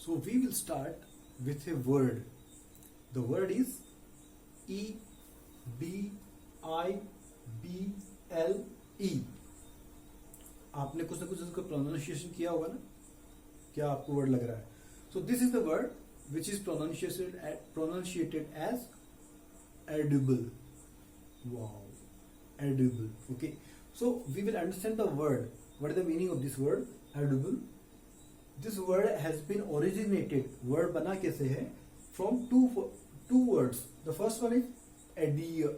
So we will start with a word. The word is E B I B L E. आपने कुछ ना कुछ इसका pronunciation किया होगा ना? क्या आपको वर्ड लग रहा है? So this is the word which is pronunciated as edible. Wow, edible. Okay. So we will understand the word. What is the meaning of this word? Edible. This word has been originated. Word बना कैसे है? From two words. The first one is adhere.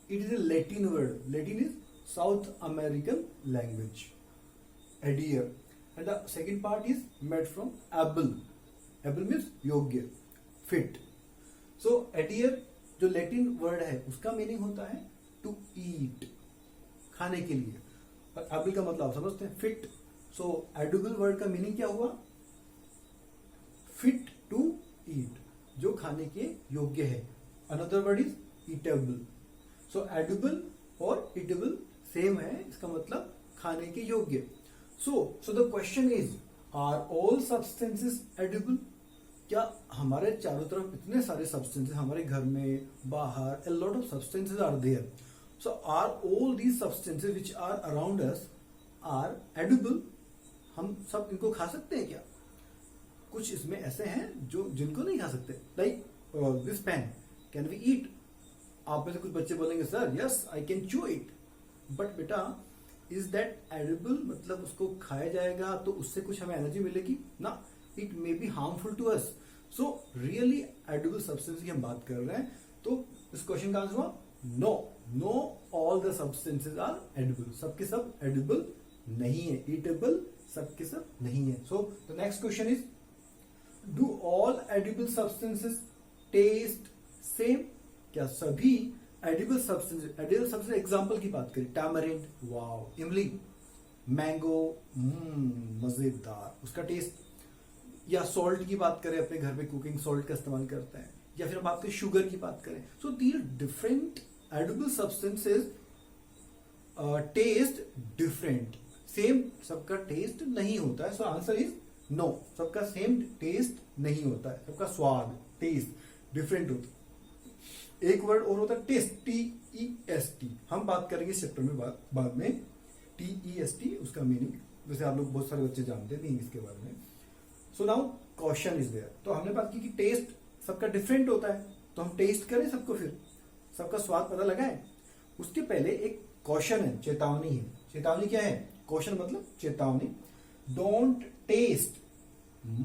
It is a Latin word. Latin is South American language. Adhere. And the second part is made from able. Able means योग्य, fit. So adhere जो Latin word है उसका meaning होता है to eat, खाने के लिए. और able का मतलब आप समझते हैं, fit. So edible word का मीनिंग क्या हुआ? Fit to eat, जो खाने के योग्य है. Another word is eatable. So edible और eatable सेम है, इसका मतलब खाने के योग्य. So the question is, are all substances edible? क्या हमारे चारों तरफ इतने सारे substances, हमारे घर में, बाहर, a lot of substances are there. So are all these substances which are around us are edible? हम सब इनको खा सकते हैं क्या? कुछ इसमें ऐसे हैं जो जिनको नहीं खा सकते. Like this pen, can we eat? आप में से कुछ बच्चे बोलेंगे sir yes I can chew it. But बेटा इज दैट एडिबल? मतलब उसको खाया जाएगा तो उससे कुछ हमें एनर्जी मिलेगी ना? It may be harmful to us. So really edible substance की हम बात कर रहे हैं. तो इस क्वेश्चन का आंसर हुआ no. No all the substances are edible. सबके सब एडिबल नहीं है. ईटेबल सबके सब नहीं है. So the next question is, do all edible substances taste same? क्या सभी एडिबल सब्सटेंस एग्जांपल की बात करें, टैमरिंड, वाओ, इमली, मैंगो, मजेदार उसका टेस्ट. या सॉल्ट की बात करें, अपने घर पे कुकिंग सॉल्ट का इस्तेमाल करते हैं. या फिर हम बात करें शुगर की बात करें. So these different edible substances taste different. Same सबका टेस्ट नहीं होता है. So answer is no. सबका सेम टेस्ट नहीं होता है. सबका स्वाद, टेस्ट डिफरेंट होता है. एक वर्ड और होता है टेस्ट, TEST. हम बात करेंगे इस चैप्टर में बाद में. TEST उसका मीनिंग वैसे आप लोग बहुत सारे बच्चे जानते हैं इंग्लिश के बारे में. So now question is there. तो हमने बात की कि टेस्ट सबका डिफरेंट होता है. तो हम टेस्ट करें सबको, फिर सबका स्वाद पता लगाए. उसके पहले एक क्वेश्चन है, चेतावनी है. चेतावनी क्या है? क्वेश्चन मतलब चेतावनी. डोंट टेस्ट,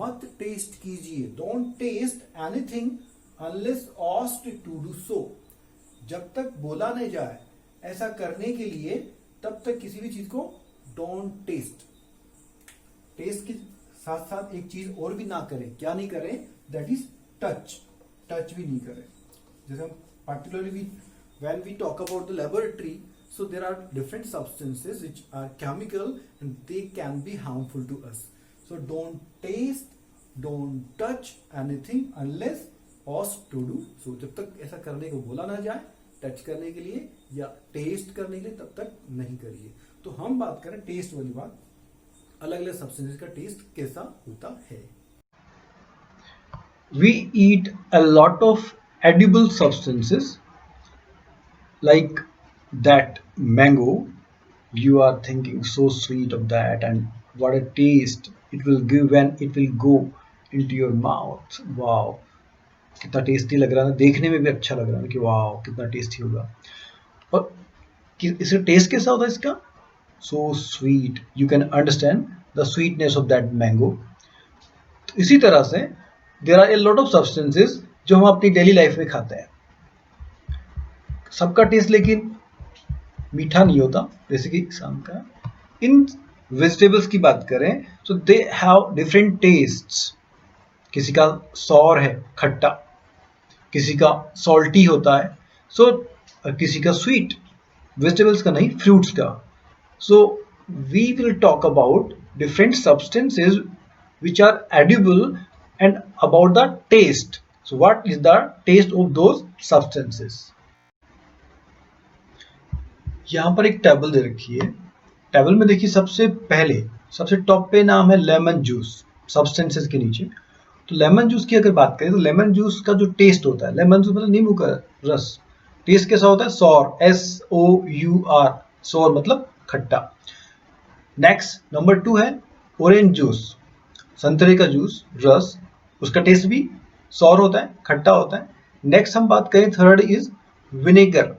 मत टेस्ट कीजिए. Don't taste anything unless asked to do so. जब तक बोला नहीं जाए ऐसा करने के लिए, तब तक किसी भी चीज को डोंट टेस्ट. टेस्ट के साथ साथ एक चीज और भी ना करें. क्या नहीं करें? That is touch. टच भी नहीं करें. जैसे हम particularly when we talk about the laboratory, so there are different substances which are chemical and they can be harmful to us. So don't taste, don't touch anything unless asked to do so. जब तक ऐसा करने को बोला ना जाए, touch करने के लिए या टेस्ट करने के लिए, तब तक नहीं करिए. तो हम बात करें टेस्ट वाली बात. अलग अलग सब्सटेंसेस का टेस्ट कैसा होता है. We eat a lot of edible substances like that mango. You are thinking so sweet of that and what a taste it will give when it will go into your mouth. Wow, कितना tasty लग रहा है. देखने में भी अच्छा लग रहा है कि वाह कितना टेस्टी होगा. और इसका टेस्ट कैसा होता है इसका? So sweet. You can understand the sweetness of that mango. तो इसी तरह से there are a lot of substances जो हम अपनी डेली लाइफ में खाते हैं. सबका टेस्ट लेकिन मीठा नहीं होता. जैसे कि शाम का इन वेजिटेबल्स की बात करें तो दे हैव डिफरेंट टेस्ट्स. किसी का सॉर है, खट्टा, किसी का सॉल्टी होता है. सो किसी का स्वीट. वेजिटेबल्स का नहीं, फ्रूट्स का. So we will talk about different substances which are edible and about the taste. So what is the taste of those substances? यहाँ पर एक टेबल दे रखी है. टेबल में देखिए सबसे पहले सबसे टॉप पे नाम है लेमन जूस सब्सटेंसेस के नीचे. तो लेमन जूस की अगर बात करें तो लेमन जूस का जो टेस्ट होता है, लेमन जूस मतलब नींबू का रस, टेस्ट कैसा होता है? सॉर, SOUR, सॉर मतलब खट्टा। नेक्स्ट नंबर 2 है ऑरेंज जूस, संतरे का जूस रस, उसका टेस्ट भी सॉर होता है, खट्टा होता है। नेक्स्ट हम बात करें, थर्ड इज विनेगर।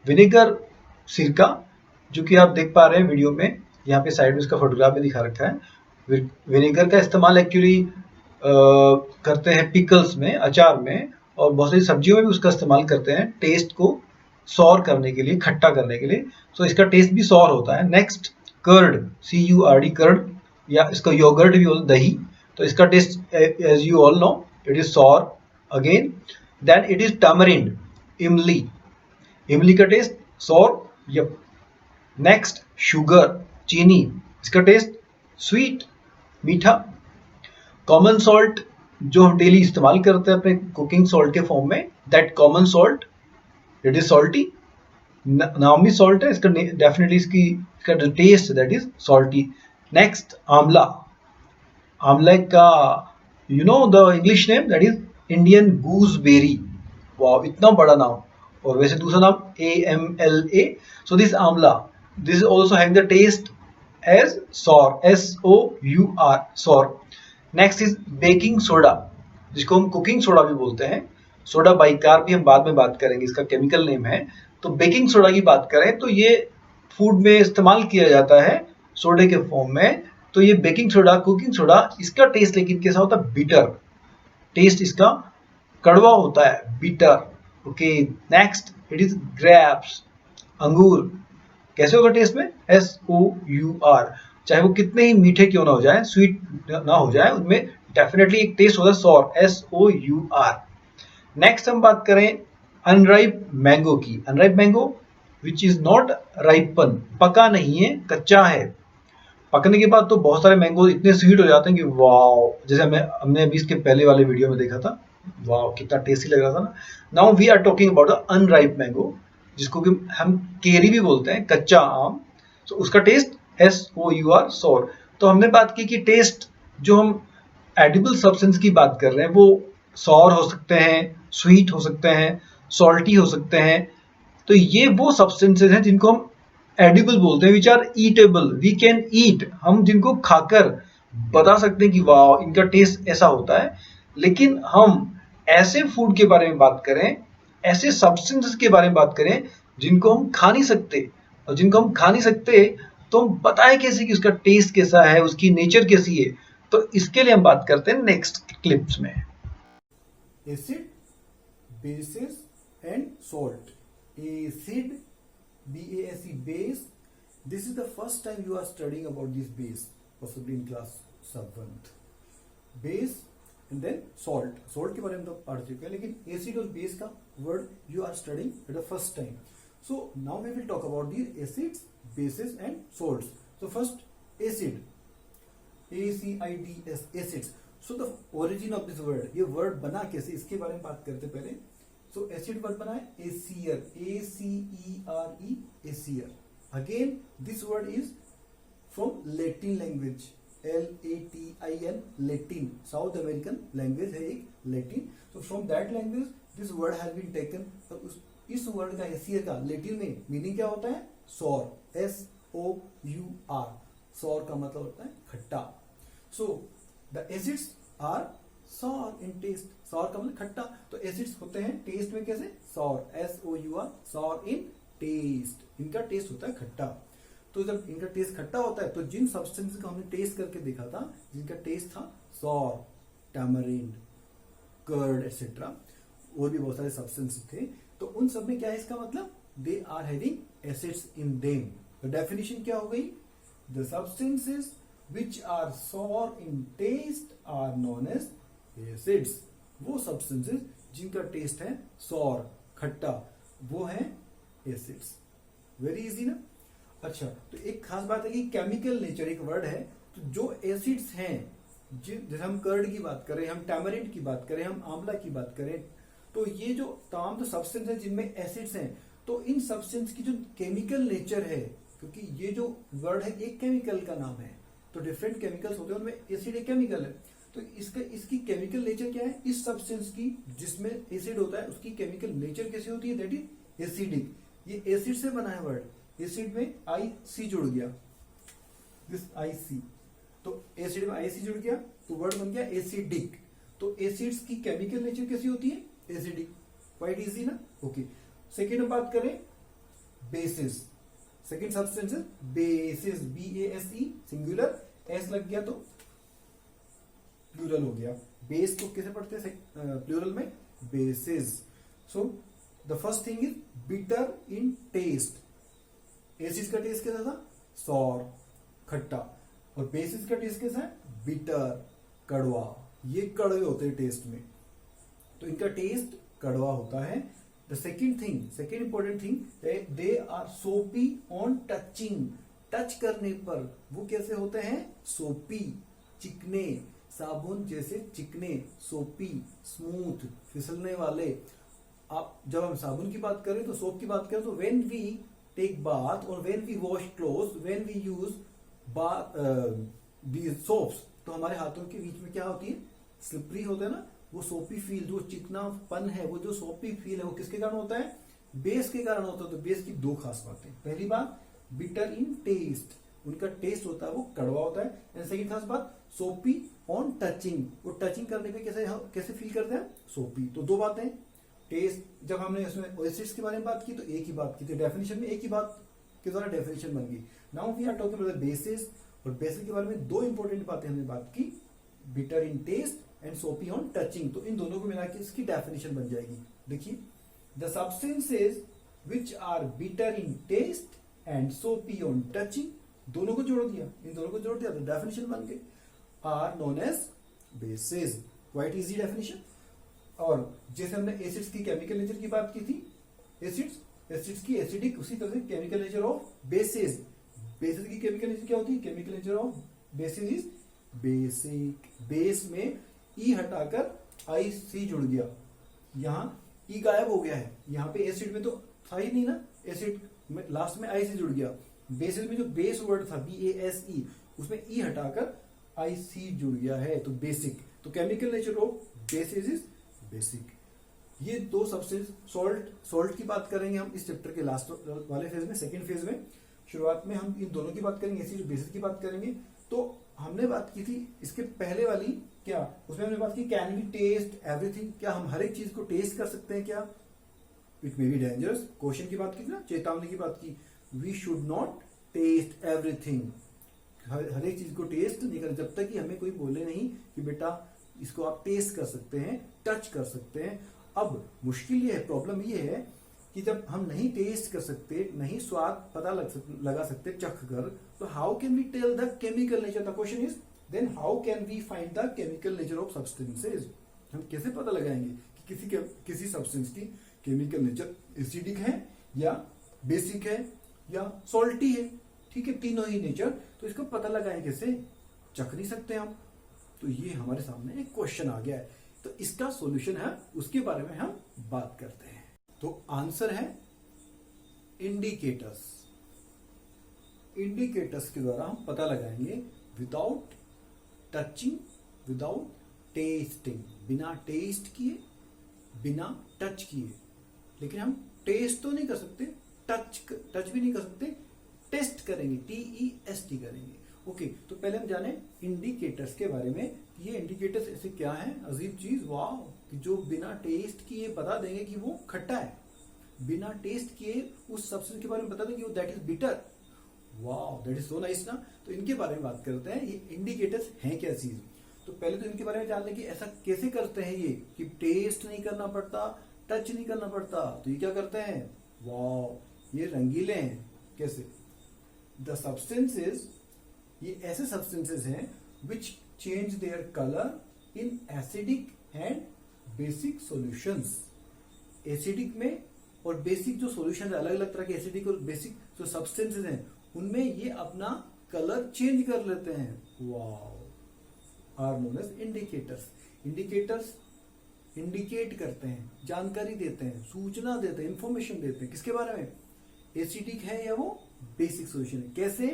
विनेगर सिरका, जो कि आप देख पा रहे हैं वीडियो में, यहाँ पे साइड में इसका फोटोग्राफ भी दिखा रखा है। विनेगर का इस्तेमाल एक्चुअली करते हैं पिकल्स में, अचार में, और बहुत सारी सब्जियों में भी उसका इस्तेमाल करते हैं टेस्ट को सॉर करने के लिए, खट्टा करने के लिए। सो इसका टेस्ट भी सॉर होता है। नेक्स्ट कर्ड, CURD, कर्ड, या इसका योगर्ट भी बोलते, दही। तो इसका taste as you all know it is sour again. Then it is tamarind, इमली, इमली का taste sour. Yup. Next sugar, चीनी, इसका टेस्ट स्वीट, मीठा। कॉमन सॉल्ट, जो हम डेली इस्तेमाल करते हैं अपने कुकिंग सॉल्ट के फॉर्म में, that common salt it is salty, नाम भी सॉल्ट है इसका, डेफिनेटली इसका taste that is salty. Next amla, amla का you know the English name that is Indian gooseberry. वाह, इतना बड़ा नाम। और वैसे दूसरा नाम AMLA। So this amla, this is also having the taste as sour, SOUR, sour. Next is baking soda, जिसको हम कुकिंग सोडा भी बोलते हैं। सोडा बाइकार भी हम बाद में बात करेंगे, इसका केमिकल नेम है। तो बेकिंग सोडा की बात करें तो ये फूड में इस्तेमाल किया जाता है सोडे के फॉर्म में। तो ये बेकिंग सोडा, कुकिंग सोडा, इसका टेस्ट लेकिन कैसा होता है? बिटर, टेस्ट इसका कड़वा होता है, bitter. Okay. Next it is grapes, अंगूर, कैसे होगा टेस्ट में? SOUR। चाहे वो कितने ही मीठे क्यों ना हो जाए, स्वीट ना हो जाए, उनमें डेफिनेटली एक टेस्ट होता है सॉर, SOUR। नेक्स्ट हम बात करें अनराइप मैंगो की। Unripe mango which is not ripen, पका नहीं है, कच्चा है। पकने के बाद तो बहुत सारे मैंगो इतने स्वीट हो जाते हैं कि वाओ, जैसे हमने अभी इसके पहले वाले वीडियो में देखा था, वाओ कितना टेस्टी लग रहा था ना। Now we are talking about the unripe mango, जिसको कि हम केरी भी बोलते हैं, कच्चा आम। तो उसका टेस्ट SOUR, सॉर। तो हमने बात की कि टेस्ट, जो हम एडिबल सब्सटेंस की बात कर रहे हैं, वो सॉर हो सकते हैं, स्वीट हो सकते हैं, सॉल्टी हो सकते हैं। तो ये वो सब्सटेंसेस हैं जिनको हम एडिबल बोलते हैं, which are eatable, we can eat, हम जिनको खाकर बता सकते हैं कि वाह इनका टेस्ट ऐसा होता है। लेकिन हम ऐसे फूड के बारे में बात करें, ऐसे सब्सटेंसेस के बारे में बात करें जिनको हम खा नहीं सकते, और जिनको हम खा नहीं सकते तो हम बताएं कैसे कि उसका टेस्ट कैसा है, उसकी नेचर कैसी है। तो इसके लिए हम बात करते हैं नेक्स्ट क्लिप्स में। Acid, bases and salt. Acid, BASE, base. This is the first time you are studying about this base, possibly in class 7th. Base and then salt. Salt के बारे में तो पढ़ चुके हैं, लेकिन acid और base का word you are studying at the first time. So now we will talk about the acids, bases and salts. So first acid, ACIDS, acids. So the origin of this word, ये word बना कैसे, इसके बारे में बात करते पहले। So acid word बना है ACER, ACERE, ACER. Again this word is from Latin language, LATIN, Latin, South American language है एक, Latin. So from that language this word has been taken. तो इस word का ACER का Latin में meaning क्या होता है? sour, SOUR. sour का मतलब होता है खट्टा। So the acids are sour in taste. sour का मतलब खट्टा, तो acids होते हैं टेस्ट में कैसे? sour, SOUR, sour in taste. इनका टेस्ट होता है खट्टा। तो जब इनका टेस्ट खट्टा होता है तो जिन सब्सटेंसेस को हमने टेस्ट करके देखा था, जिनका टेस्ट था sour, tamarind, कर्ड एटसेट्रा, और भी बहुत सारे सब्सटेंसेस थे, तो उन सब में क्या है इसका मतलब? They are having acids in them. तो डेफिनेशन क्या हो गई? The substances which are sour in taste are known as acids. वो substances जिनका टेस्ट है sour, खट्टा, वो है acids. Very easy ना? अच्छा, तो एक खास बात है कि केमिकल नेचर एक वर्ड है, तो जो एसिड्स हैं, जैसे हम कर्ड की बात करें, हम टैमरिंड की बात करें, हम आंवला की बात करें, तो ये जो तमाम तो सब्सटेंस है जिनमें एसिड्स हैं, तो इन सब्सटेंस की जो केमिकल नेचर है, क्योंकि ये जो वर्ड है एक केमिकल का नाम है, तो डिफरेंट केमिकल्स होते हैं, उनमें एसिड एक केमिकल है, तो इसकी केमिकल नेचर क्या है, इस सब्सटेंस की जिसमें एसिड होता है उसकी केमिकल नेचर कैसी होती है, दैट इज एसिडिक। ये एसिड से बना है वर्ड, एसिड में आई सी जुड़ गया, दिस आई सी, तो एसिड में आई सी जुड़ गया तो वर्ड बन गया एसिडिक। तो एसिड्स की केमिकल नेचर कैसी होती है, एसिडिक। क्वाइट इजी ना, ओके। सेकेंड हम बात करें basis, second substance basis, BASE singular, S लग गया तो प्लूरल हो गया। बेस को कैसे पढ़ते हैं प्लूरल में, bases. So the first thing is bitter in taste. Acid का टेस्ट कैसा था, सॉर, खट्टा, और बेसिस का टेस्ट कैसा है, बिटर, कड़वा। ये कड़वे होते हैं टेस्ट में, तो इनका टेस्ट कड़वा होता है। The second thing, second important thing, they are soapy on touching. Touch करने पर वो कैसे होते हैं, सोपी, चिकने, साबुन जैसे चिकने, सोपी, स्मूथ, फिसलने वाले। आप जब हम साबुन की बात करें तो सोप की बात करें तो व्हेन वी टेक बाथ और when we wash cloth, when we use these soaps, तो हमारे हाथों के बीच में क्या होती है, स्लिपरी होता है ना, वो सोपी फील, जो चिकनापन है, वो जो सोपी फील है, वो किसके कारण होता है, बेस के कारण होता है। तो बेस की दो खास बातें, पहली बात बिटर इन टेस्ट, उनका टेस्ट होता है वो कड़वा होता है। एंड सेकंड खास बात सोपी ऑन टचिंग, वो टचिंग करने पे कैसे फील करते हैं, सोपी। तो दो बातें, टेस्ट, जब हमने इसमें एसिड्स के बारे में बात की तो एक ही बात की थी, डेफिनेशन में एक ही बात के द्वारा डेफिनेशन बन गई। Now we are talking about bases, और बेसिस के बारे में दो इंपॉर्टेंट बातें हमने बात की, bitter in taste and soapy on touching. तो इन दोनों को मिला के इसकी डेफिनेशन बन जाएगी। देखिए, the substances which are bitter in taste and soapy on touching, दोनों को जोड़ दिया, इन दोनों को जोड़ दिया तो डेफिनेशन बन गई, are known as bases. Quite easy definition. और जैसे हमने एसिड्स की केमिकल नेचर की बात की थी, एसिड्स की एसिडिक, उसी तरह से chemical nature of basis, basis की केमिकल नेचर क्या होती है, chemical nature of basis is basic. Base में ई हटाकर आई सी जुड़ गया, यहां ई गायब हो गया है, यहां पे एसिड में तो था ही नहीं ना, एसिड में लास्ट में आई सी जुड़ गया। बेसिस में जो बेस वर्ड था BASE, उसमें ई हटाकर आई सी जुड़ गया है, तो बेसिक। तो chemical nature of basis is basic. ये दो सब्सटेंस, सॉल्ट की बात करेंगे हम इस चैप्टर के लास्ट वाले फेज में, सेकेंड फेज में। शुरुआत में हम इन दोनों की बात करेंगे, एसिड बेसिस की बात करेंगे। तो हमने बात की थी इसके पहले वाली, क्या उसमें हमने बात की, कैन वी टेस्ट एवरीथिंग, क्या हम हर एक चीज को टेस्ट कर सकते हैं क्या, it may be dangerous. Question की बात की थी ना, चेतावनी की बात की, we should not test everything, हर एक चीज को टेस्ट नहीं करें जब तक कि हमें कोई बोले नहीं कि बेटा इसको आप टेस्ट कर सकते हैं, टच कर सकते हैं। अब मुश्किल ये है, प्रॉब्लम ये है कि जब हम नहीं टेस्ट कर सकते, नहीं स्वाद पता लगा सकते चख कर, तो how can we tell the chemical nature, the question is then how can we find the chemical nature of substances. हम कैसे पता लगाएंगे कि किसी सब्सटेंस की केमिकल नेचर एसिडिक है या बेसिक है या सॉल्टी है, ठीक है, तीनों ही नेचर। तो इसको पता लगाएं कैसे, चख नहीं सकते हम, तो ये हमारे सामने एक क्वेश्चन आ गया है, तो इसका सॉल्यूशन है, उसके बारे में हम बात करते हैं। तो आंसर है इंडिकेटर्स। इंडिकेटर्स के द्वारा हम पता लगाएंगे विदाउट टचिंग, विदाउट टेस्टिंग, बिना टेस्ट किए, बिना टच किए। लेकिन हम टेस्ट तो नहीं कर सकते, टच भी नहीं कर सकते, टेस्ट करेंगे, TEST करेंगे। ओके, तो पहले हम जाने इंडिकेटर्स के बारे में। ये इंडिकेटर्स ऐसे क्या है, अजीब चीज, वाह, कि जो बिना टेस्ट किए बता देंगे कि वो खट्टा है, बिना टेस्ट किए उस सब्सटेंस के बारे में बता देंगे दैट इज बिटर। वाह, दैट इज सो नाइस ना। तो इनके बारे में बात करते हैं, ये इंडिकेटर्स हैं क्या चीज। तो पहले तो इनके बारे में जान लें कि ऐसा कैसे करते हैं ये, कि टेस्ट नहीं करना पड़ता, टच नहीं करना पड़ता। तो ये क्या करते हैं, वाह, ये रंगीले हैं। कैसे, द सब्सटेंसेज, ये ऐसे सब्सटेंसेज हैं which change their colour in acidic and basic solutions. Acidic में और बेसिक जो सॉल्यूशन है, अलग अलग तरह के एसिडिक और बेसिक जो सब्सटेंसेज हैं, उनमें ये अपना कलर चेंज कर लेते हैं। वाह, are known as indicators. Indicators indicate करते हैं, जानकारी देते हैं, सूचना देते हैं, इंफॉर्मेशन देते हैं, किसके बारे में, एसिडिक है या वो बेसिक सॉल्यूशन है। कैसे,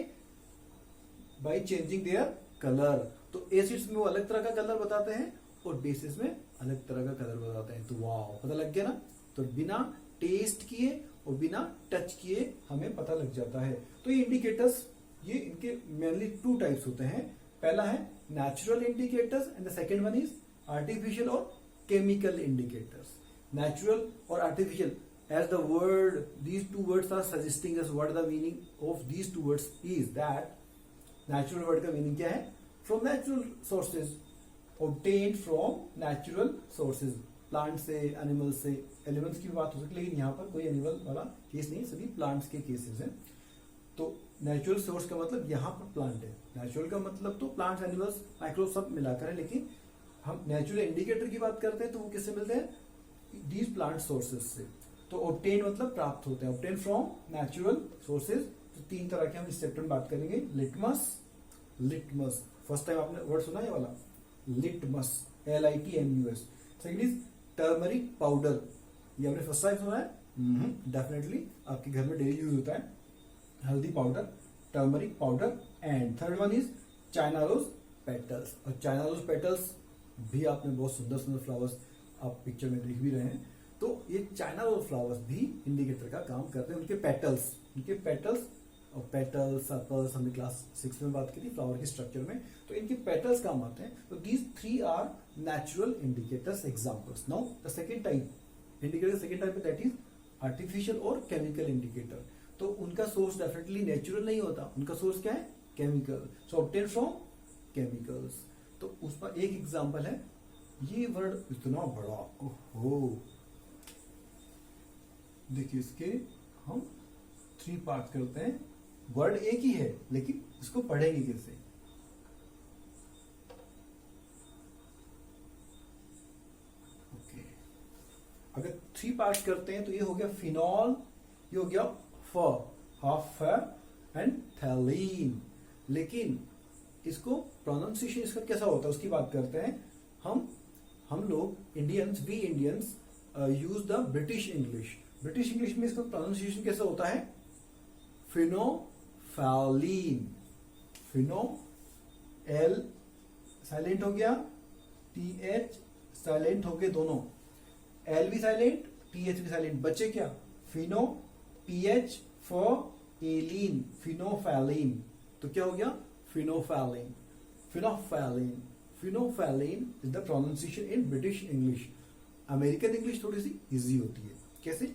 बाय चेंजिंग देयर कलर, तो एसिड्स में वो अलग तरह का कलर बताते हैं और बेसिस में अलग तरह का कलर बताते हैं। तो वाह, पता लग गया ना। तो बिना टेस्ट किए और बिना टच किए हमें पता लग जाता है। तो ये इंडिकेटर्स, ये इनके मेनली 2 टाइप्स होते हैं। पहला है natural indicators and the second one is artificial और केमिकल इंडिकेटर्स। नेचुरल और artificial, as the word, these 2 words are suggesting us what the meaning of these 2 words is, that natural word का meaning क्या है? From natural sources, obtained from natural sources, plant से, animal से। Elements की बात हो सकती है लेकिन यहाँ पर कोई एनिमल वाला केस नहीं, सभी प्लांट्स के केसेस हैं। तो नेचुरल सोर्स का मतलब यहाँ पर प्लांट है, नेचुरल का मतलब तो प्लांट्स, एनिमल्स, माइक्रो सब मिलाकर है। लेकिन हम नेचुरल इंडिकेटर की बात करते हैं तो वो किससे मिलते हैं? दीज प्लांट सोर्सेज से। तो ऑब्टेन मतलब प्राप्त होते हैं, ऑब्टेन फ्रॉम नेचुरल सोर्सेज। तो 3 तरह के हम इस चैप्टर में बात करेंगे। लिटमस, फर्स्ट टाइम आपने वर्ड सुना है वाला, litmus, LITMUS। Second is turmeric powder, ये आपने फर्स्ट टाइम सुना है? डेफिनेटली आपके घर में डेली यूज होता है, हल्दी powder, turmeric powder. And third one is China rose petals. और चाइना रोज पेटल्स भी आपने बहुत सुंदर सुंदर फ्लावर्स आप पिक्चर में देख भी रहे हैं। तो ये चाइना रोज फ्लावर्स भी इंडिकेटर का काम करते हैं। उनके पेटल्स और पेटल्स, सर्पल्स हमने क्लास 6 में बात की थी फ्लावर के स्ट्रक्चर में। तो इनके पेटल्स काम आते हैं। तो these 3 are natural indicators examples. Now the second type indicator, second type that is artificial और केमिकल इंडिकेटर। तो उनका सोर्स डेफिनेटली नेचुरल नहीं होता, उनका सोर्स क्या है? Chemical. So obtain from chemicals. तो उसका एक एग्जाम्पल है, ये वर्ड इतना बड़ा, ओहो, देखिए इसके हम 3 पार्ट करते हैं। वर्ड एक ही है लेकिन इसको पढ़ेंगे कैसे? ओके, अगर 3 पार्ट करते हैं तो ये हो गया फिनॉल, ये हो गया हाफ एंड थैलीन। लेकिन इसको प्रोनाउंसिएशन इसका कैसा होता है उसकी बात करते हैं। हम लोग Indians, we Indians use the British English. British English में इसका प्रोनाउंसिएशन कैसा होता है? फिनोफैलीन। फिनो, L साइलेंट हो गया, TH साइलेंट हो गए दोनों, L भी साइलेंट, TH भी साइलेंट, बचे क्या? फिनो, PH फॉर एलीन, फिनोफैलीन। तो क्या हो गया? Phenolphthalein. Phenolphthalein is the pronunciation in British English. American English थोड़ी सी इजी होती है। कैसे?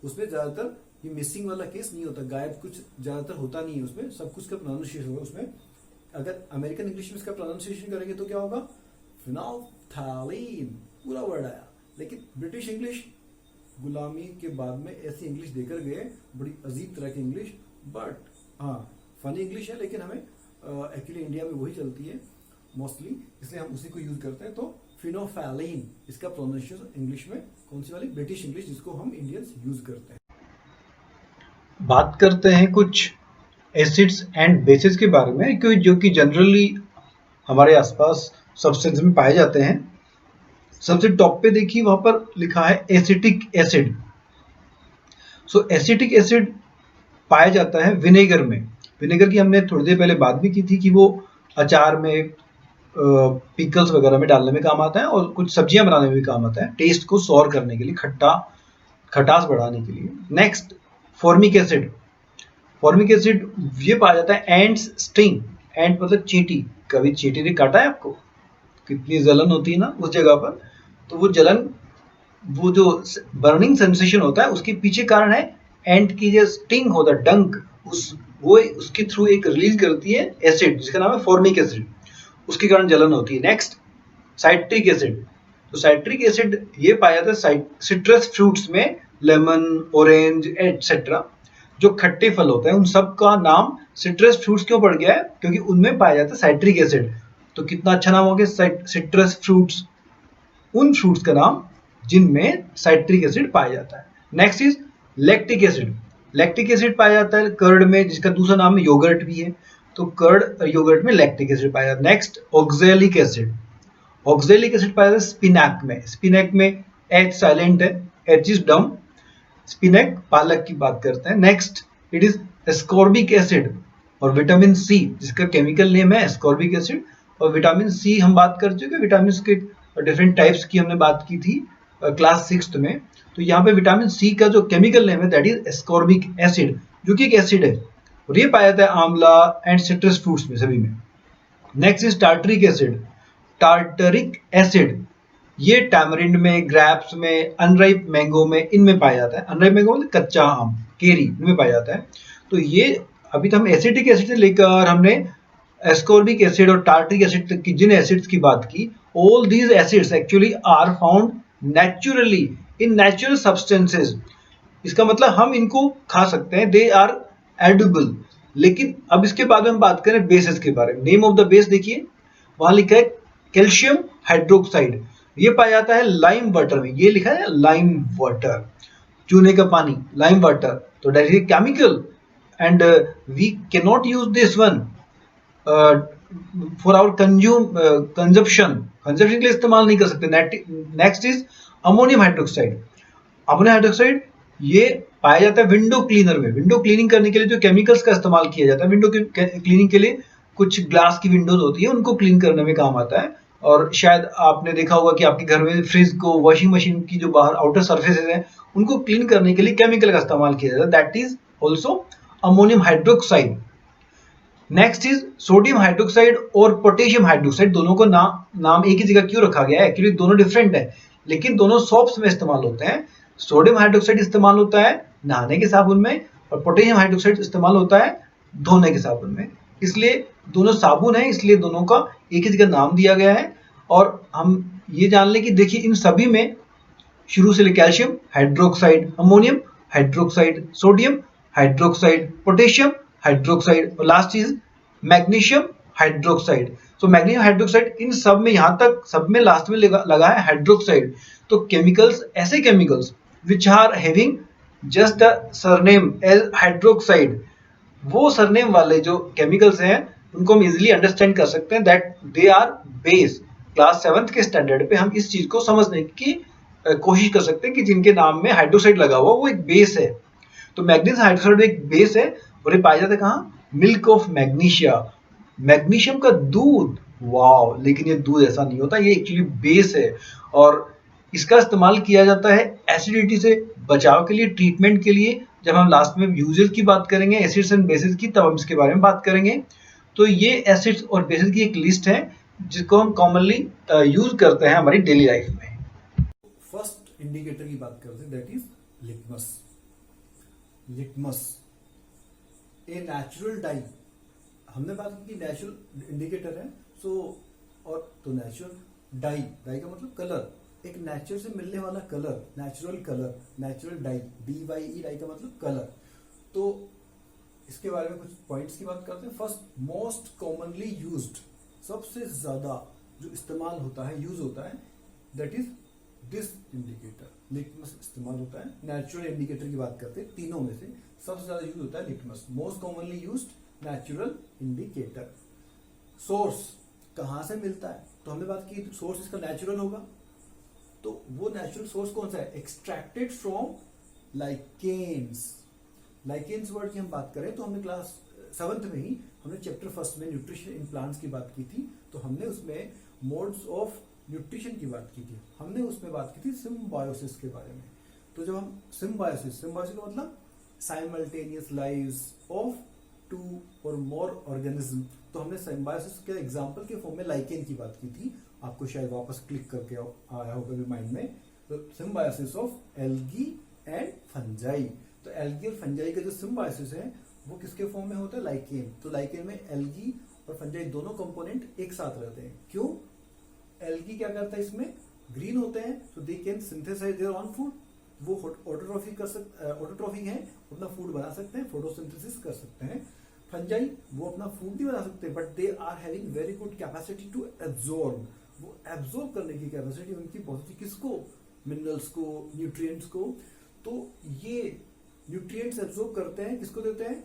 उसमें ज्यादातर ये मिसिंग वाला केस नहीं होता, गायब कुछ ज्यादातर होता नहीं है उसमें, सब कुछ का प्रोनाउंसिएशन होगा उसमें। अगर अमेरिकन इंग्लिश में इसका प्रोनाउंसिएशन करेंगे तो क्या होगा? फिनोफैलीन, पूरा वर्ड आया। लेकिन ब्रिटिश इंग्लिश गुलामी के बाद में ऐसी इंग्लिश देकर गए, बड़ी अजीब तरह की इंग्लिश, बट हाँ फनी इंग्लिश है, लेकिन हमें एक्चुअली इंडिया में वही चलती है मोस्टली, इसलिए हम उसी को यूज करते हैं। तो फिनोफैलीन इसका प्रोनाउंसिएशन इंग्लिश में कौन सी वाली? ब्रिटिश इंग्लिश, जिसको हम इंडियंस यूज करते हैं। बात करते हैं कुछ एसिड्स एंड बेसिस के बारे में, जो कि जनरली हमारे आसपास सब्सटेंस में पाए जाते हैं। सबसे टॉप पे देखिए, वहां पर लिखा है एसिटिक एसिड। सो एसिटिक एसिड पाया जाता है विनेगर में। विनेगर की हमने थोड़ी देर पहले बात भी की थी कि वो अचार में, पिकल्स वगैरह में डालने में काम आता है और कुछ सब्जियां बनाने में भी काम आता है, टेस्ट को सौर करने के लिए, खटास बढ़ाने के लिए। Next, formic acid. Formic acid ये पाया जाता है एंट्स स्टिंग। एंट मतलब चींटी। कभी चींटी ने काटा है आपको? कितनी जलन होती है ना उस जगह पर। तो वो जलन, वो जो बर्निंग सेंसेशन होता है, उसके पीछे कारण है एंट की जो स्टिंग होता है, डंक, वो उसके थ्रू एक रिलीज करती है एसिड, जिसका नाम है फॉर्मिक एसिड, उसके कारण जलन होती है। Next, citric acid. तो साइट्रिक एसिड ये पाया जाता है सिट्रस फ्रूट्स में, लेमन, ऑरेंज एटसेट्रा। जो खट्टे फल होते हैं उन सब का नाम सिट्रस फ्रूट्स क्यों पड़ गया है? क्योंकि उनमें पाया जाता है साइट्रिक एसिड। तो कितना अच्छा नाम हो गया, सिट्रस फ्रूट्स, उन फ्रूट्स का नाम जिनमें साइट्रिक एसिड पाया जाता है। Next is lactic acid. Lactic acid पाया जाता है कर्ड में, जिसका दूसरा नाम योगर्ट भी है। तो कर्ड योगर्ट में लैक्टिक एसिड पाया जाता है। Next, oxalic acid. Oxalic acid पाया जाता है स्पिनाक में। स्पिनाक में एच साइलेंट है, एच इज डम। स्पिनाक, पालक की बात करते हैं। Next, it is ascorbic acid और विटामिन सी, जिसका केमिकल नेम है एस्कॉर्बिक एसिड, और विटामिन सी हम बात कर चुके, विटामिन के डिफरेंट टाइप्स की हमने बात की थी क्लास 6 में। तो यहाँ पे विटामिन सी का जो केमिकल नेम है दैट इज एस्कॉर्बिक एसिड, जो कि एक एसिड है और ये पाया जाता है आंवला एंड सिट्रस फ्रूट्स में सभी में। Next is tartaric acid. Tartaric acid ये टैमरिंड में, ग्रैप्स में, अनराइप मैंगो में, इनमें पाया जाता है। अनराइप मैंगो मतलब कच्चा आम, केरी, इनमें पाया जाता है। तो ये अभी तो हम एसिटिक एसिड से लेकर हमने एस्कॉर्बिक एसिड और टार्टरिक एसिड तक की जिन एसिड्स की बात की, all these acids actually are found naturally in natural substances. इसका मतलब हम इनको खा सकते हैं, दे आर एडिबल। लेकिन अब इसके बाद में हम बात करें बेसेस के बारे में। नेम ऑफ द बेस देखिए, वहां लिखा है कैल्शियम हाइड्रोक्साइड। ये पाया जाता है लाइम वाटर में, ये लिखा है लाइम वाटर, चूने का पानी, लाइम वाटर। तो that is chemical and we can not use this one for our consumption के लिए इस्तेमाल नहीं कर सकते। Next is ammonium hydroxide. Ammonium hydroxide ये पाया जाता है विंडो क्लीनर में। विंडो क्लीनिंग करने के लिए जो केमिकल्स का इस्तेमाल किया जाता है विंडो क्लीनिंग के लिए, कुछ ग्लास की विंडोज होती है उनको क्लीन करने में काम आता है। और शायद आपने देखा होगा कि आपके घर में फ्रिज को, वॉशिंग मशीन की जो बाहर आउटर सर्फेसेस हैं उनको क्लीन करने के लिए केमिकल का इस्तेमाल किया जाता है, that is also ammonium hydroxide. Next is sodium hydroxide और पोटेशियम हाइड्रोक्साइड। दोनों को नाम एक ही जगह क्यों रखा गया है? एक्चुअली दोनों डिफरेंट है, लेकिन दोनों सोप्स में इस्तेमाल होते हैं। सोडियम हाइड्रोक्साइड इस्तेमाल होता है नहाने के साबुन में और पोटेशियम हाइड्रोक्साइड इस्तेमाल होता है धोने के साबुन में। इसलिए दोनों साबुन है, इसलिए दोनों का एक ही जगह नाम दिया गया है। और हम ये जान लें कि देखिए इन सभी में शुरू से calcium hydroxide, ammonium hydroxide, sodium hydroxide, potassium hydroxide और last is magnesium hydroxide. So magnesium hydroxide इन सब में, यहां तक सब में लास्ट में लगा है हाइड्रोक्साइड। तो केमिकल्स, ऐसे chemicals which are having just the surname as hydroxide, वो सरनेम वाले जो केमिकल्स हैं उनको हम इजीली अंडरस्टैंड कर सकते हैं that they are base. Class 7th के स्टैंडर्ड पे हम इस चीज को समझने की कोशिश कर सकते हैं कि जिनके नाम में हाइड्रोक्साइड लगा हुआ वो एक बेस है। तो मैग्नीशियम हाइड्रोक्साइड एक बेस है और ये पाया जाता है कहाँ? मिल्क ऑफ मैग्नीशिया, मैग्नीशियम का दूध। वाव, लेकिन ये दूध ऐसा नहीं होता, ये एक्चुअली बेस है और इसका इस्तेमाल किया जाता है एसिडिटी से बचाव के लिए, ट्रीटमेंट के लिए। जब हम लास्ट में यूजेस की बात करेंगे एसिड्स एंड बेसिस की, तब हम इसके बारे में बात करेंगे। तो ये एसिड्स और बेसिस की एक लिस्ट है जिसको हम कॉमनली यूज करते हैं हमारी डेली लाइफ में। फर्स्ट इंडिकेटर की बात करते हैं that is litmus. Litmus a natural die, हमने बात की नेचुरल इंडिकेटर है। सो और तो नेचुरल डाई, डाई का मतलब कलर, एक नेचर से मिलने वाला colour, natural colour, natural dye, DYE, dye का मतलब कलर। तो इसके बारे में कुछ पॉइंट्स की बात करते हैं। फर्स्ट, मोस्ट कॉमनली यूज्ड, सबसे ज्यादा जो इस्तेमाल होता है, यूज होता है, that is this indicator, litmus इस्तेमाल होता है। नेचुरल इंडिकेटर की बात करते हैं, तीनों में से सबसे ज्यादा यूज होता है litmus, most commonly used natural indicator. Source कहां से मिलता है? तो हमने बात की सोर्स इसका नेचुरल होगा, तो वो नेचुरल सोर्स कौन सा है? Extracted from lichens. Lichens word की हम बात करें तो हमने क्लास 7th में ही हमने चैप्टर 1 में न्यूट्रिशन इन प्लांट्स की बात की थी। तो हमने उसमें मोड्स ऑफ न्यूट्रिशन की बात की थी, हमने उसमें बात की थी सिम्बायोसिस के बारे में। तो जब हम सिम्बायोसिस का मतलब साइमल्टेनियस लाइव्स ऑफ 2 और मोर ऑर्गेनिज्म, तो हमने सिम्बायोसिस के एग्जांपल के फॉर्म में लाइकेन की बात की थी। आपको शायद वापस क्लिक करके आया होगा भी माइंड में। तो symbiosis of algae and fungi, तो एल्गी और फंजाई का जो सिम्बायोसिस है वो किसके फॉर्म में होता है? लाइकेन। तो लाइकेन में एल्गी और फंजाई दोनों कंपोनेंट एक साथ रहते हैं। क्यों? एल्गी क्या करता है, इसमें ग्रीन होते हैं, तो they can synthesize their own food, वो ऑटोट्रॉफिक है, अपना फूड बना सकते हैं, फोटोसिंथेसिस कर सकते हैं। फंजाई वो अपना फूड नहीं बना सकते, but they are having very good capacity to absorb, वो एब्जॉर्ब करने की कैपेसिटी उनकी बहुत थी। किसको? मिनरल्स को, न्यूट्रिएंट्स को। तो ये न्यूट्रिएंट्स एब्जॉर्ब करते हैं, किसको देते हैं?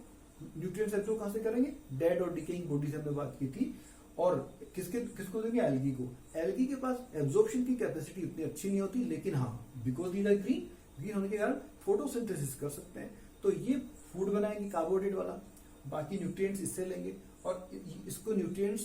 न्यूट्रिएंट्स एब्जॉर्ब कहां से करेंगे? डेड और डिकेइंग बॉडी से हमने बात की थी। और किसको देंगे? एल्गी को। एल्गी के पास एब्जॉर्प्शन की कैपेसिटी इतनी अच्छी नहीं होती, लेकिन हाँ, because these are green, green होने के कारण फोटोसिंथेसिस कर सकते हैं। तो ये फूड बनाएंगे कार्बोहाइड्रेट वाला, बाकी न्यूट्रिएंट्स इससे लेंगे और इसको न्यूट्रिएंट्स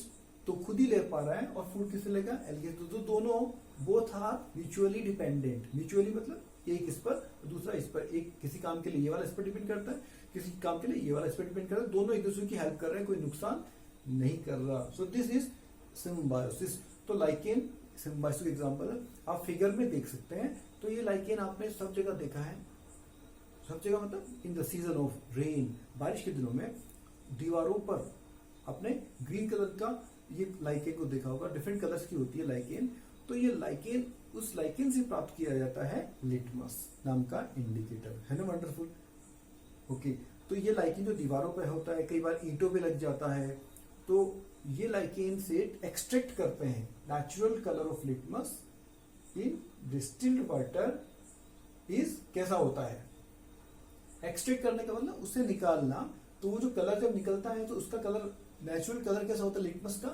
तो खुद ही ले पा रहा है, और फूड किससे लेगा, एल्गेस। तो दोनों both are mutually dependent. Mutually मतलब एक इस पर दूसरा इस पर, एक किसी काम के लिए ये वाला इस पर डिपेंड करता है, किसी काम के लिए ये वाला इस पर डिपेंड करता है, दोनों एक दूसरे की हेल्प कर रहे हैं, कोई नुकसान नहीं कर रहा। सो दिस इज सिम्बायोसिस। तो लाइकेन सिम्बायोसिस का एग्जांपल है, आप फिगर में देख सकते हैं। तो ये लाइकेन आपने सब जगह देखा है, सब जगह मतलब in the season of rain, बारिश के दिनों में दीवारों पर आपने ग्रीन कलर का ये लाइकेन को देखा होगा, डिफरेंट कलर्स की होती है लाइकेन। तो ये लाइकेन, उस लाइकेन से प्राप्त किया जाता है लिटमस नाम का इंडिकेटर, है ना वंडरफुल। ओके, तो ये लाइकेन जो दीवारों पे होता है, कई बार ईंटों पे लग जाता है, तो ये लाइकेन से एक्सट्रैक्ट करते हैं natural colour of litmus in distilled water is, कैसा होता है एक्सट्रैक्ट करने का मतलब उससे निकालना। तो वो जो कलर जब निकलता है तो उसका कलर, नेचुरल कलर कैसा होता है लिटमस का,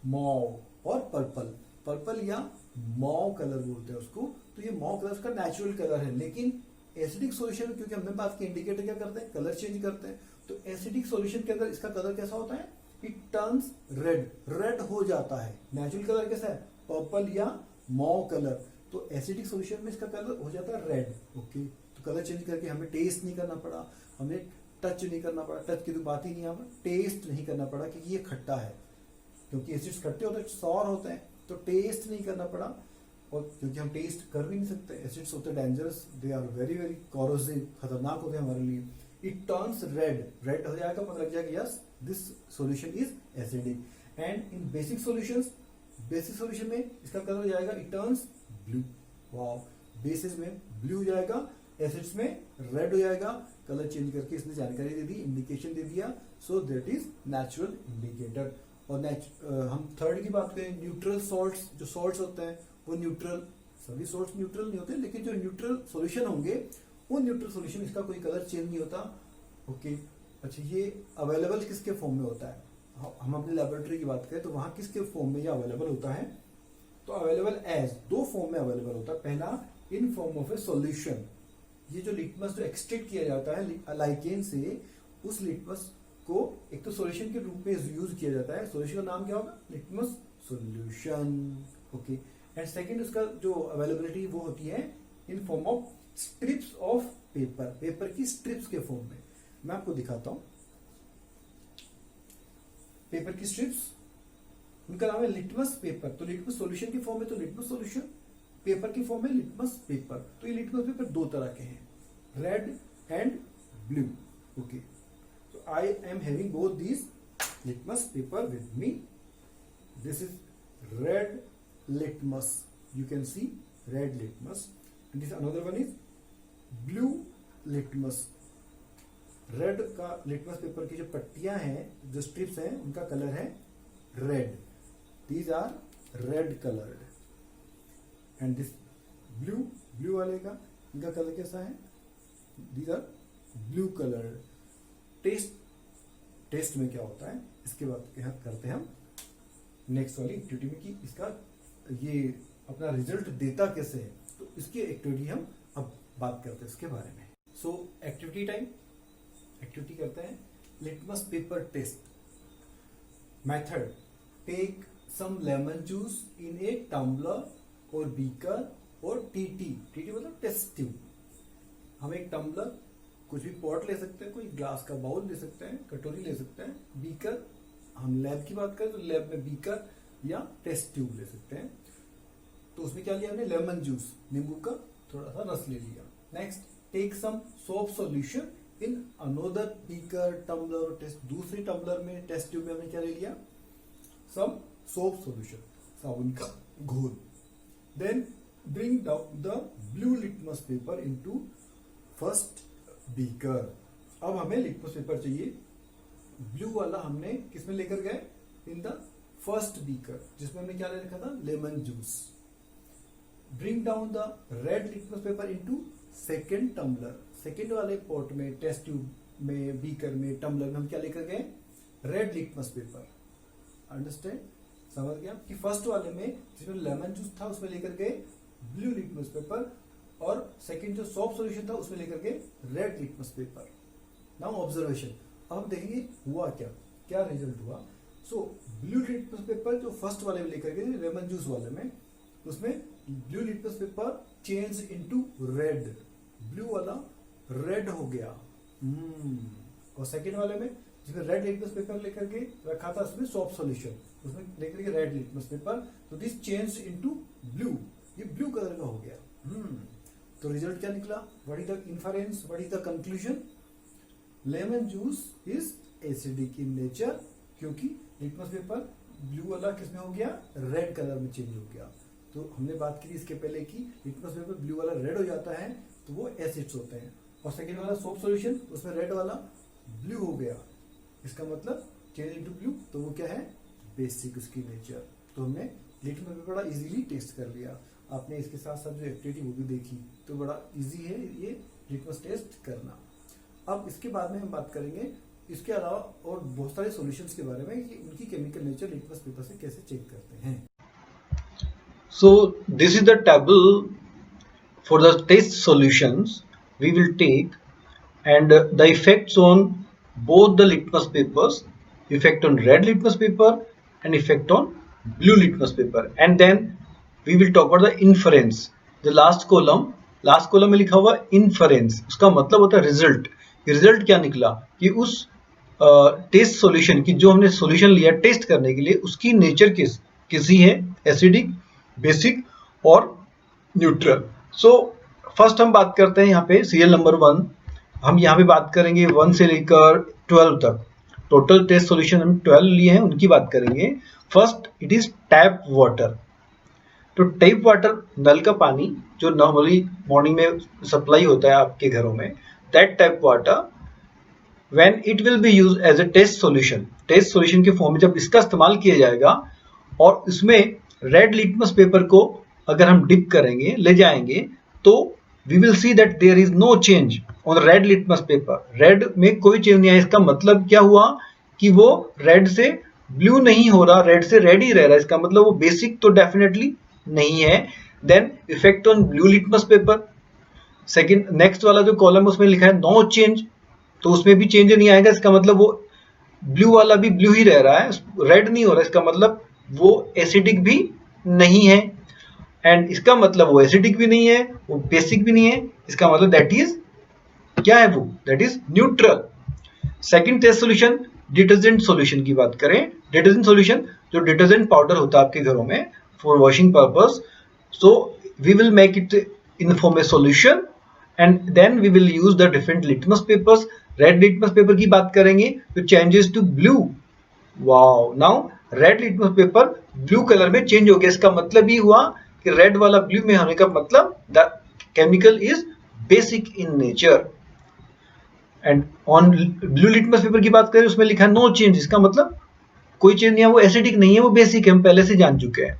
मॉव और पर्पल, पर्पल या मॉव कलर बोलते हैं उसको। तो ये मॉव कलर का नेचुरल कलर है। लेकिन एसिडिक सॉल्यूशन, क्योंकि हमने बात की इंडिकेटर क्या करते हैं, कलर चेंज करते हैं, तो एसिडिक सॉल्यूशन के अंदर इसका कलर कैसा होता है, इट टर्न्स रेड, रेड हो जाता है। नेचुरल कलर कैसा है, पर्पल या मॉव कलर, तो एसिडिक सॉल्यूशन में इसका कलर हो जाता है रेड। ओके, तो कलर चेंज करके हमें टेस्ट नहीं करना पड़ा, हमें टच नहीं करना पड़ा, टच की तो बात ही नहीं, हमें टेस्ट नहीं करना पड़ा क्योंकि ये खट्टा है, क्योंकि एसिड्स खट्टे होते हैं, सॉर होते हैं, तो टेस्ट नहीं करना पड़ा। और क्योंकि हम टेस्ट कर भी नहीं सकते, एसिड्स होते हैं dangerous, they are very very corrosive, खतरनाक होते हैं हमारे लिए। इट टर्न्स रेड, रेड हो जाएगा, पता लग जाएगा yes this solution is acidic. And in basic solutions, basic solution में इसका कलर हो जाएगा, it turns blue. Wow, basis में ब्लू हो जाएगा, एसिड्स में रेड हो जाएगा। कलर चेंज करके इसने जानकारी दे दी, इंडिकेशन दे दिया। सो दैट इज नेचुरल इंडिकेटर। और हम थर्ड की बात करें, न्यूट्रल सॉल्ट्स, जो सॉल्ट्स होते हैं वो न्यूट्रल, सभी सॉल्ट्स न्यूट्रल नहीं होते, लेकिन जो न्यूट्रल सॉल्यूशन होंगे वो न्यूट्रल सॉल्यूशन, इसका कोई कलर चेंज नहीं होता। ओके, अच्छा ये अवेलेबल किसके फॉर्म में होता है, हम अपनी लेबोरेटरी की बात करें तो वहां किसके फॉर्म में ये अवेलेबल होता है, तो अवेलेबल एज, दो फॉर्म में अवेलेबल होता है। पहला in form of A solution, ये जो लिटमस जो एक्सट्रैक्ट किया जाता है लाइकेन से, उस लिटमस को एक तो सॉल्यूशन के रूप में यूज किया जाता है। सॉल्यूशन का नाम क्या होगा, litmus solution. Okay, and second उसका जो अवेलेबिलिटी वो होती है in form of strips of paper, paper की स्ट्रिप्स के फॉर्म में। मैं आपको दिखाता हूं पेपर की स्ट्रिप्स, उनका नाम है लिटमस पेपर। तो लिटमस सॉल्यूशन की फॉर्म में तो लिटमस सॉल्यूशन, पेपर की फॉर्म में लिटमस पेपर। तो ये लिटमस पेपर दो तरह के हैं, red and blue. Okay, so I am having both these litmus paper with me. This is red litmus, you can see red litmus, and this another one is blue litmus. Red का litmus paper की जो पट्टियां हैं, जो strips हैं, उनका colour है red, these are red coloured. And this blue, blue वाले का इनका कलर कैसा है, these are blue coloured. Taste में क्या होता है इसके बाद करते हैं हम नेक्स्ट वाली एक्टिविटी में, कि इसका ये अपना रिजल्ट देता कैसे है, तो इसकी एक्टिविटी हम अब बात करते हैं इसके बारे में। सो एक्टिविटी टाइम, एक्टिविटी करते हैं litmus paper test. Method, take some lemon juice in a tumbler और बीकर और टीटी, टीटी मतलब टेस्ट ट्यूब। हम एक टम्बलर, कुछ भी पॉट ले सकते हैं, कोई ग्लास का बाउल ले सकते हैं, कटोरी ले सकते हैं, बीकर, हम लैब की बात करें तो लैब में बीकर या टेस्ट ट्यूब ले सकते हैं। तो उसमें क्या लिया हमने, लेमन जूस, नींबू का थोड़ा सा रस ले लिया। Next, take some soap solution in another beaker, tumbler और टेस्ट, दूसरी टम्बलर में, टेस्ट ट्यूब में हमने क्या ले लिया, सम सोप सॉल्यूशन, साबुन का घोल। Then bring down the blue litmus paper into first beaker. अब हमें लिटमस पेपर चाहिए, ब्लू वाला हमने किसमें लेकर गए, इन द फर्स्ट बीकर, जिसमें हमने क्या ले रखा था, lemon juice. Bring down the red litmus paper into second tumbler, second वाले पॉट में, टेस्ट ट्यूब में, बीकर में, टम्बलर में हम क्या लेकर गए, रेड लिटमस पेपर। अंडरस्टैंड, समझ गया कि फर्स्ट वाले में जिसमें लेमन जूस था उसमें लेकर गए ब्लू लिटमस पेपर, और सेकंड जो सोप सॉल्यूशन था उसमें लेकर के red litmus paper. Now observation, अब हम देखेंगे हुआ क्या, क्या रिजल्ट हुआ। सो ब्लू लिटमस पेपर जो फर्स्ट वाले में लेकर गए लेमन जूस वाले में, उसमें blue litmus paper change into red, blue वाला रेड हो गया। और सेकेंड वाले में जिसमें रेड लिटमस पेपर लेकर के रखा था, उसमें सॉफ्ट सॉल्यूशन, उसमें लेकर के रेड लिटमस पेपर, तो दिस चेंज इनटू ब्लू, ये ब्लू कलर का हो गया। तो रिजल्ट क्या निकला? What is the inference, what is the conclusion? Lemon juice is acidic in nature, क्योंकि लिटमस पेपर ब्लू वाला किसमें हो गया? रेड कलर में चेंज हो गया। तो हमने बात की थी इसके पहले कि लिटमस पेपर ब्लू वाला रेड हो जाता है तो वो एसिड्स होते हैं, और सेकेंड वाला सोप सॉल्यूशन, उसमें रेड वाला ब्लू हो गया, इसका मतलब चेंज इनटू ब्लू, तो वो क्या है? बेसिक उसकी नेचर। तो हमने लिटमस पेपर बड़ा इजीली टेस्ट कर लिया। आपने इसके साथ साथ जो एक्टिविटी वो भी देखी, तो बड़ा इजी है ये लिटमस टेस्ट करना। अब इसके बाद में हम बात करेंगे इसके अलावा और बहुत सारे सॉल्यूशंस के बारे में कि उनकी केमिकल नेचर लिटमस पेपर से कैसे चेक करते हैं। So this is the table for the test solutions we will take, and the effects on both the litmus papers, effect on red litmus paper and effect on blue litmus paper, and then we will talk about the inference. The last column में लिखा हुआ inference, उसका मतलब होता है result. Result क्या निकला कि उस टेस्ट सॉल्यूशन की, जो हमने सॉल्यूशन लिया टेस्ट करने के लिए, उसकी नेचर किसी है एसिडिक, बेसिक और न्यूट्रल। सो फर्स्ट हम बात करते हैं यहाँ पे सीरियल नंबर 1। हम यहाँ पे बात करेंगे 1 से लेकर 12 तक। टोटल टेस्ट सॉल्यूशन हम 12 लिए हैं, उनकी बात करेंगे। First it is tap water. तो टैप वाटर, नल का पानी जो नॉर्मली मॉर्निंग में सप्लाई होता है आपके घरों में, that tap water when it will be used as a test solution के फॉर्म में जब इसका इस्तेमाल किया जाएगा, और इसमें रेड लिटमस पेपर को अगर हम डिप करेंगे, ले जाएंगे, तो we will see that there is no change on red litmus paper. Red में कोई चेंज नहीं आया। इसका मतलब क्या हुआ कि वो रेड से ब्लू नहीं हो रहा, रेड से रेड ही रह रहा है। इसका मतलब वो बेसिक तो डेफिनेटली नहीं है। Then effect on blue litmus paper, second next वाला जो कॉलम उसमें लिखा है नो चेंज, तो उसमें भी चेंज नहीं आएगा। इसका मतलब वो ब्लू वाला भी ब्लू ही रह रहा है, रेड नहीं हो रहा। इसका मतलब वो एसिडिक भी नहीं है, एंड इसका मतलब वो एसिडिक भी नहीं है, वो बेसिक भी नहीं है। इसका मतलब दैट इज क्या है? वो that is neutral. Second test solution detergent solution की बात करें। डिटर्जेंट सॉल्यूशन जो डिटर्जेंट पाउडर होता है आपके घरों में for washing purpose, so we will make it in form a solution, and then we will use the different litmus papers. Red litmus paper की बात करेंगे तो changes to blue. Wow, now red litmus paper blue colour में change हो गया। इसका मतलब ये हुआ कि रेड वाला ब्लू में होने का मतलब the chemical is basic in nature. And on blue litmus paper की बात करें, उसमें लिखा नो चेंज। इसका मतलब कोई चेंज नहीं है, वो एसिडिक नहीं है, वो बेसिक है, हम पहले से जान चुके हैं।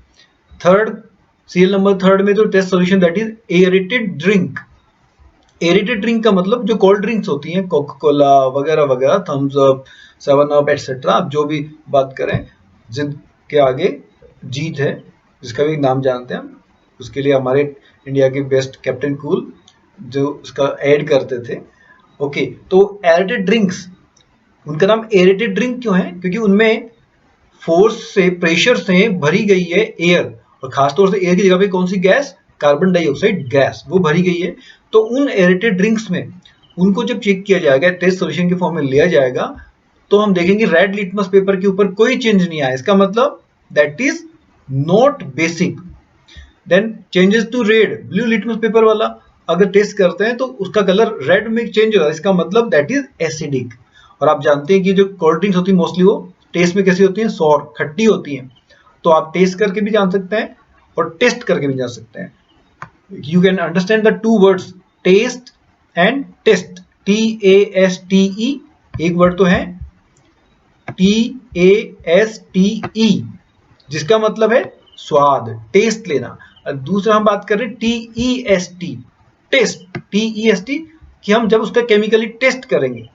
थर्ड, सीरियल नंबर 3 में जो test solution that is aerated drink. Aerated drink का मतलब जो कोल्ड ड्रिंक्स होती हैं, कोका कोला वगैरह वगैरह, थम्स अप, 7 अप एटसेट्रा, आप जो भी बात करें, जिद के आगे जीत है, जिसका भी नाम जानते हैं हम। उसके लिए हमारे इंडिया के बेस्ट कैप्टन कूल जो उसका ऐड करते थे। ओके, तो एरेटेड ड्रिंक्स, उनका नाम एरेटेड ड्रिंक क्यों है? क्योंकि उनमें फोर्स से, प्रेशर से भरी गई है एयर, और खासतौर से एयर की जगह पे कौन सी गैस? कार्बन डाइऑक्साइड गैस, वो भरी गई है। तो उन एरेटेड ड्रिंक्स में उनको जब चेक किया जाएगा, टेस्ट सॉल्यूशन के फॉर्म में लिया जाएगा, तो हम देखेंगे रेड लिटमस पेपर के ऊपर कोई चेंज नहीं आया। इसका मतलब that is not basic. Then changes to red, blue litmus paper वाला अगर टेस्ट करते हैं तो उसका कलर रेड में चेंज हो रहा है। इसका मतलब दैट इज एसिडिक। और आप जानते हैं कि जो कोल्ड ड्रिंक्स होती है मोस्टली वो टेस्ट में कैसी होती हैं? सॉर, खट्टी होती हैं। तो आप टेस्ट करके भी जान सकते हैं और टेस्ट करके भी जान सकते हैं। You can understand the two words taste and test, TASTE। एक वर्ड तो है TASTE जिसका मतलब है स्वाद, टेस्ट लेना। और दूसरा हम बात कर रहे हैं TEST, टेस्ट, TEST कि हम जब उसका केमिकली टेस्ट करेंगे।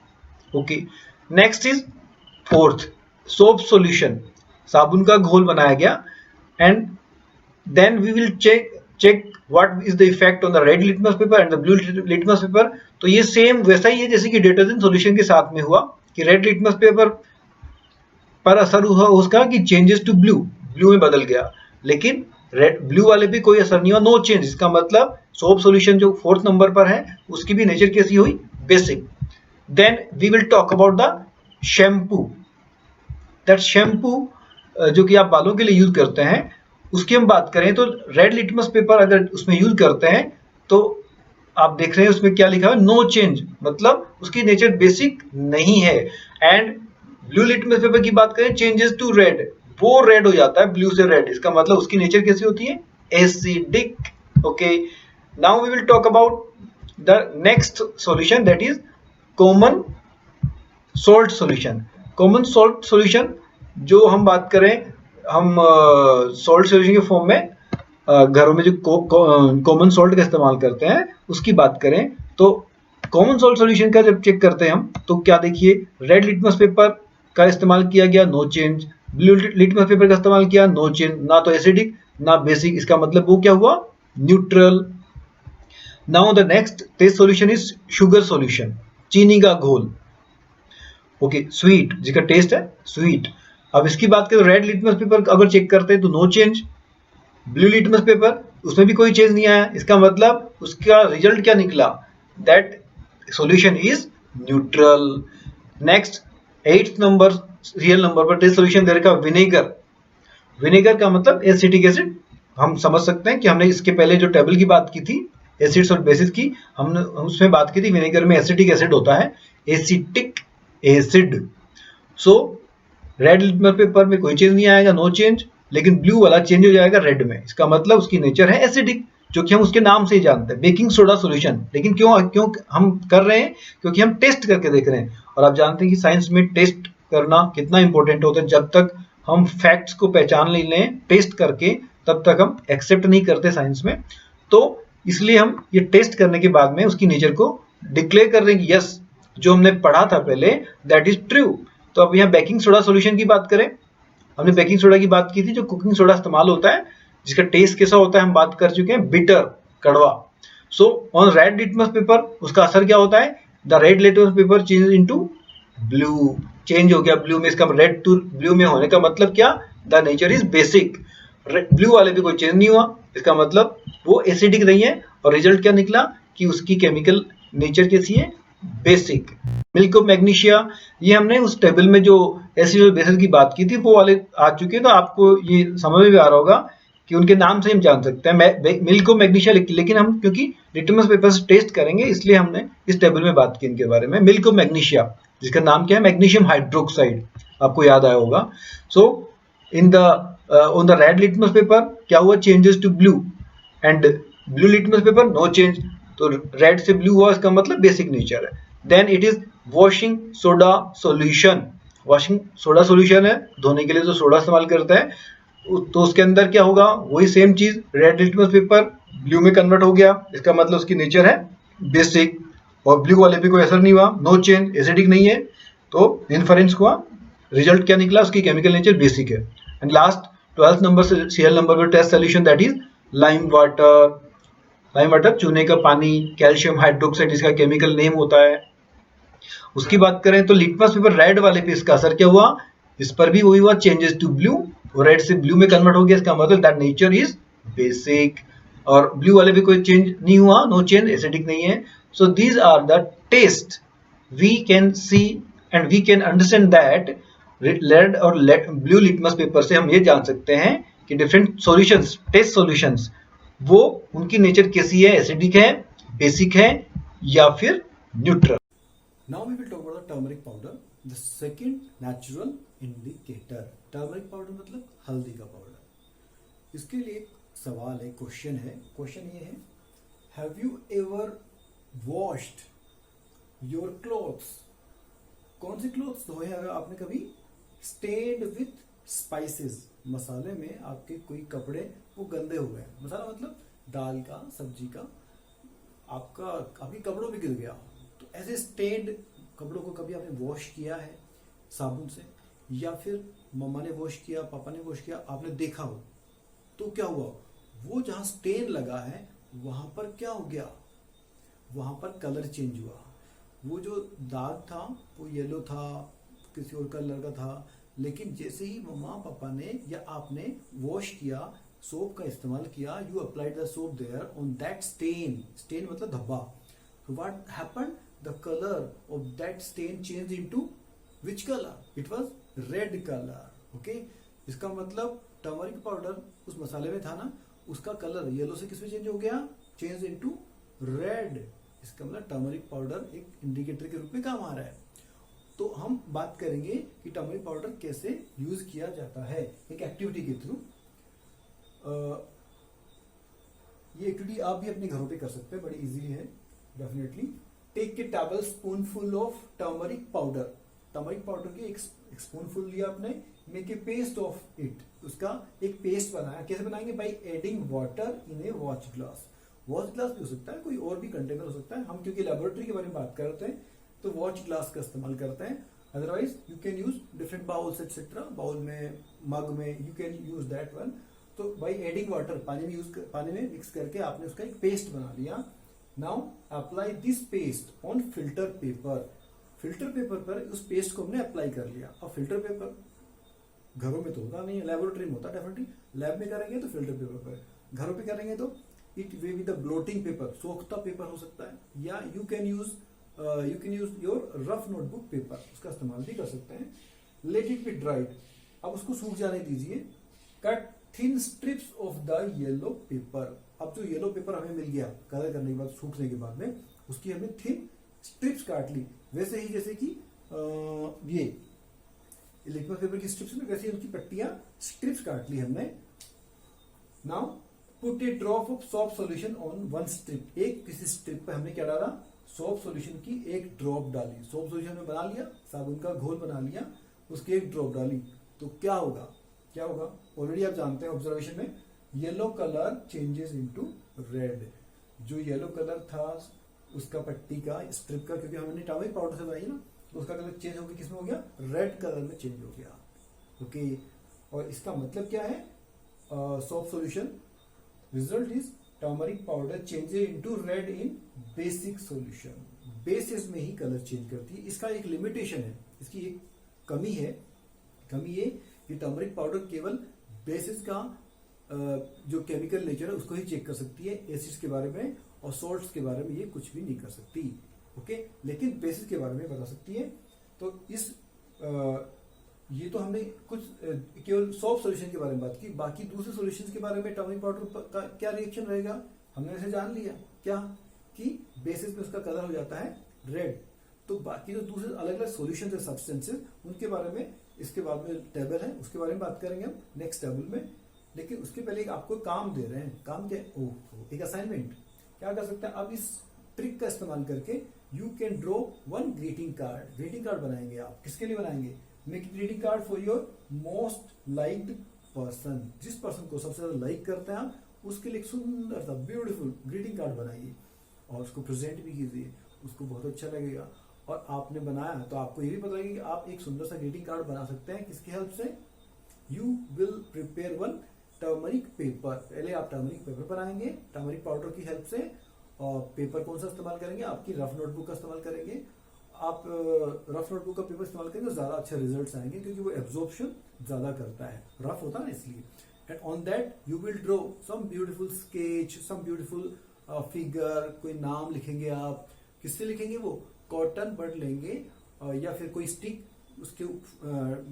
Okay, next is fourth, soap solution, साबुन का घोल बनाया गया, and then we will check what is the effect on the red litmus paper and the blue litmus paper. तो ये सेम वैसा ही है जैसे कि डिटर्जेंट सॉल्यूशन के साथ में हुआ कि रेड लिटमस पेपर पर असर हुआ उसका कि चेंजेस टू ब्लू, ब्लू में बदल गया, लेकिन रेड ब्लू वाले पे कोई असर नहीं हुआ, नो चेंज। इसका मतलब सोप सॉल्यूशन जो 4th नंबर पर है उसकी भी नेचर कैसी हुई, basic. Then we will talk about the shampoo. That shampoo जो कि आप बालों के लिए यूज करते हैं उसकी हम बात करें तो रेड लिटमस पेपर अगर उसमें यूज करते हैं तो आप देख रहे हैं उसमें क्या लिखा है, नो चेंज, मतलब उसकी नेचर बेसिक नहीं है। एंड ब्लू लिटमस पेपर की बात करें, चेंजेस टू रेड, वो रेड हो जाता है ब्लू से रेड, इसका मतलब उसकी नेचर कैसी होती है, acidic. Okay, now we will talk about the next solution, that is common salt solution. Common salt solution जो हम बात करें, हम सॉल्ट सॉल्यूशन के फॉर्म में घरों में जो कॉमन सॉल्ट का इस्तेमाल करते हैं उसकी बात करें तो कॉमन सॉल्ट सॉल्यूशन का जब चेक करते हैं हम तो क्या देखिए, रेड लिटमस पेपर का इस्तेमाल किया गया, no change. Blue litmus paper का इस्तेमाल किया, नो चेंज, ना तो एसिडिक ना बेसिक, इसका मतलब वो क्या हुआ, neutral. Now the next test solution is sugar solution, चीनी का घोल। ओके, स्वीट, जिसका टेस्ट है स्वीट। अब इसकी बात करें, रेड लिटमस पेपर अगर चेक करते हैं तो no change. Blue litmus paper, उसमें भी कोई चेंज नहीं आया, इसका मतलब उसका रिजल्ट क्या निकला, that solution is neutral. Next 8th number, real number पर टेस्ट सॉल्यूशन दे रखा विनेगर। विनेगर का मतलब एसिटिक एसिड। हम समझ सकते हैं कि हमने इसके पहले जो टेबल की बात की थी एसिड्स और बेसिस की, हमने उसमें बात की थी विनेगर में एसिटिक एसिड होता है, एसिटिक एसिड। सो रेड लिटमस पेपर में कोई चेंज नहीं आएगा, नो चेंज, लेकिन ब्लू वाला चेंज हो जाएगा रेड में, इसका मतलब उसकी नेचर है एसिडिक, जो कि हम उसके नाम से ही जानते हैं, बेकिंग सोडा सॉल्यूशन। लेकिन क्यों क्यों हम कर रहे हैं, क्योंकि हम टेस्ट करके देख रहे हैं, और आप जानते हैं कि साइंस में टेस्ट करना कितना इंपॉर्टेंट होता है। जब तक हम फैक्ट्स को पहचान नहीं लें टेस्ट करके, तब तक हम एक्सेप्ट नहीं करते साइंस में। तो इसलिए हम ये टेस्ट करने के बाद में उसकी नेचर को डिक्लेयर कर रहे हैं कि यस, जो हमने पढ़ा था पहले दैट इज ट्रू। तो अब यहाँ बेकिंग सोडा सॉल्यूशन की बात करें, हमने बेकिंग सोडा की बात की थी, जो कुकिंग सोडा इस्तेमाल होता है, जिसका टेस्ट कैसा होता है हम बात कर चुके हैं, बिटर, कड़वा। So on red litmus paper उसका असर क्या होता है, the red litmus paper change into blue, change हो गया ब्लू में। इसका रेड टू ब्लू में होने का मतलब क्या, the nature is basic. Blue वाले भी कोई चेंज नहीं हुआ, इसका मतलब वो एसिडिक नहीं है, और रिजल्ट क्या निकला कि उसकी केमिकल नेचर कैसी है, बेसिक। मिल्क ऑफ मैग्नीशिया, ये हमने उस टेबल में जो एसिड और बेसिस की बात की थी वो वाले आ चुके हैं, तो आपको ये समझ में आ रहा होगा कि उनके नाम से हम जान सकते हैं मिल्क ऑफ मैग्नीशिया। लेकिन हम क्योंकि लिटमस पेपर से टेस्ट करेंगे इसलिए हमने इस टेबल में बात की इनके बारे में। मिल्क ऑफ मैग्नीशिया, जिसका नाम क्या है, मैग्नीशियम हाइड्रोक्साइड, आपको याद आया होगा। So in the on the red litmus paper क्या हुआ, changes to blue, and blue litmus paper no change. तो रेड से ब्लू हुआ, इसका मतलब बेसिक नेचर है। Then it is washing soda solution. Washing soda solution है, धोने के लिए जो सोडा इस्तेमाल करता है, तो उसके अंदर क्या होगा, वही सेम चीज, रेड लिटमस पेपर ब्लू में कन्वर्ट हो गया, इसका मतलब उसकी नेचर है बेसिक, और ब्लू वाले पे कोई असर नहीं हुआ, नो चेंज, एसिडिक नहीं है, तो इन्फरेंस हुआ, रिजल्ट क्या निकला, उसकी केमिकल नेचर बेसिक है। एंड लास्ट 12th नंबर से सीएल नंबर पर test solution, that is lime water. Lime water चूने का पानी, कैल्शियम हाइड्रोक्साइड इसका केमिकल नेम होता है। उसकी बात करें तो लिटमस पेपर रेड वाले पे इसका असर क्या हुआ, इस पर भी वही हुआ, चेंजेस टू ब्लू, रेड से ब्लू में कन्वर्ट हो गया, इसका मतलब दैट नेचर इज बेसिक। और ब्लू वाले पे कोई चेंज नहीं हुआ, नो चेंज, एसिडिक नहीं है। So these are the test we can see and we can understand that red और ब्लू लिटमस पेपर से हम ये जान सकते हैं कि डिफरेंट सॉल्यूशंस, टेस्ट सॉल्यूशंस, वो उनकी नेचर कैसी है, एसिडिक है, बेसिक है, या फिर neutral. Now we will talk about the turmeric powder, the second natural indicator. Turmeric powder मतलब हल्दी का पाउडर। इसके लिए एक सवाल है, क्वेश्चन है, क्वेश्चन ये है, have you ever washed your clothes? कौन से क्लोथ्स धोए अगर आपने कभी? स्टेन्ड विथ स्पाइसेस, मसाले में आपके कोई कपड़े वो गंदे हो गए, मसाला मतलब दाल का, सब्जी का, आपके कपड़ों में गिर गया, तो ऐसे स्टेन्ड कपड़ों को कभी आपने वॉश किया है साबुन से, या फिर मम्मा ने वॉश किया, पापा ने वॉश किया, आपने देखा हो, तो क्या हुआ, वो जहां स्टेन लगा है वहां पर क्या हो गया, वहां पर कलर चेंज हुआ, वो जो दाग था वो येलो था, किसी और कलर का था, लेकिन जैसे ही मम्मा पापा ने या आपने वॉश किया, सोप का इस्तेमाल किया, you applied the soap there on that stain, stain मतलब धब्बा, so what happened, the color of that stain changed into which color, it was red color. okay, इसका मतलब टर्मरिक पाउडर उस मसाले में था ना, उसका कलर येलो से किस में चेंज हो गया, चेंज इनटू रेड। इसका मतलब टर्मरिक पाउडर एक इंडिकेटर के रूप में काम आ रहा है। तो हम बात करेंगे कि टर्मरिक पाउडर कैसे यूज किया जाता है एक एक्टिविटी के थ्रू। ये एक्टिविटी आप भी अपने घरों पे कर सकते हैं, बड़ी इजीली है definitely. Take a table spoon full of turmeric powder, turmeric powder की एक स्पून फुल लिया आपने, make a paste of it, उसका एक पेस्ट बनाया। कैसे बनाएंगे, by adding water in a watch glass. Watch glass भी हो सकता है, कोई और भी कंटेनर हो सकता है, हम क्योंकि लेबोरेटरी के बारे में बात करते हैं तो वॉच ग्लास का इस्तेमाल करते हैं। Otherwise you can use different bowls etcetera, bowl में, मग में, you can use that one. तो बाई एडिंग वाटर, पानी में मिक्स करके आपने उसका एक पेस्ट बना लिया। Now apply this paste on filter paper, filter paper पर उस पेस्ट को हमने अप्लाई कर लिया। अब फिल्टर पेपर घरों में तो होता नहीं है, लेबोरेटरी में होता है डेफिनेटली, लैब में करेंगे तो फिल्टर पेपर पर, घरों पे करेंगे तो it way with the blotting paper, सोखता पेपर हो सकता है, या you can use your rough notebook paper, उसका इस्तेमाल भी कर सकते हैं। लेट इट बी ड्राइड, अब उसको सूख जाने दीजिए। Cut thin strips of the yellow paper, अब जो येलो पेपर हमें मिल गया कलर करने के बाद, सूखने के बाद में, उसकी हमने थिन स्ट्रिप्स काट ली, वैसे ही जैसे कि ये लिक्विड पेपर की स्ट्रिप्स में, वैसे ही उनकी पट्टियां स्ट्रिप्स काट ली हमने। Now put a drop of soap solution on one strip, एक किसी स्ट्रिप पे हमने क्या डाला, सोप सॉल्यूशन की एक ड्रॉप डाली। सोप सॉल्यूशन में बना लिया, साबुन का घोल बना लिया, उसकी एक ड्रॉप डाली, तो क्या होगा, क्या होगा, ऑलरेडी आप जानते हैं ऑब्जर्वेशन में, yellow colour changes into red. जो येलो कलर था उसका पट्टी का, स्ट्रिप का, क्योंकि हमने टर्मरिक पाउडर से बनाई ना, तो उसका कलर चेंज होकर किसमें हो गया, रेड कलर में चेंज हो गया। ओके, और इसका मतलब क्या है, soap solution, result is turmeric powder changes into red in basic solution, basis में ही कलर चेंज करती है। इसका एक लिमिटेशन है, इसकी एक कमी है, कमी ये कि टर्मरिक पाउडर केवल बेसिस का जो केमिकल नेचर है उसको ही चेक कर सकती है, एसिड्स के बारे में और सॉल्ट्स के बारे में ये कुछ भी नहीं कर सकती। ओके, लेकिन बेसिस के बारे में बता सकती है। तो इस ये तो हमने कुछ केवल सोप सॉल्यूशन के बारे में बात की, बाकी दूसरे सॉल्यूशंस के बारे में टर्मरिक पाउडर का क्या रिएक्शन रहेगा, हमने ऐसे जान लिया क्या, कि बेसिस में उसका कलर हो जाता है रेड। तो बाकी जो दूसरे अलग अलग सॉल्यूशन है, सब्सटेंसेस, उनके बारे में इसके बाद में टेबल है, उसके बारे में बात करेंगे हम नेक्स्ट टेबल में। लेकिन उसके पहले एक आपको काम दे रहे हैं, काम क्या, एक असाइनमेंट। क्या कर सकते हैं, अब इस ट्रिक का इस्तेमाल करके you can draw one greeting card. Greeting card बनाएंगे आप, किसके लिए बनाएंगे, make greeting card for your most liked person, जिस पर्सन को सबसे ज्यादा लाइक करते हैं आप, उसके लिए एक सुंदर सा ब्यूटीफुल ग्रीटिंग कार्ड बनाइए और उसको प्रेजेंट भी कीजिए, उसको बहुत अच्छा लगेगा। और आपने बनाया तो आपको ये भी पता लगेगा कि आप एक सुंदर सा ग्रीटिंग कार्ड बना सकते हैं, किसकी हेल्प से, you will prepare one turmeric paper. पहले आप टर्मरिक पेपर बनाएंगे टर्मरिक पाउडर की हेल्प से, और पेपर कौन सा इस्तेमाल करेंगे, आपकी रफ नोटबुक का इस्तेमाल करेंगे। आप रफ नोटबुक का पेपर इस्तेमाल करेंगे तो ज्यादा अच्छे रिजल्ट्स आएंगे, क्योंकि वो एब्जॉर्प्शन ज्यादा करता है, रफ होता है ना इसलिए। And on that you will draw some beautiful sketch, some beautiful figure, कोई नाम लिखेंगे आप, किससे लिखेंगे, वो कॉटन बड लेंगे या फिर कोई स्टिक, उसके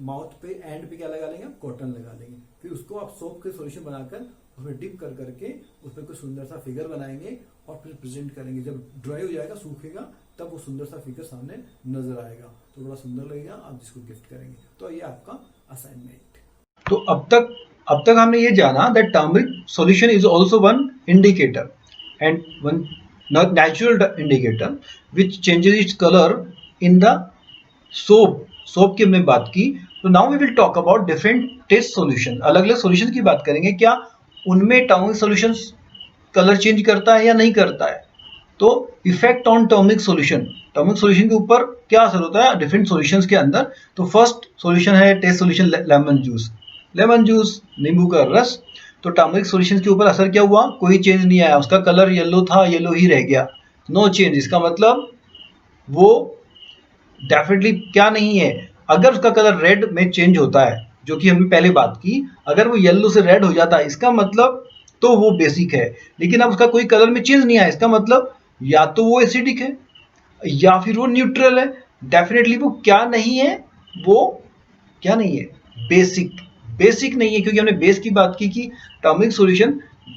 माउथ पे एंड पे क्या लगा लेंगे, कॉटन लगा लेंगे। फिर उसको आप सोप के सॉल्यूशन बनाकर उसमें डिप कर करके उसमें कोई सुंदर सा फिगर बनाएंगे और फिर प्रेजेंट करेंगे। जब ड्राई हो जाएगा, सूखेगा, तब वो सुंदर सा फिगर सामने नजर आएगा, तो बड़ा सुंदर लगेगा, आप जिसको गिफ्ट करेंगे। तो ये आपका असाइनमेंट। तो अब तक हमने ये जाना that turmeric solution is also one indicator and one natural indicator which changes its colour in the soap की हमने बात की। तो now we will talk about different test solution, अलग अलग सॉल्यूशन की बात करेंगे, क्या उनमें टर्मरिक सॉल्यूशन कलर चेंज करता है या नहीं करता है। तो इफेक्ट ऑन टर्मरिक सॉल्यूशन के ऊपर क्या असर होता है डिफरेंट सॉल्यूशंस के अंदर। तो फर्स्ट सॉल्यूशन है टेस्ट सॉल्यूशन लेमन जूस, नींबू का रस। तो टर्मरिक सॉल्यूशन के ऊपर असर क्या हुआ, कोई चेंज नहीं आया, उसका कलर येलो था, येलो ही रह गया, नो चेंज। इसका मतलब वो डेफिनेटली क्या नहीं है, अगर उसका कलर रेड में चेंज होता है, जो कि हमने पहले बात की, अगर वो येलो से रेड हो जाता है इसका मतलब तो वो बेसिक है। लेकिन अब उसका कोई कलर में चेंज नहीं आया, इसका मतलब या तो वो एसिडिक है या फिर वो न्यूट्रल है। डेफिनेटली वो क्या नहीं है, वो क्या नहीं है, बेसिक। बेसिक नहीं है क्योंकि हमने बेस की बात की कि टर्मरिक सॉल्यूशन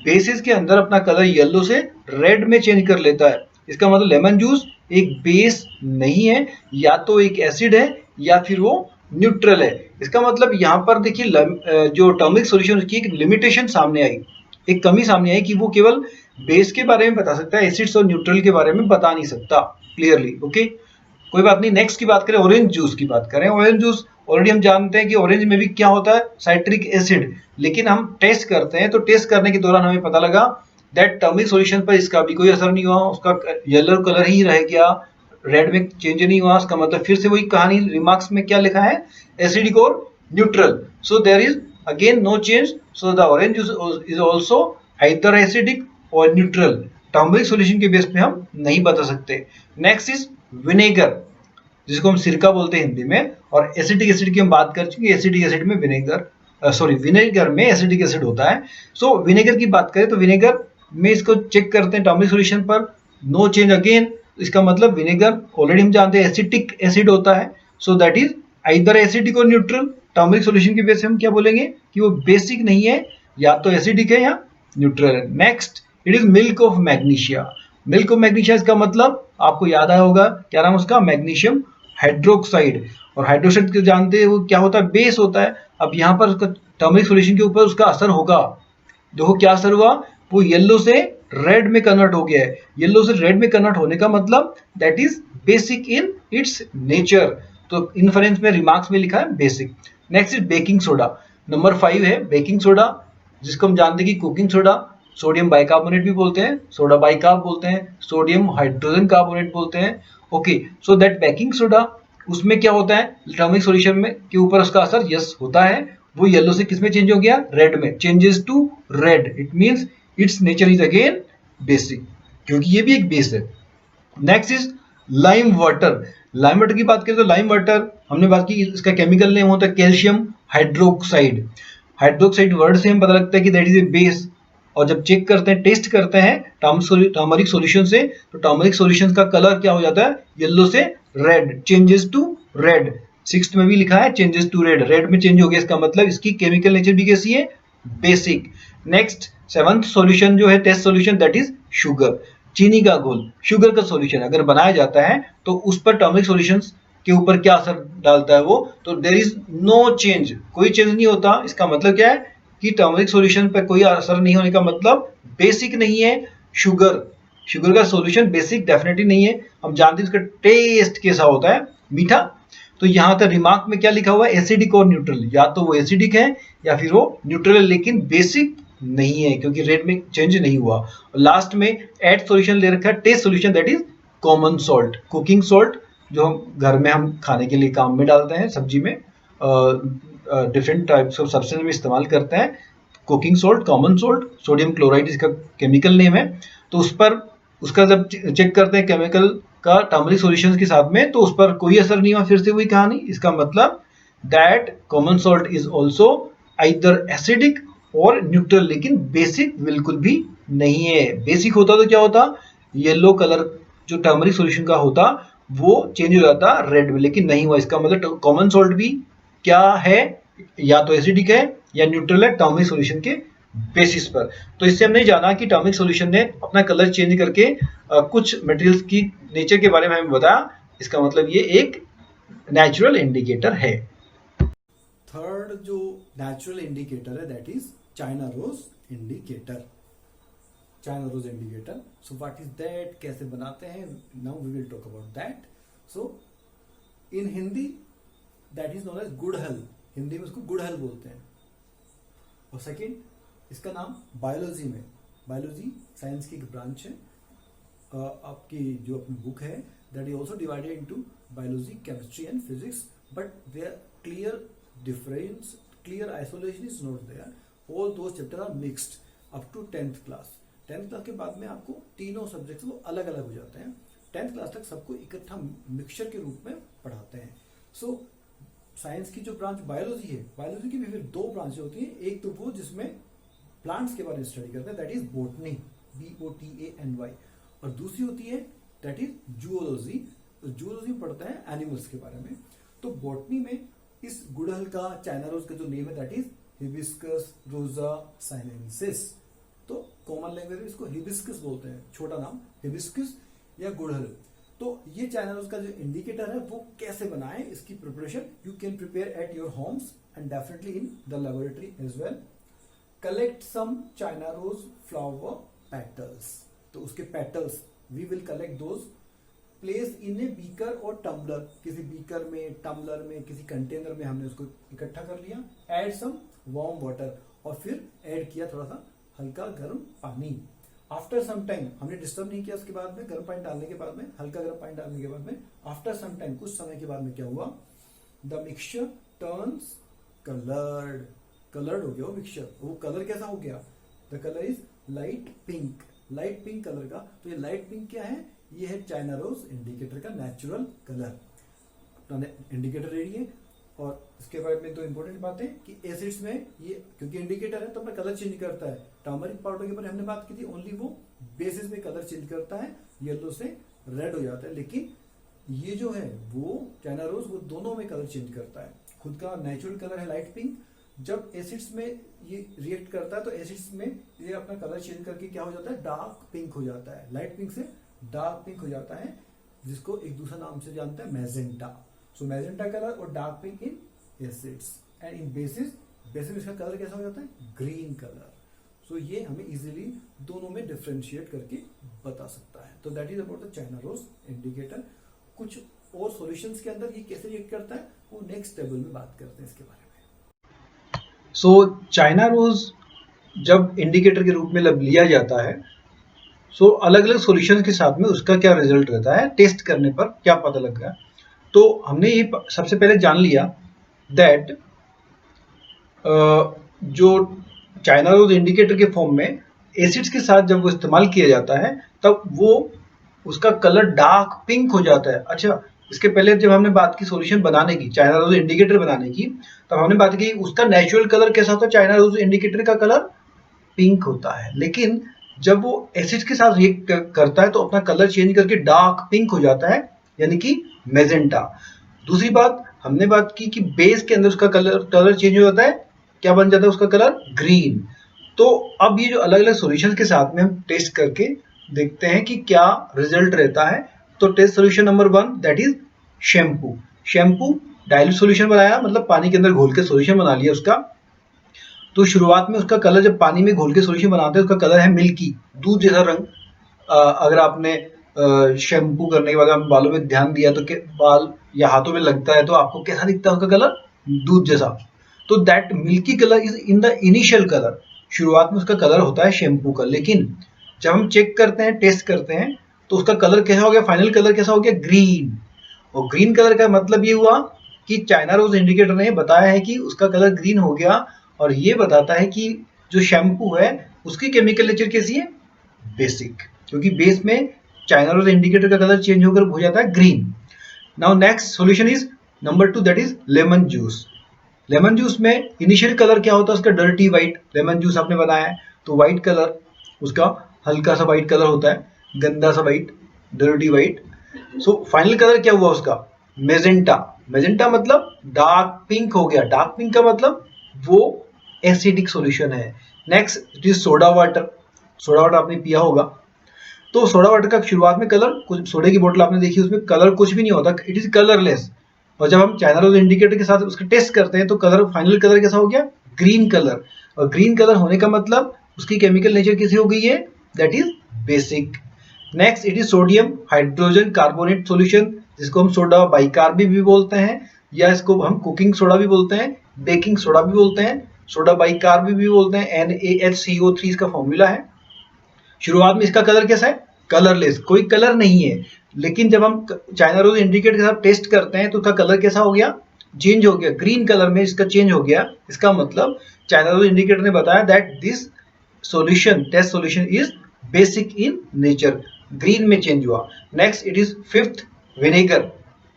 बेसिस के अंदर अपना कलर येलो से रेड में चेंज कर लेता है। इसका मतलब लेमन जूस एक बेस नहीं है, या तो एक एसिड है या फिर वो न्यूट्रल है। इसका मतलब यहाँ पर देखिए जो टर्मरिक सॉल्यूशन उसकी एक लिमिटेशन सामने आई, एक कमी सामने आई कि वो केवल बेस के बारे में बता सकता है, एसिड्स और न्यूट्रल के बारे में बता नहीं सकता क्लियरली। ओके, कोई बात नहीं। नेक्स्ट की बात करें, ऑरेंज जूस की बात करें। ऑरेंज जूस ऑलरेडी हम जानते हैं कि ऑरेंज में भी क्या होता है, साइट्रिक एसिड। लेकिन हम टेस्ट करते हैं तो टेस्ट करने के दौरान हमें पता लगा दैट टर्मरिक सॉल्यूशन पर इसका भी कोई असर नहीं हुआ, उसका येलो कलर ही रह गया, रेड में चेंज नहीं हुआ। इसका मतलब फिर से वही कहानी, रिमार्क्स में क्या लिखा है, एसिडिक और neutral. So there is again no change, so the orange juice is also either acidic और न्यूट्रल। टर्मरिक सॉल्यूशन के बेस पे हम नहीं बता सकते। नेक्स्ट इज विनेगर, जिसको हम सिरका बोलते हैं हिंदी में। और एसिटिक एसिड की हम बात कर चुके हैं, एसिटिक एसिड में विनेगर में एसिटिक एसिड होता है। सो विनेगर की बात करें तो विनेगर में इसको चेक करते हैं टर्मरिक सॉल्यूशन पर, नो चेंज अगेन। इसका मतलब विनेगर ऑलरेडी हम जानते हैं एसिटिक एसिड होता है, so that is either acidic और न्यूट्रल। टर्मरिक सॉल्यूशन के बेस पे हम क्या बोलेंगे कि वो बेसिक नहीं है, या तो एसिडिक है या न्यूट्रल है। Next it is milk of magnesia. Milk of magnesia इसका मतलब आपको याद आया होगा, क्या नाम उसका, मैग्नीशियम हाइड्रोक्साइड। और हाइड्रोक्साइड को जानते हैं वो क्या होता है, बेस होता है। अब यहाँ पर उसका टर्मरिक सॉल्यूशन के ऊपर उसका असर होगा। देखो क्या असर हुआ, वो येलो से रेड में कन्वर्ट हो गया है। येलो से रेड में कन्वर्ट होने का मतलब that is basic in its nature. तो इन्फरेंस में रिमार्क्स में लिखा है basic. Next is baking soda, number 5 है बेकिंग सोडा, जिसको हम जानते हैं कि कुकिंग सोडा, सोडियम बाइकार्बोनेट भी बोलते हैं, सोडा बाइकार्ब बोलते हैं, सोडियम हाइड्रोजन कार्बोनेट बोलते हैं। Okay, so that baking soda, उसमें क्या होता है, टर्मरिक सॉल्यूशन में के ऊपर उसका असर यस होता है। वो येलो से किस में चेंज हो गया, रेड में, changes to red. It means its nature is again basic, क्योंकि ये भी एक बेस है। Next is lime water. Lime water की बात करें तो लाइम वाटर हमने बात की, इसका केमिकल नेम होता है कैल्शियम हाइड्रोक्साइड। हाइड्रोक्साइड वर्ड से हमें पता लगता है कि दैट इज ए बेस। और जब चेक करते हैं, टेस्ट करते हैं टर्मरिक सॉल्यूशन से, तो टर्मरिक सॉल्यूशन का कलर क्या हो जाता है, येलो से red, changes to red. Sixth में भी लिखा है चेंजेस टू रेड, रेड में चेंज हो गया, इसका मतलब इसकी केमिकल नेचर भी कैसी है, बेसिक। नेक्स्ट सेवंथ सॉल्यूशन जो है test solution, that is sugar, चीनी का घोल। शुगर का सॉल्यूशन अगर बनाया जाता है तो उस पर टर्मरिक सॉल्यूशंस के ऊपर क्या असर डालता है वो, तो देयर इज नो चेंज, कोई चेंज नहीं होता। इसका मतलब क्या है कि टर्मरिक सॉल्यूशन पर कोई असर नहीं होने का मतलब बेसिक नहीं है। शुगर, शुगर का सॉल्यूशन बेसिक डेफिनेटली नहीं है। हम जानते हैं इसका टेस्ट कैसा होता है, मीठा। तो यहाँ तक रिमार्क में क्या लिखा हुआ है, एसिडिक और न्यूट्रल, या तो वो एसिडिक है या फिर वो न्यूट्रल है, लेकिन बेसिक नहीं है क्योंकि रेड में चेंज नहीं हुआ। और लास्ट में एड सॉल्यूशन ले रखा है test solution, that is common salt, cooking salt, जो हम घर में हम खाने के लिए काम में डालते हैं, सब्जी में डिफरेंट टाइप्स ऑफ सब्सटेंस में इस्तेमाल करते हैं। Cooking salt, common salt, sodium chloride इसका केमिकल नेम है। तो उस पर उसका जब चेक करते हैं केमिकल का टर्मरिक सॉल्यूशंस के साथ में, तो उस पर कोई असर नहीं हुआ, फिर से वही कहानी। इसका मतलब that common salt is also either acidic और न्यूट्रल, लेकिन बेसिक बिल्कुल भी नहीं है। बेसिक होता तो क्या होता, येलो कलर जो टर्मरिक सॉल्यूशन का होता वो चेंज हो जाता रेड में, लेकिन नहीं हुआ। इसका मतलब कॉमन सॉल्ट भी क्या है, या तो एसिडिक है या न्यूट्रल है टर्मरिक सॉल्यूशन के बेसिस पर। तो इससे हमने जाना कि टर्मरिक सॉल्यूशन ने अपना कलर चेंज करके कुछ मटेरियल्स की नेचर के बारे में हमें बताया। इसका मतलब ये एक नेचुरल इंडिकेटर है। थर्ड जो नेचुरल इंडिकेटर है that is China rose indicator. China rose indicator, so what is that, कैसे बनाते हैं, now we will talk about that. So in Hindi that is known as gudhal, Hindi में उसको गुड़हल बोलते हैं। और सेकंड, इसका नाम बायोलॉजी में, बायोलॉजी साइंस की एक ब्रांच है। आपकी जो अपनी बुक है that is also divided into biology, chemistry and physics, but their clear difference, clear isolation is not there. All those chapters are mixed up to 10th class. 10th class के बाद में आपको तीनों सब्जेक्ट्स वो अलग अलग हो जाते हैं। 10th क्लास तक सबको इकट्ठा मिक्सचर के रूप में पढ़ाते हैं। सो साइंस की जो ब्रांच बायोलॉजी है, बायोलॉजी की भी फिर दो ब्रांचें होती हैं। एक तो वो जिसमें प्लांट्स के बारे में स्टडी करते हैं, दैट इज बोटनी, BOTANY, और दूसरी होती है दैट इज जूलॉजी। जूलॉजी पढ़ता है एनिमल्स के बारे में। तो बॉटनी में इस गुड़हल का, चाइना रोज का जो नेम है दैट इज हिबिस्कस रोजा साइनेंसिस। तो कॉमन लैंग्वेज में इसको हिबिस्कस बोलते हैं, छोटा नाम हिबिस्कस या गुड़हल। तो ये चाइना रोज का जो इंडिकेटर है वो कैसे बनाएं, इसकी preparation you can prepare at your homes and definitely in the laboratory as well. Collect some China rose flower petals, तो उसके petals we will collect those, place in a beaker और टम्बलर, किसी beaker में, tumbler में, किसी container में हमने उसको इकट्ठा कर लिया। ऐड सम वार्म वाटर, और फिर ऐड किया थोड़ा सा हल्का गर्म पानी। आफ्टर सम टाइम, हमने डिस्टर्ब नहीं किया उसके बाद में, गर्म पानी डालने के बाद में, हल्का गर्म पानी डालने के बाद में, आफ्टर सम टाइम, कुछ समय के बाद में क्या हुआ, the mixture turns coloured, coloured हो गया वो मिक्सचर। वो कलर कैसा हो गया, the colour is light pink, light pink colour का। तो ये लाइट पिंक क्या है, ये है चाइना रोज इंडिकेटर का नेचुरल कलर। अपना इंडिकेटर रेडी है। और इसके बारे में दो इंपॉर्टेंट बातें कि एसिड्स में ये, क्योंकि इंडिकेटर है तो अपना कलर चेंज करता है। टर्मरिक पाउडर के बारे में हमने बात की थी, ओनली वो बेसिस में कलर चेंज करता है, येलो से रेड हो जाता है। लेकिन ये जो है वो चाइना रोज, वो दोनों में कलर चेंज करता है। खुद का नेचुरल कलर है लाइट पिंक, जब एसिड्स में ये रिएक्ट करता है तो एसिड्स में ये अपना कलर चेंज करके क्या हो जाता है, डार्क पिंक हो जाता है, लाइट पिंक से डार्क पिंक हो जाता है, जिसको एक दूसरा नाम से जानते हैं मैजेंटा। सो मैजेंटा कलर और dark pink in acids and in basis, basis इसका कलर कैसा हो जाता है, ग्रीन कलर। सो ये हमें इजीली दोनों में डिफरेंशिएट करके बता सकता है। तो that is about the China rose indicator. कुछ और सॉल्यूशंस के अंदर ये कैसे रिएक्ट करता है वो नेक्स्ट टेबल में बात करते हैं इसके बारे में। सो चाइना रोज जब इंडिकेटर के रूप में लिया जाता है, सो अलग अलग सॉल्यूशन के साथ में उसका क्या रिजल्ट रहता है, टेस्ट करने पर क्या पता लग गया। तो हमने ये सबसे पहले जान लिया दैट जो चाइना रोज इंडिकेटर के फॉर्म में एसिड्स के साथ जब वो इस्तेमाल किया जाता है तब वो उसका कलर डार्क पिंक हो जाता है। अच्छा, इसके पहले जब हमने बात की सॉल्यूशन बनाने की, चाइना रोज इंडिकेटर बनाने की, तब हमने बात की उसका नेचुरल कलर कैसा होता है, चाइना रोज इंडिकेटर का कलर पिंक होता है। लेकिन जब वो एसिड्स के साथ रिएक्ट करता है तो अपना कलर चेंज करके डार्क पिंक हो जाता है, यानी कि मैजेंटा। दूसरी बात हमने बात की कि बेस के अंदर उसका कलर चेंज हो जाता है, क्या बन जाता है उसका कलर, ग्रीन। तो अब ये जो अलग अलग सॉल्यूशंस के साथ में हम टेस्ट करके देखते हैं कि क्या रिजल्ट रहता है। तो test solution number 1 that is shampoo. Shampoo dilute solution बनाया, मतलब पानी के अंदर घोल के सॉल्यूशन बना लिया उसका। तो शुरुआत में उसका कलर, जब पानी में घोल के सॉल्यूशन बनाते हैं, उसका कलर है मिल्की, दूध जैसा रंग। अगर आपने शैम्पू करने के बाद आप बालों में ध्यान दिया तो बाल या हाथों में लगता है तो आपको कैसा दिखता है उसका कलर, दूध जैसा। तो that milky colour is in the initial colour, शुरुआत में उसका कलर होता है शैम्पू का। लेकिन जब हम चेक करते हैं, टेस्ट करते हैं, तो उसका कलर कैसा हो गया, फाइनल कलर कैसा हो गया, ग्रीन। और ग्रीन कलर का मतलब ये हुआ कि चाइना रोज इंडिकेटर ने बताया है कि उसका कलर ग्रीन हो गया, और ये बताता है कि जो शैम्पू है उसकी केमिकल नेचर कैसी है, बेसिक, क्योंकि बेस में चाइना रोज इंडिकेटर का कलर चेंज होकर हो जाता है green. Now next solution is number 2 that is lemon juice. Lemon juice में इनिशियल कलर क्या होता है उसका, डर्टी व्हाइट। लेमन जूस आपने बनाया है तो व्हाइट कलर उसका, हल्का सा व्हाइट कलर होता है, गंदा सा white, dirty white. So final colour क्या हुआ उसका, मेजेंटा। मेजेंटा मतलब डार्क पिंक हो गया। डार्क पिंक का मतलब वो एसिडिक सॉल्यूशन है। Next it is soda water. Soda water आपने पिया होगा, तो सोडा वाटर का शुरुआत में कलर, कुछ सोडे की बोतल आपने देखी, उसमें कलर कुछ भी नहीं होता, इट इज कलरलेस। और जब हम चाइना रोज इंडिकेटर के साथ उसका टेस्ट करते हैं तो कलर, फाइनल कलर कैसा हो गया, ग्रीन कलर। और ग्रीन कलर होने का मतलब उसकी केमिकल नेचर कैसी हो गई है, that is basic. Next it is sodium hydrogen carbonate solution, जिसको हम सोडा बाइकार्बी भी बोलते हैं, या इसको हम कुकिंग सोडा भी बोलते हैं, बेकिंग सोडा भी बोलते हैं, सोडा बाइकार्बी भी बोलते हैं। NaHCO3 इसका फॉर्मूला है। शुरुआत में इसका कलर कैसा है, कलरलेस, कोई कलर नहीं है। लेकिन जब हम चाइना रोज इंडिकेटर के साथ टेस्ट करते हैं तो उसका कलर कैसा हो गया, चेंज हो गया, ग्रीन कलर में इसका चेंज हो गया। इसका मतलब चाइना रोज इंडिकेटर ने बताया that this solution, test solution is basic in nature, green में चेंज हुआ। Next it is fifth, vinegar.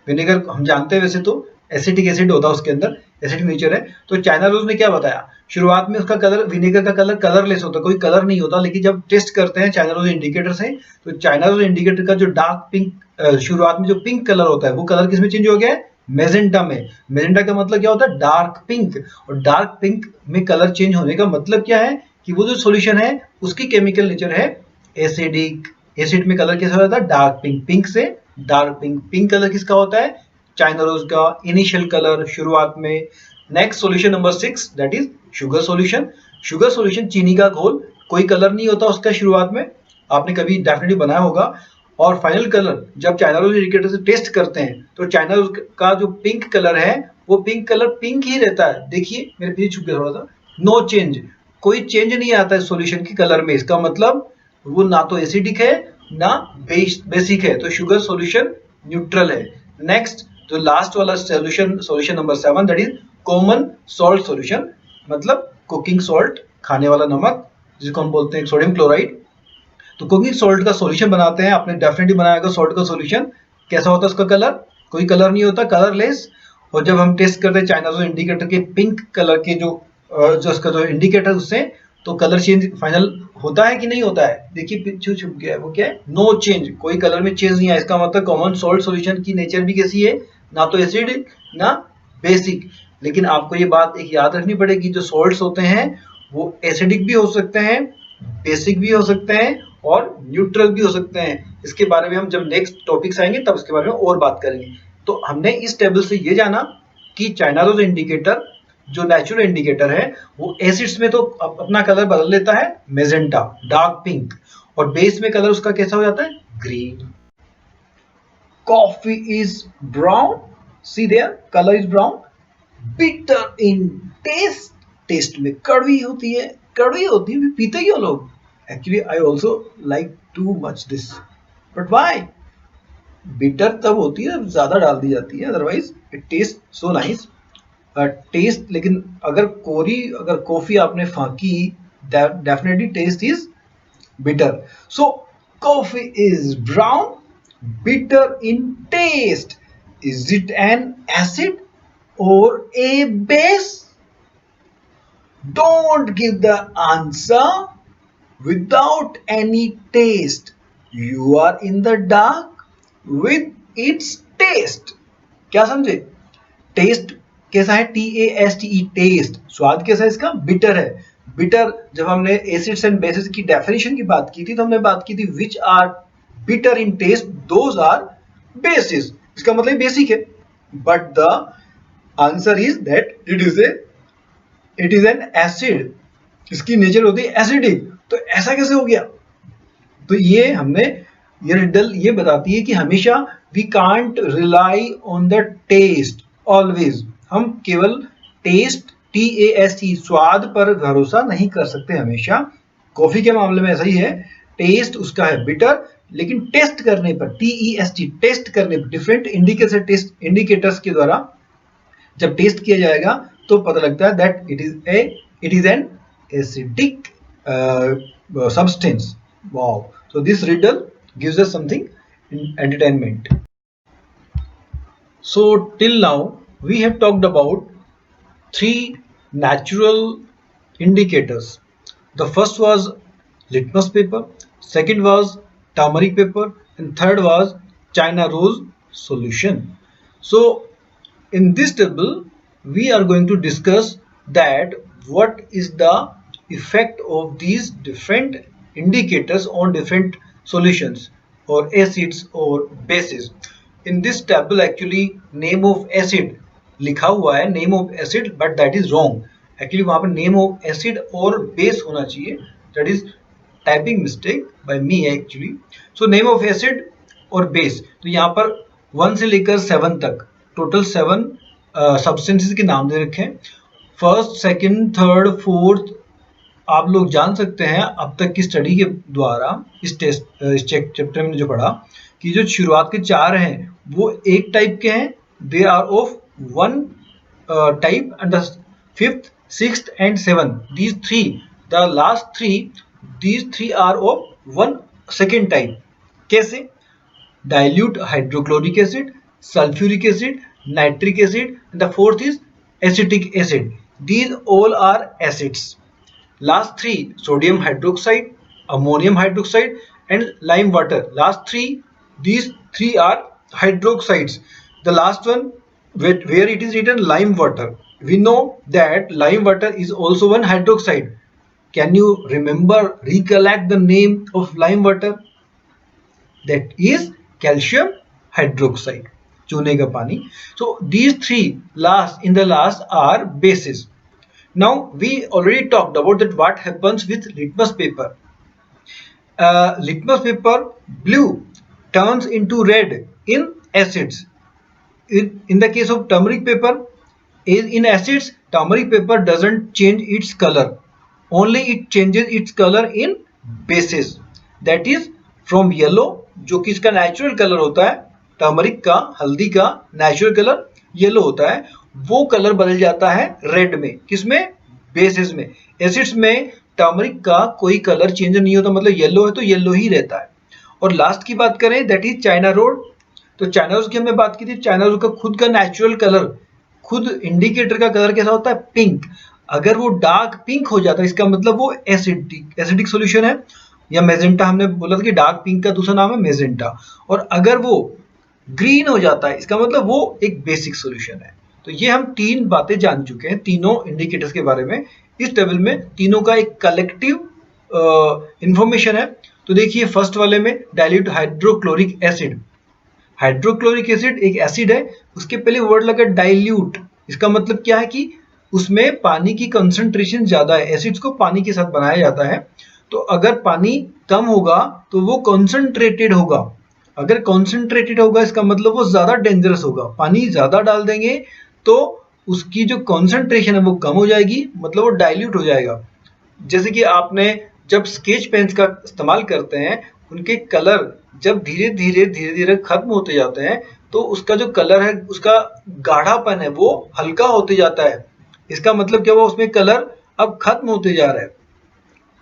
Vinegar हम जानते हैं वैसे तो एसिटिक एसिड होता है उसके अंदर, एसिडिक नेचर है। तो चाइना रोज ने क्या बताया, शुरुआत में उसका कलर, विनेगर का कलर कलरलेस होता है, कोई कलर नहीं होता, लेकिन जब टेस्ट करते हैं चाइना रोज इंडिकेटर से, तो चाइना रोज इंडिकेटर का जो डार्क पिंक शुरुआत में जो पिंक कलर होता है वो कलर किसमें चेंज हो गया है, मेजेंटा में। मेजेंटा का मतलब क्या होता है, डार्क पिंक, और डार्क पिंक में कलर चेंज होने का मतलब क्या है कि वो जो सॉल्यूशन है उसकी केमिकल नेचर है एसिडिक। एसिड में कलर कैसा होता है, डार्क पिंक, पिंक से डार्क पिंक। पिंक कलर किसका होता है, चाइना रोज का इनिशियल कलर शुरुआत में। Next solution number 6 that is sugar solution. Sugar solution चीनी का घोल, कोई कलर नहीं होता उसका शुरुआत में, आपने कभी डेफिनेटली बनाया होगा। और फाइनल कलर जब चाइना रोज इंडिकेटर से टेस्ट करते हैं तो चाइना रोज का जो पिंक कलर है वो पिंक कलर पिंक ही रहता है। देखिए मेरे पीछे छुप गया थोड़ा सा, नो चेंज, कोई चेंज नहीं आता है सॉल्यूशन की कलर में। इसका मतलब वो ना तो एसिडिक है ना बेसिक है, तो शुगर सॉल्यूशन न्यूट्रल है। नेक्स्ट जो लास्ट वाला solution, solution number 7 that is common salt solution, मतलब कुकिंग सॉल्ट, खाने वाला नमक जिसको हम बोलते हैं सोडियम क्लोराइड। तो कुकिंग सॉल्ट का सॉल्यूशन बनाते हैं, आपने डेफिनेटली बनाया होगा सॉल्ट का सॉल्यूशन। कैसा होता है उसका कलर, कोई कलर नहीं होता, कलरलेस। और जब हम टेस्ट करते हैं चाइना जो इंडिकेटर के पिंक कलर के जो उसका जो इंडिकेटर उससे, तो कलर चेंज फाइनल होता है कि नहीं होता है, देखिए पीछे छुप गया है, वो क्या है, नो चेंज, कोई कलर में चेंज नहीं है। इसका मतलब कॉमन सॉल्ट सॉल्यूशन की नेचर भी कैसी है, ना तो एसिड ना बेसिक। लेकिन आपको ये बात एक याद रखनी पड़ेगी, जो सॉल्ट्स होते हैं वो एसिडिक भी हो सकते हैं, बेसिक भी हो सकते हैं और न्यूट्रल भी हो सकते हैं। इसके बारे में हम जब नेक्स्ट टॉपिक्स आएंगे तब इसके बारे में और बात करेंगे। तो हमने इस टेबल से ये जाना कि चाइना रोज इंडिकेटर जो नेचुरल इंडिकेटर है वो एसिड्स में तो अपना कलर बदल लेता है, मेजेंटा डार्क पिंक, और बेस में कलर उसका कैसा हो जाता है, green. Coffee is brown, see their colour is brown, bitter in taste, taste में कड़वी होती है, कड़वी होती है, पीते क्यों लोग, actually I also like too much this, but why, bitter तब होती है जब ज्यादा डाल दी जाती है, otherwise it taste so nice taste. लेकिन अगर अगर कॉफी आपने फाकी, definitely taste is bitter. So coffee is brown, bitter in taste. Is it an acid or a base? Don't give the answer without any taste. You are in the dark with its taste. क्या समझे? Test कैसा है, TASTE, test, स्वाद कैसा है इसका, bitter है। Bitter, जब हमने एसिड्स एंड बेसिस की डेफिनेशन की बात की थी तो हमने बात की थी which are bitter in taste, those are bases, इसका मतलब बेसिक है। But the answer is that it is an acid, इसकी नेचर होती है एसिडिक। तो ऐसा कैसे हो गया, तो ये हमने ये रिडल ये बताती है कि हमेशा we can't rely on the taste always, हम केवल टेस्ट TAST स्वाद पर भरोसा नहीं कर सकते हमेशा। कॉफी के मामले में ऐसा ही है, टेस्ट उसका है बिटर, लेकिन टेस्ट करने पर TEST, टेस्ट करने पर डिफरेंट इंडिकेटर्स के द्वारा जब टेस्ट किया जाएगा तो पता लगता है that it is an acidic substance. Wow. So this riddle gives us something entertainment. So till now we have talked about 3 natural indicators. The first was litmus paper, second was turmeric paper, and third was China rose solution. So in this table we are going to discuss that what is the effect of these different indicators on different solutions or acids or bases. In this table actually name of acid लिखा हुआ है, name of acid, but that is wrong. Actually वहाँ पर name of acid और base होना चाहिए, that is typing mistake by me actually. So name of acid और base, तो यहाँ पर 1 से लेकर 7 तक टोटल 7 सब्सटेंसेस के नाम दे रखे हैं। फर्स्ट, सेकंड, थर्ड, फोर्थ आप लोग जान सकते हैं अब तक की स्टडी के द्वारा, इस चैप्टर में जो पढ़ा कि जो शुरुआत के 4 हैं वो एक टाइप के हैं, they are of one type, and the 5th, 6th and 7th, these 3, the last 3, these 3 are of one second type. कैसे? Dilute hydrochloric acid, sulphuric acid, nitric acid, and the fourth is acetic acid. These all are acids. Last three, sodium hydroxide, ammonium hydroxide, and lime water. Last three, these three are hydroxides. The last one, where it is written lime water, we know that lime water is also one hydroxide. Can you remember, recollect the name of lime water? That is calcium hydroxide, चूने का पानी. So these three last are bases. Now we already talked about that what happens with litmus paper. Litmus paper blue turns into red in acids. In the case of turmeric paper, in acids, turmeric paper doesn't change its color. Only it changes its color in bases. That is from yellow, जो कि इसका natural colour होता है, turmeric का, हल्दी का natural colour yellow होता है, वो कलर बदल जाता है रेड में. किसमें? बेसिस में. एसिड्स में टर्मरिक का कोई कलर चेंज नहीं होता, मतलब येलो है तो येलो ही रहता है. और लास्ट की बात करें, दैट इज चाइना रोड. तो चाइना रोज की हमने बात की थी. चाइना रोज का खुद का नेचुरल कलर, खुद इंडिकेटर का कलर कैसा होता है? पिंक. अगर वो डार्क पिंक हो जाता है, इसका मतलब वो एसिडिक सॉल्यूशन है. या मेजेंटा, हमने बोला था कि डार्क पिंक का दूसरा नाम है मेजेंटा. और अगर वो ग्रीन हो जाता है, इसका मतलब वो एक बेसिक सॉल्यूशन है. तो ये हम तीन बातें जान चुके हैं तीनों इंडिकेटर्स के बारे में. इस टेबल में तीनों का एक कलेक्टिव इंफॉर्मेशन है. तो देखिए फर्स्ट वाले में dilute hydrochloric acid. Hydrochloric acid एक एसिड है, उसके पहले वर्ड लगा डाइल्यूट. इसका मतलब क्या है कि उसमें पानी की कंसंट्रेशन ज्यादा है. एसिड्स को पानी के साथ बनाया जाता है. तो अगर पानी कम होगा तो वो कॉन्सेंट्रेटेड होगा. अगर कॉन्सेंट्रेटेड होगा इसका मतलब वो ज्यादा डेंजरस होगा. पानी ज्यादा डाल देंगे तो उसकी जो कॉन्सेंट्रेशन है वो कम हो जाएगी, मतलब वो डाइल्यूट हो जाएगा. जैसे कि आपने जब स्केच पेन्स का इस्तेमाल करते हैं, उनके कलर जब धीरे धीरे खत्म होते जाते हैं, तो उसका जो कलर है, उसका गाढ़ापन है, वो हल्का होते जाता है. इसका मतलब क्या हुआ? उसमें कलर अब खत्म होते जा रहा है.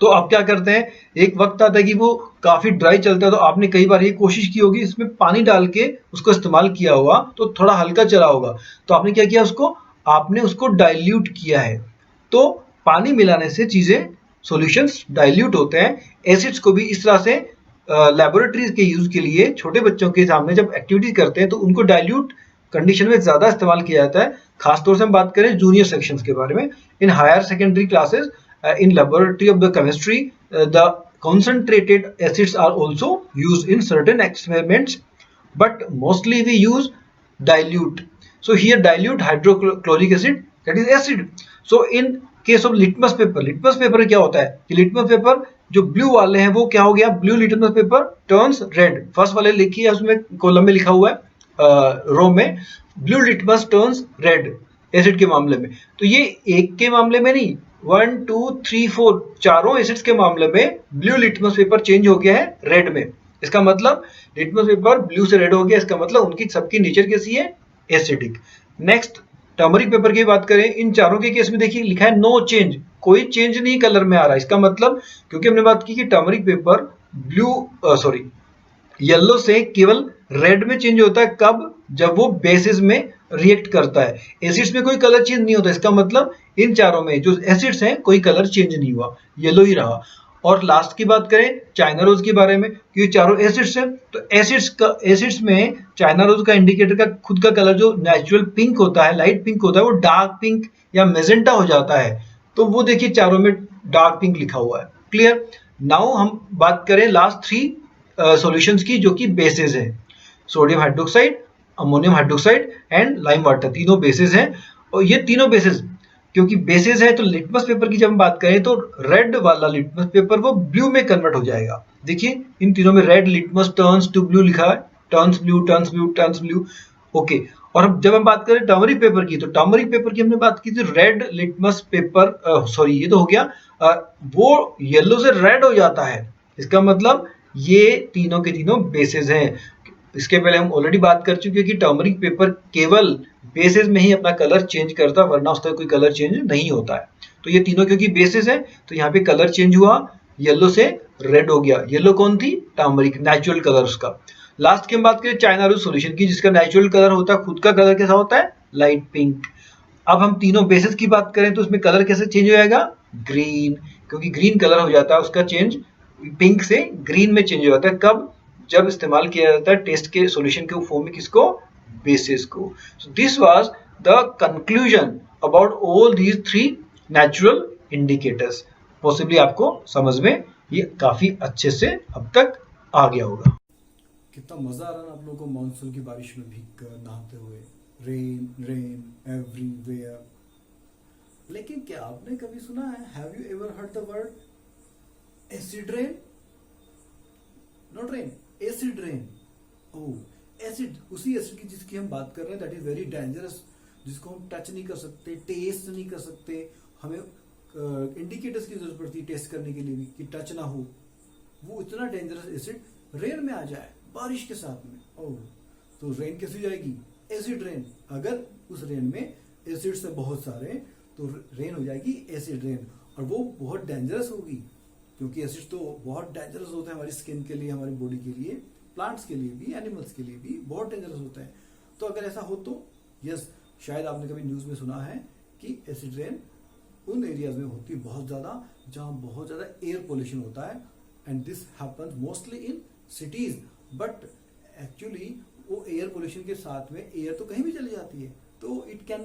तो आप क्या करते हैं, एक वक्त आता है कि वो काफी ड्राई चलता है, तो आपने कई बार ये कोशिश की होगी, इसमें पानी डाल के उसको इस्तेमाल किया होगा तो थोड़ा हल्का चला होगा. तो आपने क्या किया, आपने उसको डाइल्यूट किया है. तो पानी मिलाने से चीजें, सॉल्यूशंस डाइल्यूट होते हैं. एसिड्स को भी इस तरह से लेबोरेटरीज के यूज के लिए छोटे बच्चों के सामने जब एक्टिविटी करते हैं तो उनको डाइल्यूट कंडीशन में ज्यादा इस्तेमाल किया जाता है. खासतौर से हम बात करें जूनियर सेक्शंस के बारे में. In higher secondary classes, in laboratory of the chemistry, the concentrated acids are also used in certain experiments, but mostly we use dilute. So here dilute hydrochloric acid, that is acid. So in case of litmus paper क्या होता है कि litmus paper जो blue वाले हैं वो क्या हो गया, blue litmus paper turns red. First वाले लिखिए, उसमें कॉलम में लिखा हुआ है रो में, blue litmus turns red acid के मामले में. तो ये एक के मामले में नहीं, 1 2 3 4 चारों एसिड्स के मामले में ब्लू लिटमस पेपर चेंज हो गया है रेड में. इसका मतलब लिटमस पेपर ब्लू से रेड हो गया, इसका मतलब उनकी सबकी नेचर कैसी है? एसिडिक. नेक्स्ट टर्मरिक पेपर की बात करें, इन चारों के केस में देखिए लिखा है नो चेंज, कोई चेंज नहीं कलर में आ रहा. इसका मतलब, क्योंकि हमने बात की कि टर्मरिक पेपर येलो से केवल रेड में चेंज होता है. कब? जब वो बेसिस में रिएक्ट करता है. एसिड्स में कोई कलर चेंज नहीं होता. इसका मतलब इन चारों में जो एसिड्स हैं कोई कलर चेंज नहीं हुआ, येलो ही रहा. और लास्ट की बात करें चाइना रोज के बारे में, क्योंकि चारों एसिड्स हैं, तो एसिड्स में चाइना रोज का इंडिकेटर का खुद का कलर जो नेचुरल पिंक होता है, लाइट पिंक होता है, वो डार्क पिंक या मेजेंटा हो जाता है. तो वो देखिए चारों में डार्क पिंक लिखा हुआ है. क्लियर? नाउ हम बात करें लास्ट थ्री सॉल्यूशंस की जो कि बेसिस है. Sodium hydroxide, ammonium hydroxide and lime water, तीनों बेसिस हैं. और ये तीनों बेसिस क्योंकि बेसिस है, तो लिटमस पेपर की जब हम बात करें तो रेड वाला लिटमस पेपर वो ब्लू में कन्वर्ट हो जाएगा. देखिए इन तीनों में red litmus turns to blue लिखा है, turns blue turns blue turns blue. Okay. और अब जब हम बात करें टर्मरिक पेपर की, तो टर्मरिक पेपर की हमने बात की थी रेड लिटमस पेपर, सॉरी ये तो हो गया, वो येलो से रेड हो जाता है. इसका मतलब ये तीनों के तीनों बेसिस हैं. इसके पहले हम ऑलरेडी बात कर चुके हैं कि टर्मरिक पेपर केवल बेसिस में ही अपना कलर चेंज करता, वरना उसका कोई कलर चेंज नहीं होता है. तो ये तीनों क्योंकि बेसिस है तो यहाँ पे कलर चेंज हुआ, येलो से रेड हो गया. येलो कौन थी? टर्मरिक, नेचुरल कलर उसका. लास्ट की हम बात करें चाइना रूल सॉल्यूशन की, जिसका नेचुरल कलर होता है, खुद का कलर कैसा होता है, लाइट पिंक। अब हम तीनों बेसिस की बात करें तो उसमें कलर कैसे चेंज हो जाएगा, ग्रीन, क्योंकि ग्रीन कलर हो जाता है उसका चेंज, पिंक से ग्रीन में चेंज हो जाता है। कब, जब इस्तेमाल किया जाता है टेस्ट के सॉल्यूशन के फॉर्म में, किसको, बेसिस को। So this was the conclusion about all these three natural indicators. Possibly आपको समझ में ये काफी अच्छे से अब तक आ गया होगा। कितना मजा आ रहा है ना आप लोगों को मानसून की बारिश में भीग कर नहाते हुए, रेन रेन एवरीवेयर। लेकिन क्या आपने कभी सुना है, have you ever heard the word acid rain? Not rain, acid rain. Oh, acid, उसी एसिड की जिसकी हम बात कर रहे हैं, दैट इज वेरी डेंजरस, जिसको हम टच नहीं कर सकते, टेस्ट नहीं कर सकते, हमें इंडिकेटर्स की जरूरत पड़ती है टेस्ट करने के लिए भी कि टच ना हो। वो इतना डेंजरस एसिड रेन में आ जाए बारिश के साथ में, ओह, तो रेन कैसी जाएगी, एसिड रेन। अगर उस रेन में एसिड से बहुत सारे, तो रेन हो जाएगी एसिड रेन, और वो बहुत डेंजरस होगी, क्योंकि एसिड तो बहुत डेंजरस होते हैं हमारी स्किन के लिए, हमारी बॉडी के लिए, प्लांट्स के लिए भी, एनिमल्स के लिए भी बहुत डेंजरस होता है। तो अगर ऐसा हो तो यस, शायद आपने कभी न्यूज में सुना है कि एसिड रेन उन एरियाज में होती है बहुत ज्यादा, जहां बहुत ज्यादा एयर पोल्यूशन होता है, and this happens mostly in cities. But actually वो एयर पोल्यूशन के साथ में एयर तो कहीं भी चली जाती है, तो इट कैन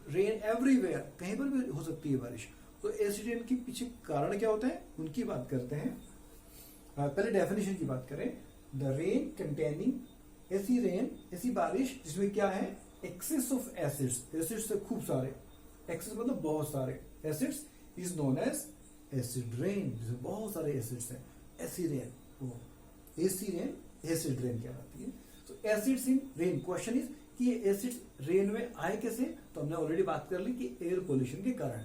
रेन एवरीवेयर, कहीं पर भी हो सकती है बारिश। तो एसिड रेन के पीछे कारण क्या होता है, उनकी बात करते हैं। पहले डेफिनेशन की बात करें, द रेन कंटेनिंग, ऐसी रेन, ऐसी बारिश जिसमें क्या है, एक्सेस ऑफ एसिड्स, एसिड्स से खूब सारे, एक्सेस मतलब बहुत सारे acids, is known as acid rain, जिसमें बहुत सारे एसिड्स हैं, ऐसी रेन, वो एसी रेन, एसिड रेन कहलाती है। तो acids in rain, question is कि ये एसिड्स रेन में आए कैसे, तो हमने ऑलरेडी बात कर ली कि एयर पोल्यूशन के कारण।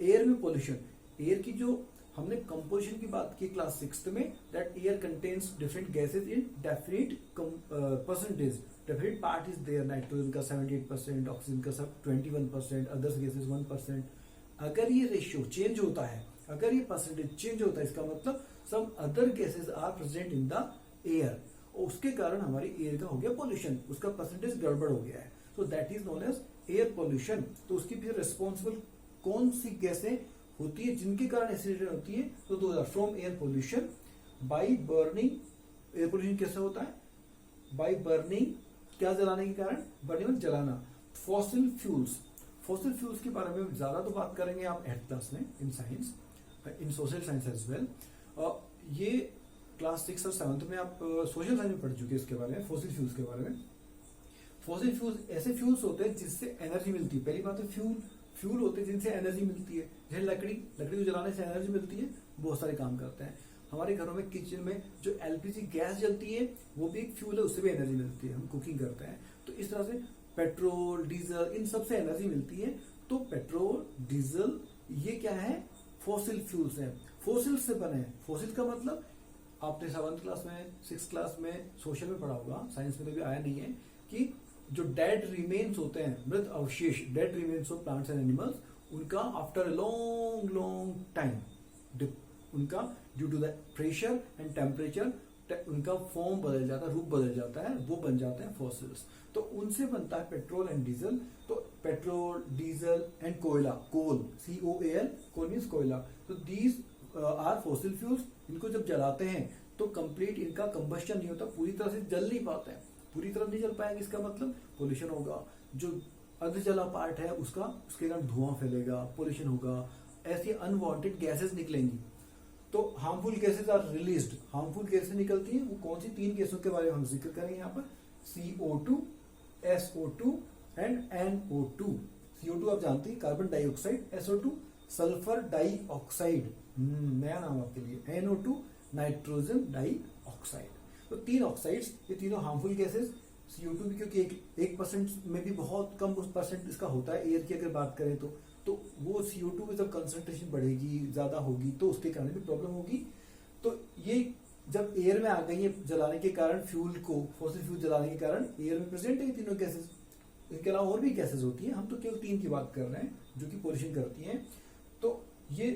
एयर में पोल्यूशन, एयर की जो हमने कंपोजिशन की बात की क्लास 6 में, that air contains different gases in definite percentage, definite part is there, nitrogen का 78%, ऑक्सीजन का सब 21%, अदर्स गैसेज 1%। अगर ये रेशियो चेंज होता है, अगर ये परसेंटेज चेंज होता है, इसका मतलब some other gases are present in the air, और उसके कारण हमारी एयर का हो गया पोल्यूशन, उसका परसेंटेज गड़बड़ हो गया है, so that is known as air pollution. तो उसकी फिर रिस्पॉन्सिबल कौन सी गैसें होती है जिनके कारण एसिड रेन होती है, तो those are from air pollution, by burning. Air pollution कैसे होता है, बाई बर्निंग, क्या जलाने के कारण, बर्निंग मतलब जलाना, फॉसिल फ्यूल्स। फॉसिल फ्यूल्स के बारे में ज्यादा तो बात करेंगे आप एट क्लास में, in science, in social science as well. ये क्लास 6 और 7 में आप सोशल साइंस में पढ़ चुके हैं इसके बारे में, फॉसिल फ्यूल्स के बारे में। फॉसिल फ्यूल्स ऐसे फ्यूल्स होते हैं जिससे एनर्जी मिलती है। पहली बात है फ्यूल होते हैं जिनसे एनर्जी मिलती है, जैसे लकड़ी को जलाने से एनर्जी मिलती है, बहुत सारे काम करते हैं। हमारे घरों में किचन में जो एलपीजी गैस जलती है, वो भी एक फ्यूल है, उससे भी एनर्जी मिलती है, हम कुकिंग करते हैं। तो इस तरह से पेट्रोल, डीजल, इन सब से एनर्जी मिलती है। तो पेट्रोल, डीजल, ये क्या है, फॉसिल फ्यूल्स है, फॉसिल से बने हैं। फॉसिल का मतलब आपने 7th क्लास में, 6th क्लास में सोशल में पढ़ा होगा, साइंस में तो भी आया नहीं है, कि जो डेड रिमेन्स होते हैं, मृत अवशेष, dead remains of plants and animals, उनका आफ्टर लॉन्ग लॉन्ग टाइम, उनका due to the pressure and temperature, उनका फॉर्म बदल जाता है, रूप बदल जाता है, वो बन जाते हैं फॉसिल्स। तो उनसे बनता है पेट्रोल एंड डीजल। तो पेट्रोल, डीजल एंड कोयला, कोल, COAL, कोल मीन्स कोयला। तो दीज आर फॉसिल फ्यूल्स। इनको जब जलाते हैं तो कंप्लीट इनका कंबस्शन नहीं होता, पूरी तरह से जल नहीं पाते हैं, पूरी तरह नहीं जल पाएंगे, इसका मतलब पोल्यूशन होगा। जो अर्ध जला पार्ट है उसका, उसके कारण धुआं फैलेगा, पोल्यूशन होगा, ऐसी अनवांटेड गैसेस निकलेंगी। तो harmful gases are released. Harmful gases निकलती हैं, वो कौन सी 3 गैसों के बारे में हम जिक्र करेंगे यहाँ पर, CO2, SO2 and NO2। CO2 आप जानते हैं carbon dioxide, SO2 sulphur dioxide, नया नाम आपके लिए, NO2 नाइट्रोजन डाइऑक्साइड। तो 3 ऑक्साइड्स, ये तीनों हार्मफुल गैसेस। CO2 भी क्योंकि 1% में भी बहुत कम परसेंट इसका होता है एयर की अगर बात करें तो वो CO2 में जब कंसंट्रेशन बढ़ेगी, ज्यादा होगी, तो उसके कारण भी प्रॉब्लम होगी। तो ये जब एयर में आ गई है जलाने के कारण, फ्यूल को, फॉसिल फ्यूल जलाने के कारण एयर में प्रेजेंट है तीनों गैसेस। इनके अलावा और भी गैसेस होती हैं, हम तो केवल 3 की बात कर रहे हैं जो कि पोल्यूशन करती हैं। तो ये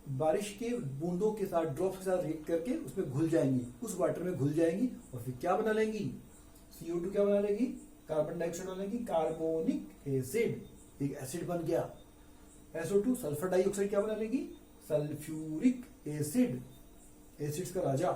बारिश के बूंदों के साथ, ड्रॉप्स के साथ रिएक्ट करके उसमें घुल जाएंगी, उस वाटर में घुल जाएंगी और फिर क्या बना लेंगी, CO2 क्या बना लेगी, कार्बन डाइऑक्साइड बना लेंगी, कार्बोनिक एसिड, एक एसिड बन गया। SO2 सल्फर डाइऑक्साइड क्या बना लेगी, सल्फ्यूरिक एसिड, एसिड्स का राजा।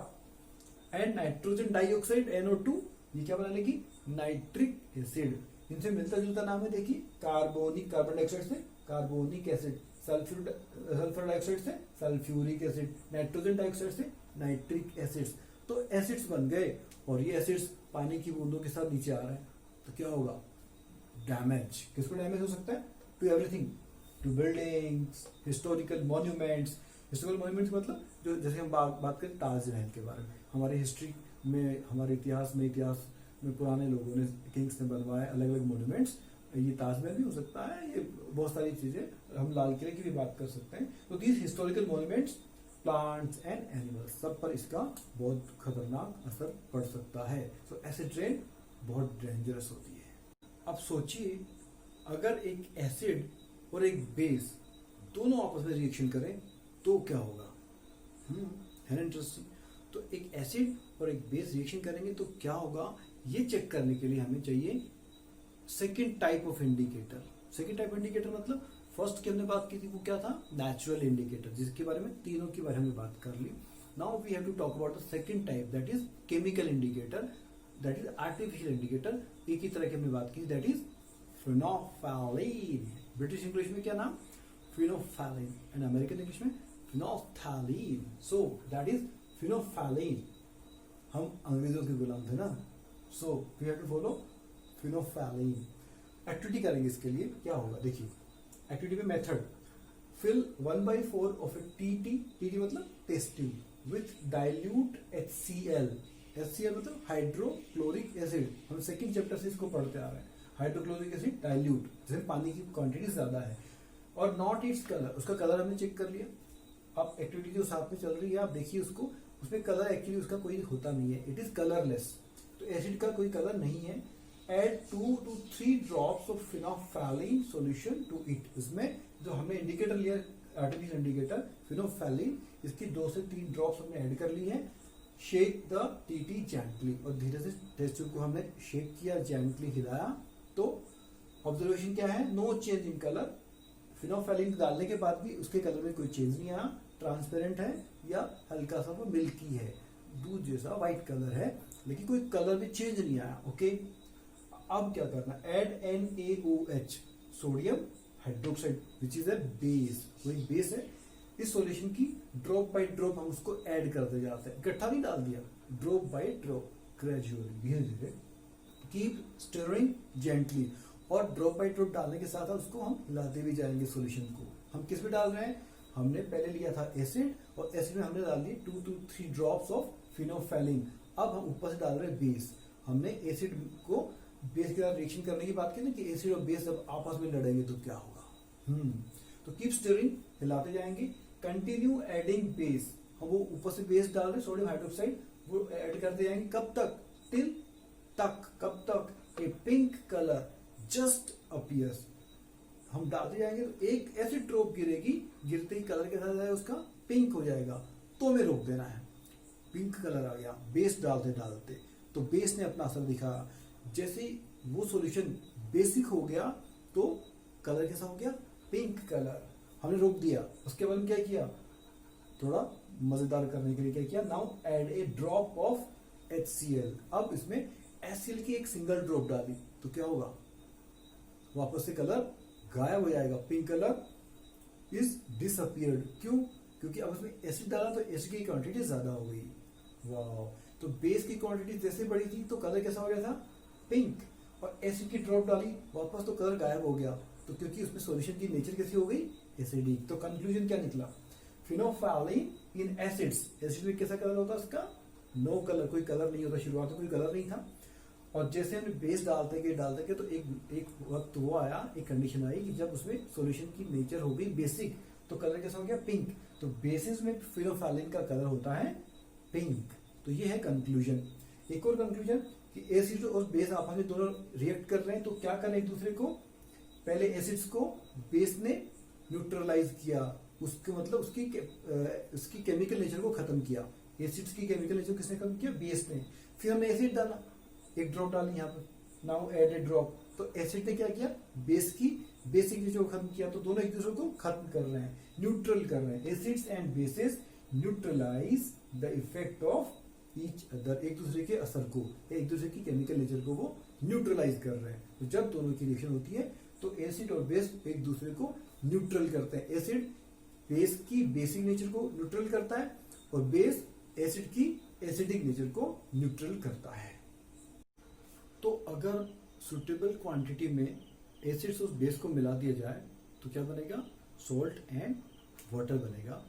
एंड नाइट्रोजन डाइऑक्साइड NO2 ये क्या बना लेगी, नाइट्रिक एसिड। इनसे मिलता जुलता नाम है, देखिए कार्बोनिक, कार्बन डाइऑक्साइड से कार्बोनिक एसिड, सल्फर डाइऑक्साइड से सल्फ्यूरिक एसिड, नाइट्रोजन डाइऑक्साइड से नाइट्रिक एसिड्स। तो एसिड्स बन गए और ये एसिड्स पानी की बूंदों के साथ नीचे आ रहे हैं, तो क्या होगा, डैमेज। किसको डैमेज हो सकता है, to everything, to buildings, historical monuments. Historical monuments मतलब जो, जैसे हम बात करें ताजमहल के बारे में, हमारे हिस्ट्री में, हमारे इतिहास में पुराने लोगों ने, किंग्स ने बनवाए अलग अलग मॉन्यूमेंट्स। ये ताजमहल भी हो सकता है, ये बहुत सारी चीजें, हम लाल किले की भी बात कर सकते हैं। तो these historical monuments, plants and animals, सब पर इसका बहुत खतरनाक असर पड़ सकता है। तो एसिड रेन बहुत डेंजरस होती है। अब सोचिए अगर एक एसिड और एक बेस दोनों आपस में रिएक्शन करें तो क्या होगा, है ना इंटरेस्टिंग। तो एक एसिड और एक बेस रिएक्शन करेंगे तो क्या होगा, ये चेक करने के लिए हमें चाहिए second type of indicator. Second type indicator मतलब फर्स्ट की हमने बात की थी वो क्या था, नेचुरल इंडिकेटर, जिसके बारे में तीनों के बारे में बात कर ली। Now we have to talk about the second type, that is chemical indicator, that is artificial indicator. एक ही तरह की हमने बात की, that is phenolphthalein. British English में क्या नाम, फिनोल्फथालीन, एंड अमेरिकन इंग्लिश में phenolphthalein. So that is phenolphthalein. हम अंग्रेजों के गुलाम थे ना, so we have to follow phenolphthalein. Activity करेंगे इसके लिए, क्या होगा देखिए, एक्टिविटी में method, fill 1/4 of a TT मतलब test tube with dilute HCl। HCl मतलब हाइड्रोक्लोरिक एसिड, हम सेकंड चैप्टर से इसको पढ़ते आ रहे हैं। हाइड्रोक्लोरिक एसिड डाइल्यूट, जिसमें पानी की क्वांटिटी ज्यादा है, और नॉट इट्स कलर, उसका कलर हमने चेक कर लिया। अब एक्टिविटी जो साथ में चल रही है आप देखिए उसको, उसमें कलर एक्चुअली उसका कोई होता नहीं है, इट इज कलरलेस। तो एसिड का कोई कलर नहीं है। Add 2 to 3 drops of phenolphthalein solution to it। इसमें जो हमने इंडिकेटर लिया, आर्टिफिशियल इंडिकेटर फिनोल्फथालीन, इसकी 2 से 3 ड्रॉप्स हमने ऐड कर ली है। शेक द TT जेंटली, और धीरे से टेस्ट ट्यूब को हमने शेक किया, जेंटली हिलाया। तो ऑब्जर्वेशन क्या है, no change in colour. Phenolphthalein डालने के बाद भी उसके कलर में कोई चेंज नहीं आया, ट्रांसपेरेंट है या हल्का सा वो मिल्की है, दूध जैसा व्हाइट कलर है, लेकिन कोई कलर में चेंज नहीं आया। ओके, अब क्या करना, add NaOH, sodium hydroxide, which is a base, वही बेस है। इस सॉल्यूशन की ड्रॉप बाय ड्रॉप हम उसको ऐड करते जाते हैं, इकट्ठा नहीं डाल दिया, ड्रॉप बाय ड्रॉप, ग्रेजुअली, धीरे धीरे। कीप स्टिरिंग जेंटली, और ड्रॉप बाय ड्रॉप डालने के साथ उसको हम हिलाते भी जाएंगे सॉल्यूशन को। हम किस में डाल रहे हैं, हमने पहले लिया था एसिड, और एसिड में हमने डाल दिए 2 to 3 ड्रॉप्स ऑफ फिनोल्फथालीन। अब हम ऊपर से डाल रहे हैं बेस। हमने एसिड को बेस के साथ रिएक्शन करने की बात की ना, कि एसिड और बेस जब आपस में लड़ेंगे तो क्या होगा। तो कीप स्टिरिंग, हिलाते जाएंगे। कंटिन्यू एडिंग बेस, हम वो ऊपर से बेस डाल रहे सोडियम हाइड्रोक्साइड, वो ऐड करते जाएंगे, कब तक, टिल तक, कब तक, ए पिंक कलर जस्ट अपीयर्स। हम डालते जाएंगे तो एक ऐसी ड्रॉप गिरेगी, गिरते ही कलर के साथ उसका पिंक हो जाएगा, तो हमें रोक देना है। पिंक कलर आ गया बेस डालते डालते, तो बेस ने अपना असर दिखाया। जैसे वो सॉल्यूशन बेसिक हो गया तो कलर कैसा हो गया, पिंक कलर, हमने रोक दिया। उसके बाद क्या किया, थोड़ा मजेदार करने के लिए क्या किया, now add a drop of HCl। अब इसमें HCl की एक सिंगल ड्रॉप डाली तो क्या होगा, वापस से कलर गायब हो जाएगा, पिंक कलर इज डिसअपियर्ड। क्यों, क्योंकि अब उसमें एसिड डाला तो एसिड की क्वांटिटी ज्यादा हो गई। वाह, तो बेस की क्वांटिटी जैसे बढ़ी थी तो कलर कैसा हो गया था, पिंक, और एसिड की ड्रॉप डाली वापस तो कलर गायब हो गया। तो क्योंकि उसमें सॉल्यूशन की नेचर कैसी हो गई, एसिडिक। तो कंक्लूजन क्या निकला, फिनोल्फथालीन इन एसिड्स, एसिड में कैसा कलर होता है उसका, नो कलर, कोई कलर नहीं होता, शुरुआत में कोई कलर नहीं था। और जैसे हमने बेस डालते गए तो एक वक्त वो आया, एक कंडीशन आई कि जब उसमें सॉल्यूशन की नेचर हो गई बेसिक, तो कलर कैसा हो गया, पिंक। तो बेसिस में फिनोल्फथालीन का कलर होता है पिंक। तो ये है कंक्लूजन। एक और कंक्लूजन कि एसिड और बेस आपस में दोनों रिएक्ट कर रहे हैं, तो क्या करें एक दूसरे को, पहले एसिड्स को बेस ने न्यूट्रलाइज किया, उसके मतलब उसकी केमिकल नेचर को खत्म किया। एसिड्स की केमिकल नेचर किसने खत्म किया? बेस ने। फिर हमने एसिड डाला, एक ड्रॉप डाली यहाँ पर, नाउ एड ए ड्रॉप। तो एसिड ने क्या किया? बेस की बेसिक नेचर को खत्म किया। तो दोनों एक दूसरे को खत्म कर रहे हैं, न्यूट्रल कर रहे हैं। Acids and bases neutralise the effect of each other, एक दूसरे के असर को, एक दूसरे की केमिकल नेचर को वो न्यूट्रलाइज कर रहे हैं। तो जब दोनों की रिएक्शन होती है तो एसिड और बेस एक दूसरे को न्यूट्रल करते हैं। एसिड बेस की बेसिक नेचर को न्यूट्रल करता है और बेस एसिड की एसिडिक नेचर को न्यूट्रल करता है। तो अगर सुटेबल क्वांटिटी में एसिड्स और बेस को मिला दिया जाए तो क्या बनेगा? सॉल्ट एंड वाटर बनेगा।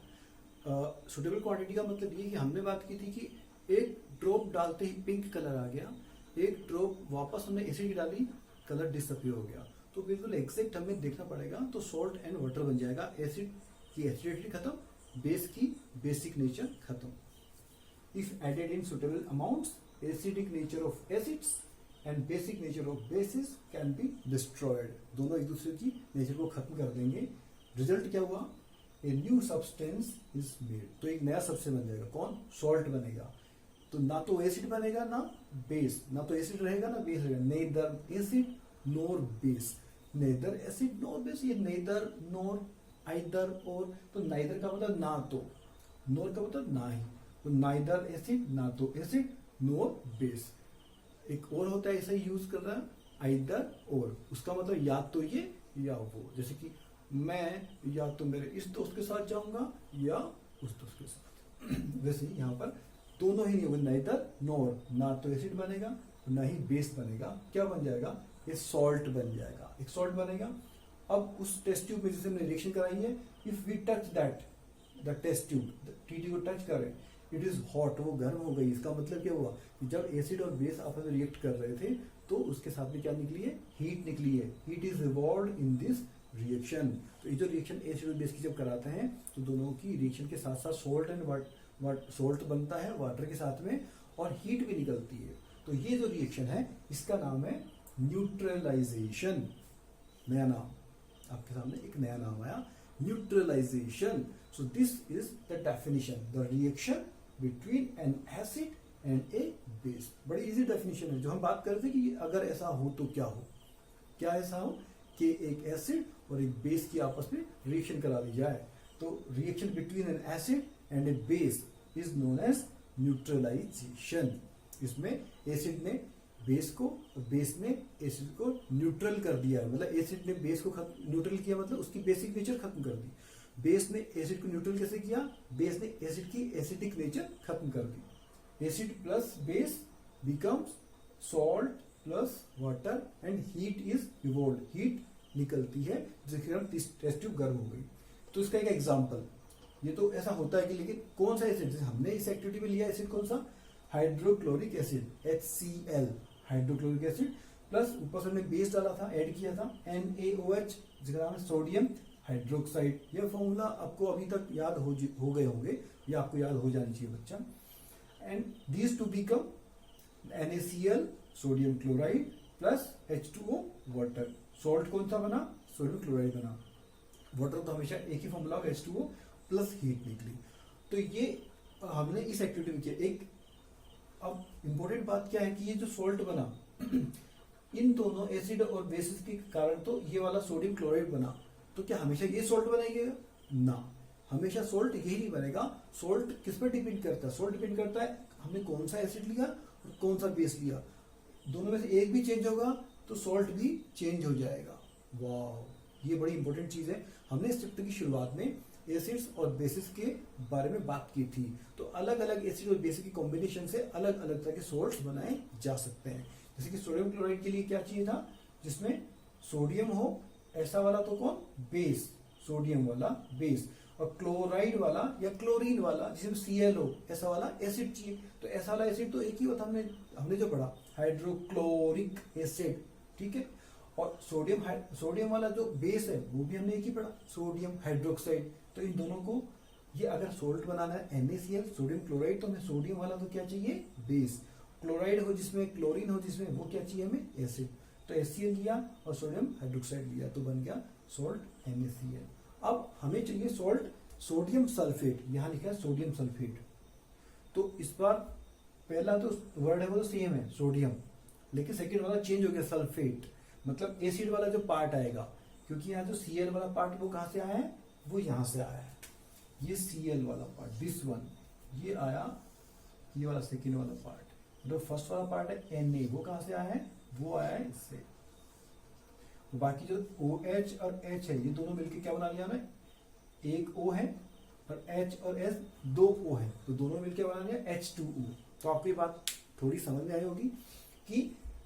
सुटेबल क्वांटिटी का मतलब ये कि हमने बात की थी कि एक ड्रॉप डालते ही पिंक कलर आ गया, एक ड्रॉप वापस हमने एसिड डाली, कलर डिसअपियर हो गया। तो बिल्कुल एग्जैक्ट हमें देखना पड़ेगा। तो सॉल्ट एंड वाटर बन जाएगा। एसिड की एसिडिटी खत्म, बेस की बेसिक नेचर खत्म। If added in suitable amounts, acidic nature of acids and basic nature of bases can be destroyed. दोनों एक दूसरे की नेचर को खत्म कर देंगे। रिजल्ट क्या हुआ? A new substance is made. तो एक नया सब्सटेंस बन जाएगा। कौन? सॉल्ट बनेगा। तो ना तो एसिड बनेगा ना बेस, ना तो एसिड रहेगा ना बेस रहेगा। नेदर एसिड नोर बेस, नेदर एसिड नोर बेस। ये नेदर नोर आइदर और, तो नाइदर का मतलब ना तो, नोर का मतलब ना ही। तो नाइदर एसिड, ना तो एसिड, नोर बेस। एक और होता है ऐसा ही यूज कर रहा है, आइदर और, उसका मतलब या तो ये या वो। जैसे कि मैं या तो मेरे इस दोस्त के साथ जाऊंगा या उस दोस्त के साथ। वैसे ही यहाँ पर दोनों ही नहीं होगा, नाइदर नोर, ना तो एसिड बनेगा ना ही बेस बनेगा। क्या बन जाएगा? ये सॉल्ट बन जाएगा। एक सॉल्ट बनेगा। अब उस टेस्ट ट्यूब में जिसे हमने रिएक्शन कराई है, if we touch that, the test tube, TT को टच करें, इट इज हॉट, वो गर्म हो गई। इसका मतलब क्या हुआ कि जब एसिड और बेस आपस में रिएक्ट कर रहे थे तो उसके साथ में क्या निकली है? हीट निकली है। Heat is evolved in this reaction. तो ये जो रिएक्शन एसिड और बेस की जब कराते हैं तो दोनों की रिएक्शन के साथ साथ सॉल्ट एंड सॉल्ट बनता है वाटर के साथ में, और हीट भी निकलती है। तो ये जो रिएक्शन है इसका नाम है न्यूट्रलाइजेशन। नया नाम आपके सामने, एक नया नाम आया, neutralisation. So this is the definition, the reaction between an acid and a base. बड़ी इजी डेफिनेशन है। जो हम बात कर रहे थे कि अगर ऐसा हो तो क्या हो, क्या ऐसा हो कि एक एसिड और एक बेस की आपस में रिएक्शन करा दी जाए। तो reaction between an acid and a base is known as neutralisation. इसमें एसिड ने बेस को और बेस ने एसिड को न्यूट्रल कर दिया। मतलब एसिड ने बेस को न्यूट्रल किया, मतलब उसकी बेसिक नेचर खत्म कर दी। बेस ने एसिड को न्यूट्रल कैसे किया? बेस ने एसिड की एसिडिक नेचर खत्म कर दी। Acid plus base becomes salt plus water and heat is evolved. Heat निकलती है जिसके कारण टेस्ट ट्यूब गर्म हो गई। तो इसका एक एग्जांपल, ये तो ऐसा होता है कि, लेकिन कौन सा एसिड? हमने इस एक्टिविटी में लिया एसिड कौन सा? Hydrochloric acid, HCl, hydrochloric acid, plus ऊपर से हमने बेस डाला था, ऐड किया था NaOH, जिसका नाम है सोडियम हाइड्रोक्साइड। यह फॉर्मूला आपको अभी तक याद हो गए होंगे, या आपको याद हो जानी चाहिए बच्चा। And these two become NaCl, sodium chloride, plus H2O, water. Salt कौन सा बना? सोडियम क्लोराइड बना। वाटर तो हमेशा एक ही फॉर्मूला होगा, H2O प्लस हीट निकली। तो ये हमने इस एक्टिविटी में किया। एक अब इंपॉर्टेंट बात क्या है कि ये जो सॉल्ट बना इन दोनों एसिड और बेसिस के कारण तो ये वाला सोडियम क्लोराइड बना। तो क्या हमेशा ये सॉल्ट बनेगा? ना, हमेशा सॉल्ट यही नहीं बनेगा। सॉल्ट किस पर डिपेंड करता है? सॉल्ट डिपेंड करता है हमने कौन सा एसिड लिया और कौन सा बेस लिया। दोनों में से एक भी चेंज होगा तो सॉल्ट भी चेंज हो जाएगा। वाह, ये बड़ी इंपॉर्टेंट चीज है। हमने इस चैप्टर की शुरुआत में एसिड्स और बेसिस के बारे में बात की थी। तो अलग अलग एसिड और बेसिस की कॉम्बिनेशन से अलग अलग तरह के सॉल्ट्स बनाए जा सकते हैं। जैसे कि सोडियम क्लोराइड के लिए क्या चाहिए था? जिसमें सोडियम हो, ऐसा वाला तो कौन? बेस, सोडियम वाला बेस। और क्लोराइड वाला या क्लोरीन वाला जिसमें Cl हो, ऐसा वाला एसिड चाहिए। तो ऐसा वाला एसिड तो एक ही होता, हमने जो पढ़ा हाइड्रोक्लोरिक एसिड, ठीक है। और सोडियम वाला जो बेस है वो भी हमने एक ही पढ़ा, सोडियम हाइड्रोक्साइड। तो इन दोनों को, ये अगर सोल्ट बनाना है NaCl, सोडियम क्लोराइड, तो हमें सोडियम वाला तो क्या चाहिए? बेस। क्लोराइड हो जिसमें, क्लोरीन हो जिसमें, वो क्या चाहिए हमें? एसिड। तो HCl लिया और सोडियम हाइड्रोक्साइड लिया तो बन गया सॉल्ट NaCl। अब हमें चाहिए सॉल्ट सोडियम सल्फेट, यहाँ लिखा है सोडियम सल्फेट। तो इस बार पहला तो वर्ड है वो तो सेम है सोडियम, लेकिन सेकेंड वाला चेंज हो गया सल्फेट, मतलब एसिड वाला जो पार्ट आएगा, क्योंकि यहाँ जो Cl वाला पार्ट वो कहाँ से आया है, वो यहाँ से आया है। ये Cl वाला पार्ट, दिस वन, ये आया, ये वाला सेकेंड वाला पार्ट। जो फर्स्ट वाला पार्ट है Na, वो कहाँ से आया है, वो आया है इससे। तो बाकी जो OH और H है, ये दोनों मिलके क्या बना लिया हमें, एक O है, और H और S दो O है, तो दोनों मिलके बना लिया H2O। तो आपको ये बात थोड़ी समझ में आई होगी कि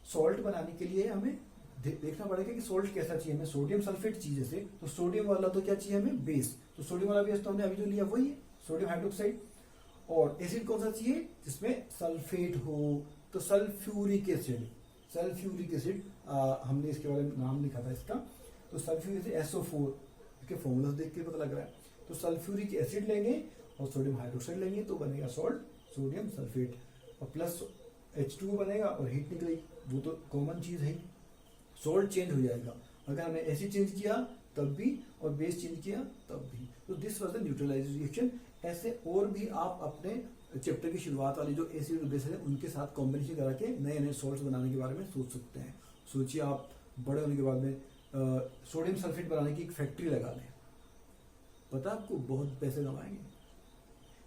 सॉल्ट बनाने के लिए हमें देखना पड़ेगा कि सॉल्ट कैसा चाहिए हमें। सोडियम सल्फेट चाहिए जैसे, तो सोडियम वाला तो क्या चाहिए हमें, बेस। तो सोडियम वाला बेस तो हमने अभी जो लिया वही है, सोडियम हाइड्रोक्साइड। और एसिड कौन सा चाहिए, जिसमें सल्फेट हो, तो सल्फ्यूरिक एसिड। सल्फ्यूरिक एसिड हमने इसके बारे में नाम लिखा था इसका, तो सल्फ्यूरिक एसिड SO4 के फॉर्मूला देख के पता लग रहा है। तो सल्फ्यूरिक एसिड लेंगे और सोडियम हाइड्रोक्साइड लेंगे, तो बनेगा सॉल्ट, सोडियम सल्फेट, और प्लस H2O बनेगा और हीट निकलेगी, वो तो कॉमन चीज है। सॉल्ट चेंज हो जाएगा अगर हमने एसिड चेंज किया तब भी, और बेस चेंज किया तब भी। तो this was the neutralisation reaction. ऐसे और भी आप अपने चैप्टर की शुरुआत वाली जो एसिड और बेस है उनके साथ कॉम्बिनेशन करा के नए नए सॉल्ट्स बनाने के बारे में सोच सकते हैं। सोचिए आप बड़े होने के बाद में सोडियम सल्फेट बनाने की एक फैक्ट्री लगा लें, पता आपको बहुत पैसे कमाएंगे।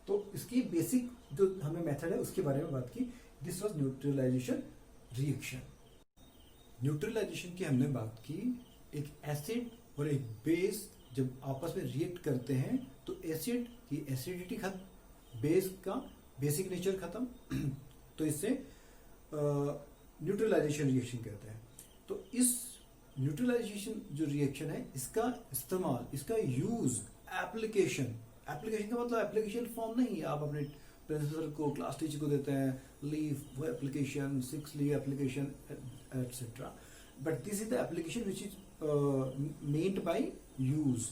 तो इसकी बेसिक जो हमें मेथड है उसके बारे में बात की। This was neutralisation reaction. Neutralisation की हमने बात की, एक एसिड और एक बेस जब आपस में रिएक्ट करते हैं तो एसिड की एसिडिटी खत्म, बेस का बेसिक नेचर खत्म, तो इससे न्यूट्रलाइजेशन रिएक्शन कहते हैं। तो इस न्यूट्रलाइजेशन जो रिएक्शन है इसका इस्तेमाल, इसका यूज, एप्लीकेशन का मतलब एप्लीकेशन फॉर्म नहीं है आप अपने प्रिंसिपल को, क्लास टीचर को देते हैं, लीव वो application, 6 leave application etcetera, but this is the application which is meant by use.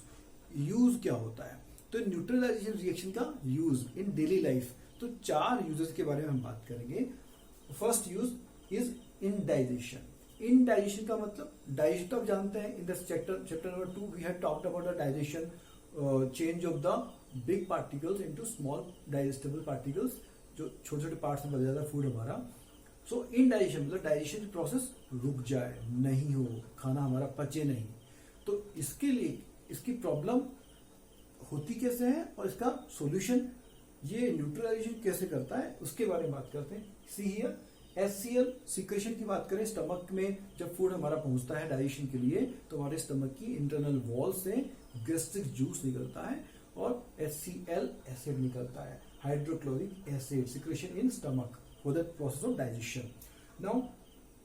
Use क्या होता है, तो न्यूट्रलाइजेशन रिएक्शन का यूज इन डेली लाइफ, तो 4 यूजेस के बारे में हम बात करेंगे। First use is indigestion. Indigestion का मतलब डाइजेशन आप जानते हैं, in this chapter number 2 we had talked about the digestion, change of the big particles into small digestible particles, जो छोटे छोटे पार्ट्स में बदल जाता है फूड हमारा। सो इंडाइजेशन मतलब डाइजेशन प्रोसेस रुक जाए, नहीं हो, खाना हमारा पचे नहीं। तो इसके लिए इसकी प्रॉब्लम होती कैसे है और इसका सॉल्यूशन, ये न्यूट्रलाइजेशन कैसे करता है उसके बारे में बात करते हैं। सी हियर HCl सिक्रेशन की बात करें, स्टमक में जब फूड हमारा पहुंचता है डाइजेशन के लिए तो हमारे स्टमक की इंटरनल वॉल से गैस्ट्रिक जूस निकलता है और HCl एसिड निकलता है, hydrochloric acid, secretion in stomach for the process of digestion. Now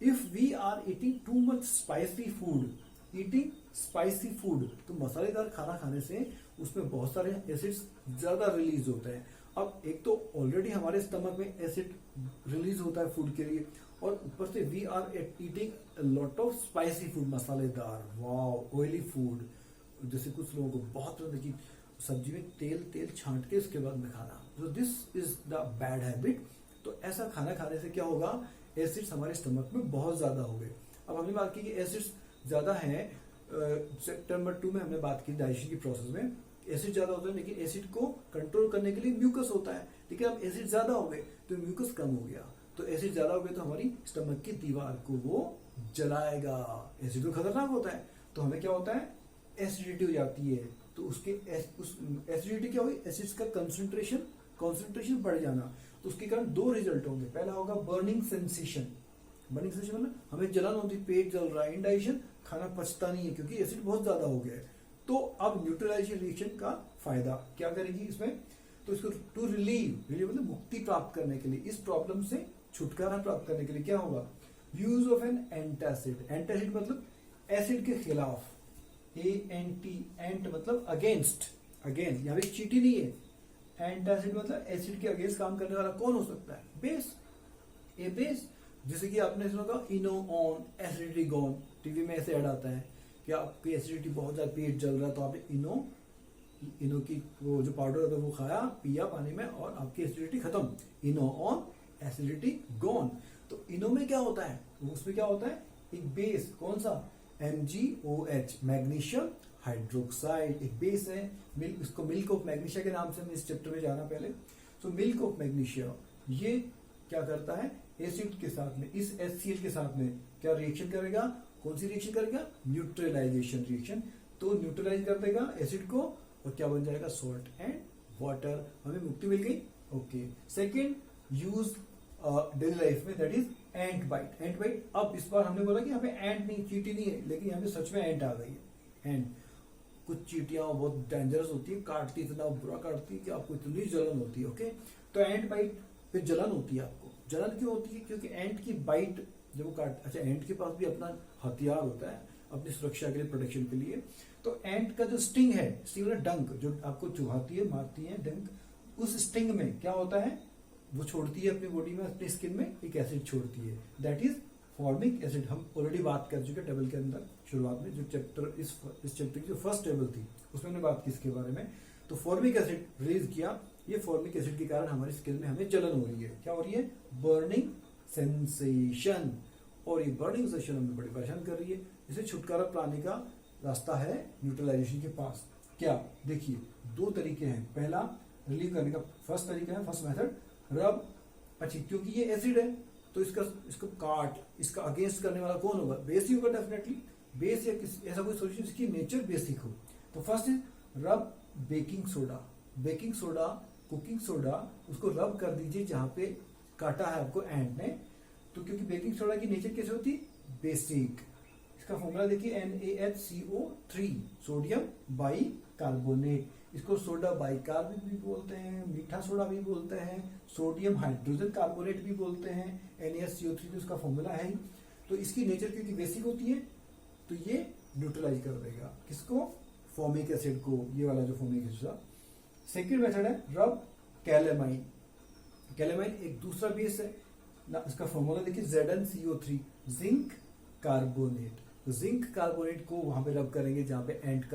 if we are eating too much spicy food, eating spicy food, तो मसालेदार खाना खाने से उसमें बहुत सारे एसिड्स ज्यादा रिलीज होते हैं। अब एक तो ऑलरेडी हमारे स्टमक में एसिड रिलीज होता है फूड के लिए, और ऊपर से we are eating lot of spicy food, मसालेदार, वाव, ऑयली फूड, जैसे कुछ लोगों को बहुत तरह की सब्जी में तेल छांट के उसके बाद में खाना, तो this is the bad habit. तो ऐसा खाना खाने से क्या होगा, एसिड्स हमारे स्टमक में बहुत ज्यादा हो गए। अब हमने बात की कि एसिड्स ज्यादा हैं, चैप्टर नंबर 2 में हमने बात की डाइजेशन की प्रोसेस में एसिड ज्यादा होता है, लेकिन एसिड को कंट्रोल करने के लिए म्यूकस होता है। लेकिन अब एसिड ज्यादा हो गए तो म्यूकस कम हो गया, तो एसिड ज्यादा हो गए तो हमारी स्टमक की दीवार को वो जलाएगा। एसिड तो खतरनाक होता है, तो हमें क्या होता है, एसिडिटी हो जाती है। तो उसके उस एसिडिटी क्या हुई, एसिड्स का कॉन्सेंट्रेशन बढ़ जाना, तो उसके कारण 2 रिजल्ट होंगे। पहला होगा बर्निंग सेंसेशन, बर्निंग सेंसेशन मतलब हमें जलन होती, पेट जल रहा है, इंडाइजेशन, खाना पचता नहीं है क्योंकि एसिड बहुत ज्यादा हो गया है। तो अब न्यूट्रलाइजेशन रिएक्शन का फायदा क्या करेगी इसमें, तो इसको टू रिलीव मतलब मुक्ति प्राप्त करने के लिए, इस प्रॉब्लम से छुटकारा प्राप्त करने के लिए क्या होगा, use of an antacid. Antacid मतलब एसिड के खिलाफ, एंट मतलब अगेंस्ट, यहाँ पे चीटी नहीं है। एंटासिड मतलब एसिड के अगेंस्ट काम करने वाला कौन हो सकता है, बेस। ए बेस, जैसे कि आपने सुना होगा इनो ऑन एसिडिटी गॉन, टीवी में ऐसे ऐड आता है कि आपकी एसिडिटी बहुत ज्यादा, पेट जल रहा है, तो आपने इनो की वो जो पाउडर होता है वो खाया, पिया पानी में, और आपकी एसिडिटी खत्म। इनो ऑन एसिडिटी गॉन। तो इनो में क्या होता है, उसमें क्या होता है, एक बेस, कौन सा, MgOH, मैग्नीशियम हाइड्रोक्साइड, एक बेस है। मिल्क, इसको मिल्क ऑफ मैग्नीशिया के नाम से हम इस चैप्टर में जाना पहले। सो मिल्क ऑफ मैग्नीशिया ये क्या करता है, एसिड के साथ में, इस HCl के साथ में क्या रिएक्शन करेगा, कौन सी रिएक्शन करेगा, न्यूट्रलाइजेशन रिएक्शन। तो न्यूट्रलाइज कर देगा एसिड को और क्या बन जाएगा, सॉल्ट एंड वाटर, हमें मुक्ति मिल गई। Okay, second use daily life में, that is ant bite. Ant bite, अब इस बार हमने बोला कि यहाँ पे एंट नहीं, चींटी नहीं है, लेकिन यहाँ पे सच में एंट आ गई है। एंट, कुछ चींटियां बहुत डेंजरस होती है, काटती, इतना बुरा काटती है कि आपको इतनी जलन होती है। ओके, तो एंट बाइट पे जलन होती है आपको। जलन क्यों होती है, क्योंकि एंट की बाइट जब वो काट, अच्छा एंट के पास भी अपना हथियार होता है अपनी सुरक्षा के लिए, प्रोटेक्शन के लिए। तो एंट का जो स्टिंग है, स्टिंग मतलब डंक, जो आपको चुभाती है, मारती है, डंक, उस स्टिंग में क्या होता है, वो छोड़ती है अपनी बॉडी में, अपनी स्किन में एक एसिड छोड़ती है, दैट इज फॉर्मिक एसिड। हम ऑलरेडी बात कर चुके टेबल के अंदर शुरुआत में, जो चैप्टर इस चैप्टर की जो फर्स्ट टेबल थी उसमें हमने बात की इसके बारे में। तो फॉर्मिक एसिड रिलीज किया, ये फॉर्मिक एसिड के कारण हमारी स्किन में हमें जलन हो रही है। क्या हो रही है, बर्निंग सेंसेशन, और ये बर्निंग सेंसेशन हमें बड़ी परेशान कर रही है। इसे छुटकारा पाने का रास्ता है न्यूट्रलाइजेशन के पास। क्या, देखिए दो तरीके हैं। पहला रिलीव करने का फर्स्ट तरीका है, फर्स्ट मेथड रब। अच्छी, क्योंकि ये एसिड है तो इसको काट, इसका अगेंस्ट करने वाला कौन होगा, बेस ही होगा डेफिनेटली। बेस या ऐसा कोई सोल्यूशन जिसकी नेचर बेसिक हो। तो फर्स्ट इज रब baking soda. Baking soda, cooking soda, उसको रब कर दीजिए जहां पे काटा है आपको एंट ने। तो क्योंकि बेकिंग सोडा की नेचर कैसे होती है, बेसिक। इसका फॉर्मूला देखिए NaHCO3, सोडियम बाई कार्बोनेट। इसको सोडा बाइकार्ब भी बोलते हैं, मीठा सोडा भी बोलते हैं, सोडियम हाइड्रोजन कार्बोनेट भी बोलते हैं। NaHCO3 तो इसका फॉर्मूला है ही। तो इसकी नेचर क्योंकि बेसिक होती है तो ये न्यूट्रलाइज कर देगा किसको, फॉर्मिक एसिड को, ये वाला जो फॉर्मिक एसिड। सेकेंड मेथड है रब कैलेमाइन। कैलेमाइन एक दूसरा बेस है ना, इसका फॉर्मूला देखिए ZnCO3, जिंक कार्बोनेट। तो जिंक कार्बोनेट को वहां पे रब करेंगे जहां पे एंट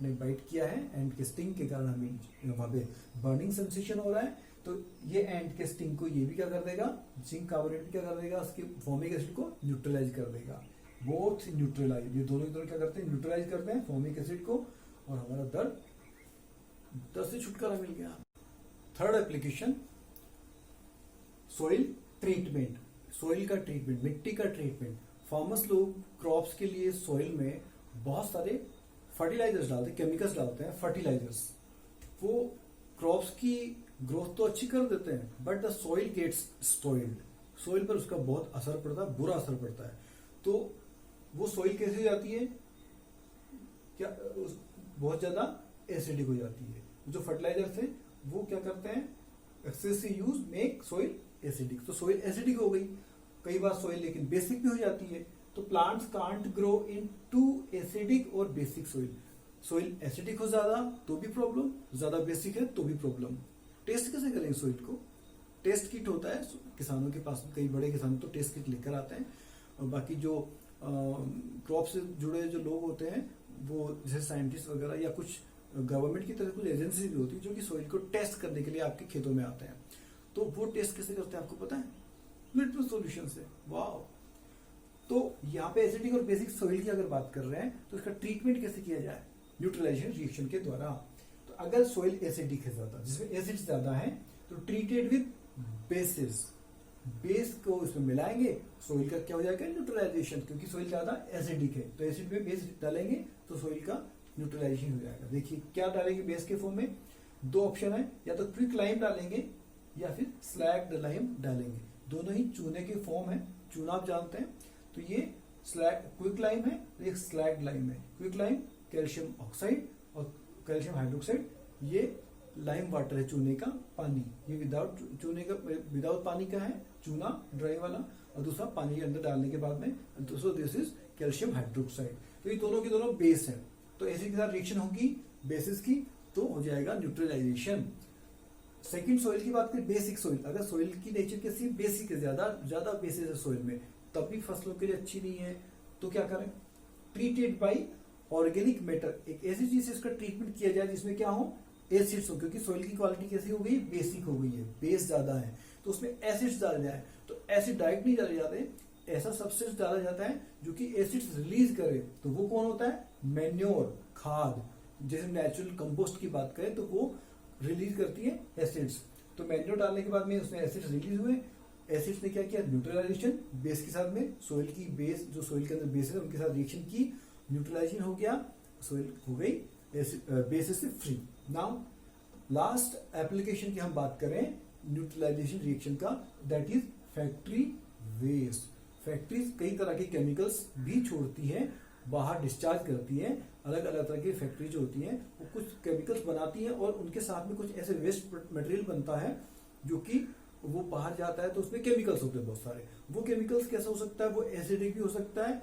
ने बाइट किया है, एंट के स्टिंग के कारण हमें वहां पे बर्निंग सेंसेशन हो रहा है। तो ये एंट के स्टिंग को ये भी क्या कर देगा, जिंक कार्बोनेट भी क्या कर देगा, उसके फॉर्मिक एसिड को न्यूट्रलाइज कर देगा। बोथ न्यूट्रलाइज, ये दोनों क्या करते हैं, न्यूट्रलाइज करते हैं फॉर्मिक एसिड को, और हमारा दर्द से छुटकारा मिल गया। Third application, soil treatment. Soil का ट्रीटमेंट, मिट्टी का ट्रीटमेंट। फार्मर्स लोग क्रॉप्स के लिए सॉइल में बहुत सारे फर्टिलाइजर्स डालते हैं, केमिकल्स डालते हैं, फर्टिलाइजर्स। वो क्रॉप्स की ग्रोथ तो अच्छी कर देते हैं, but the soil gets spoiled. Soil पर उसका बहुत असर पड़ता है, बुरा असर पड़ता है। तो वो सॉइल कैसे हो जाती है, क्या बहुत ज्यादा एसिडिक हो जाती है। जो फर्टिलाइजर्स हैं वो क्या करते हैं, excessive use make soil acidic. तो सॉइल एसिडिक हो गई, कई बार सॉइल लेकिन बेसिक भी हो जाती है। तो plants can't grow in too acidic और बेसिक सॉइल। सॉइल एसिडिक हो ज्यादा तो भी प्रॉब्लम, ज्यादा बेसिक है तो भी प्रॉब्लम। टेस्ट कैसे करेंगे सॉइल को, टेस्ट किट होता है किसानों के पास, कई बड़े किसान तो टेस्ट किट लेकर आते हैं। और बाकी जो क्रॉप से जुड़े जो लोग होते हैं वो जैसे साइंटिस्ट वगैरह या कुछ गवर्नमेंट की तरफ कुछ एजेंसी भी होती है जो कि सॉइल को टेस्ट करने के लिए आपके खेतों में आते हैं। तो वो टेस्ट कैसे करते हैं आपको पता है, लिटमस सॉल्यूशन से। वाह, तो यहाँ पे एसिडिक और बेसिक सॉइल की अगर बात कर रहे हैं तो इसका ट्रीटमेंट कैसे किया जाए, न्यूट्रलाइजेशन रिएक्शन के द्वारा। तो अगर सॉइल एसिडिक है ज्यादा, जिसमें एसिड ज्यादा है, तो ट्रीटेड विद बेसिस, बेस को इसमें मिलाएंगे, सॉइल का क्या हो जाएगा, न्यूट्रलाइजेशन। क्योंकि सॉइल ज्यादा एसिडिक है तो एसिड में बेस डालेंगे तो सॉइल का न्यूट्रलाइजेशन हो जाएगा। देखिए क्या डालेंगे बेस के फॉर्म में, दो ऑप्शन है, या तो क्विक लाइम डालेंगे या फिर स्लैग्ड लाइम डालेंगे। दोनों ही चूने के फॉर्म है, चूना आप जानते हैं। तो ये क्विक लाइम है, एक स्लैग्ड लाइम है। क्विक लाइम कैल्शियम ऑक्साइड और कैल्शियम हाइड्रोक्साइड, ये लाइम वाटर है, चूने का पानी। ये विदाउट पानी का है, चूना ड्राई वाला, और दूसरा पानी के अंदर डालने के बाद में दूसरा दिस इज कैल्शियम हाइड्रोक्साइड। तो ये दोनों के दोनों बेस है। तो एसिड के साथ रिएक्शन होगी बेसिस की तो हो जाएगा न्यूट्रलाइजेशन। सेकंड सॉइल की बात करें, बेसिक सॉइल। अगर सॉइल की नेचर कैसी, बेसिक है, ज्यादा बेसिस है सॉइल में, तब भी फसलों के लिए अच्छी नहीं है, तो क्या करें, ट्रीटेड बाई ऑर्गेनिक मैटर। एक ऐसी चीज से इसका ट्रीटमेंट किया जाए जिसमें क्या हो, एसिड्स हो। क्योंकि सॉइल की क्वालिटी कैसी हो गई, बेसिक हो गई है, बेस ज्यादा है, तो उसमें एसिड्स डाले जाए। तो एसिड डायरेक्ट नहीं डाले जाते, ऐसा सब्सटेंस डाला जाता है जो कि एसिड्स रिलीज करे, तो वो कौन होता है? मैन्योर, खाद। जैसे नेचुरल कंपोस्ट की बात करें तो वो रिलीज करती है एसिड्स। तो मैन्योर डालने के बाद में उसमें एसिड्स रिलीज हुए, एसिड्स ने क्या किया? न्यूट्रलाइजेशन बेस के साथ में, सोइल की बेस, जो सोइल के अंदर बेस है उनके साथ रिएक्शन की, न्यूट्रलाइजेशन हो गया, सोइल हो गई बेसिस से फ्री। नाउ लास्ट एप्लीकेशन की हम बात करें न्यूट्रलाइजेशन रिएक्शन का, that is factory waste. Factories कई तरह के केमिकल्स भी छोड़ती हैं, बाहर डिस्चार्ज करती हैं। अलग अलग तरह की फैक्ट्री जो होती हैं वो कुछ केमिकल्स बनाती हैं और उनके साथ में कुछ ऐसे वेस्ट मटेरियल बनता है जो कि वो बाहर जाता है, तो उसमें केमिकल्स होते हैं बहुत सारे। वो केमिकल्स कैसा हो सकता है? वो एसिडिक भी हो सकता है,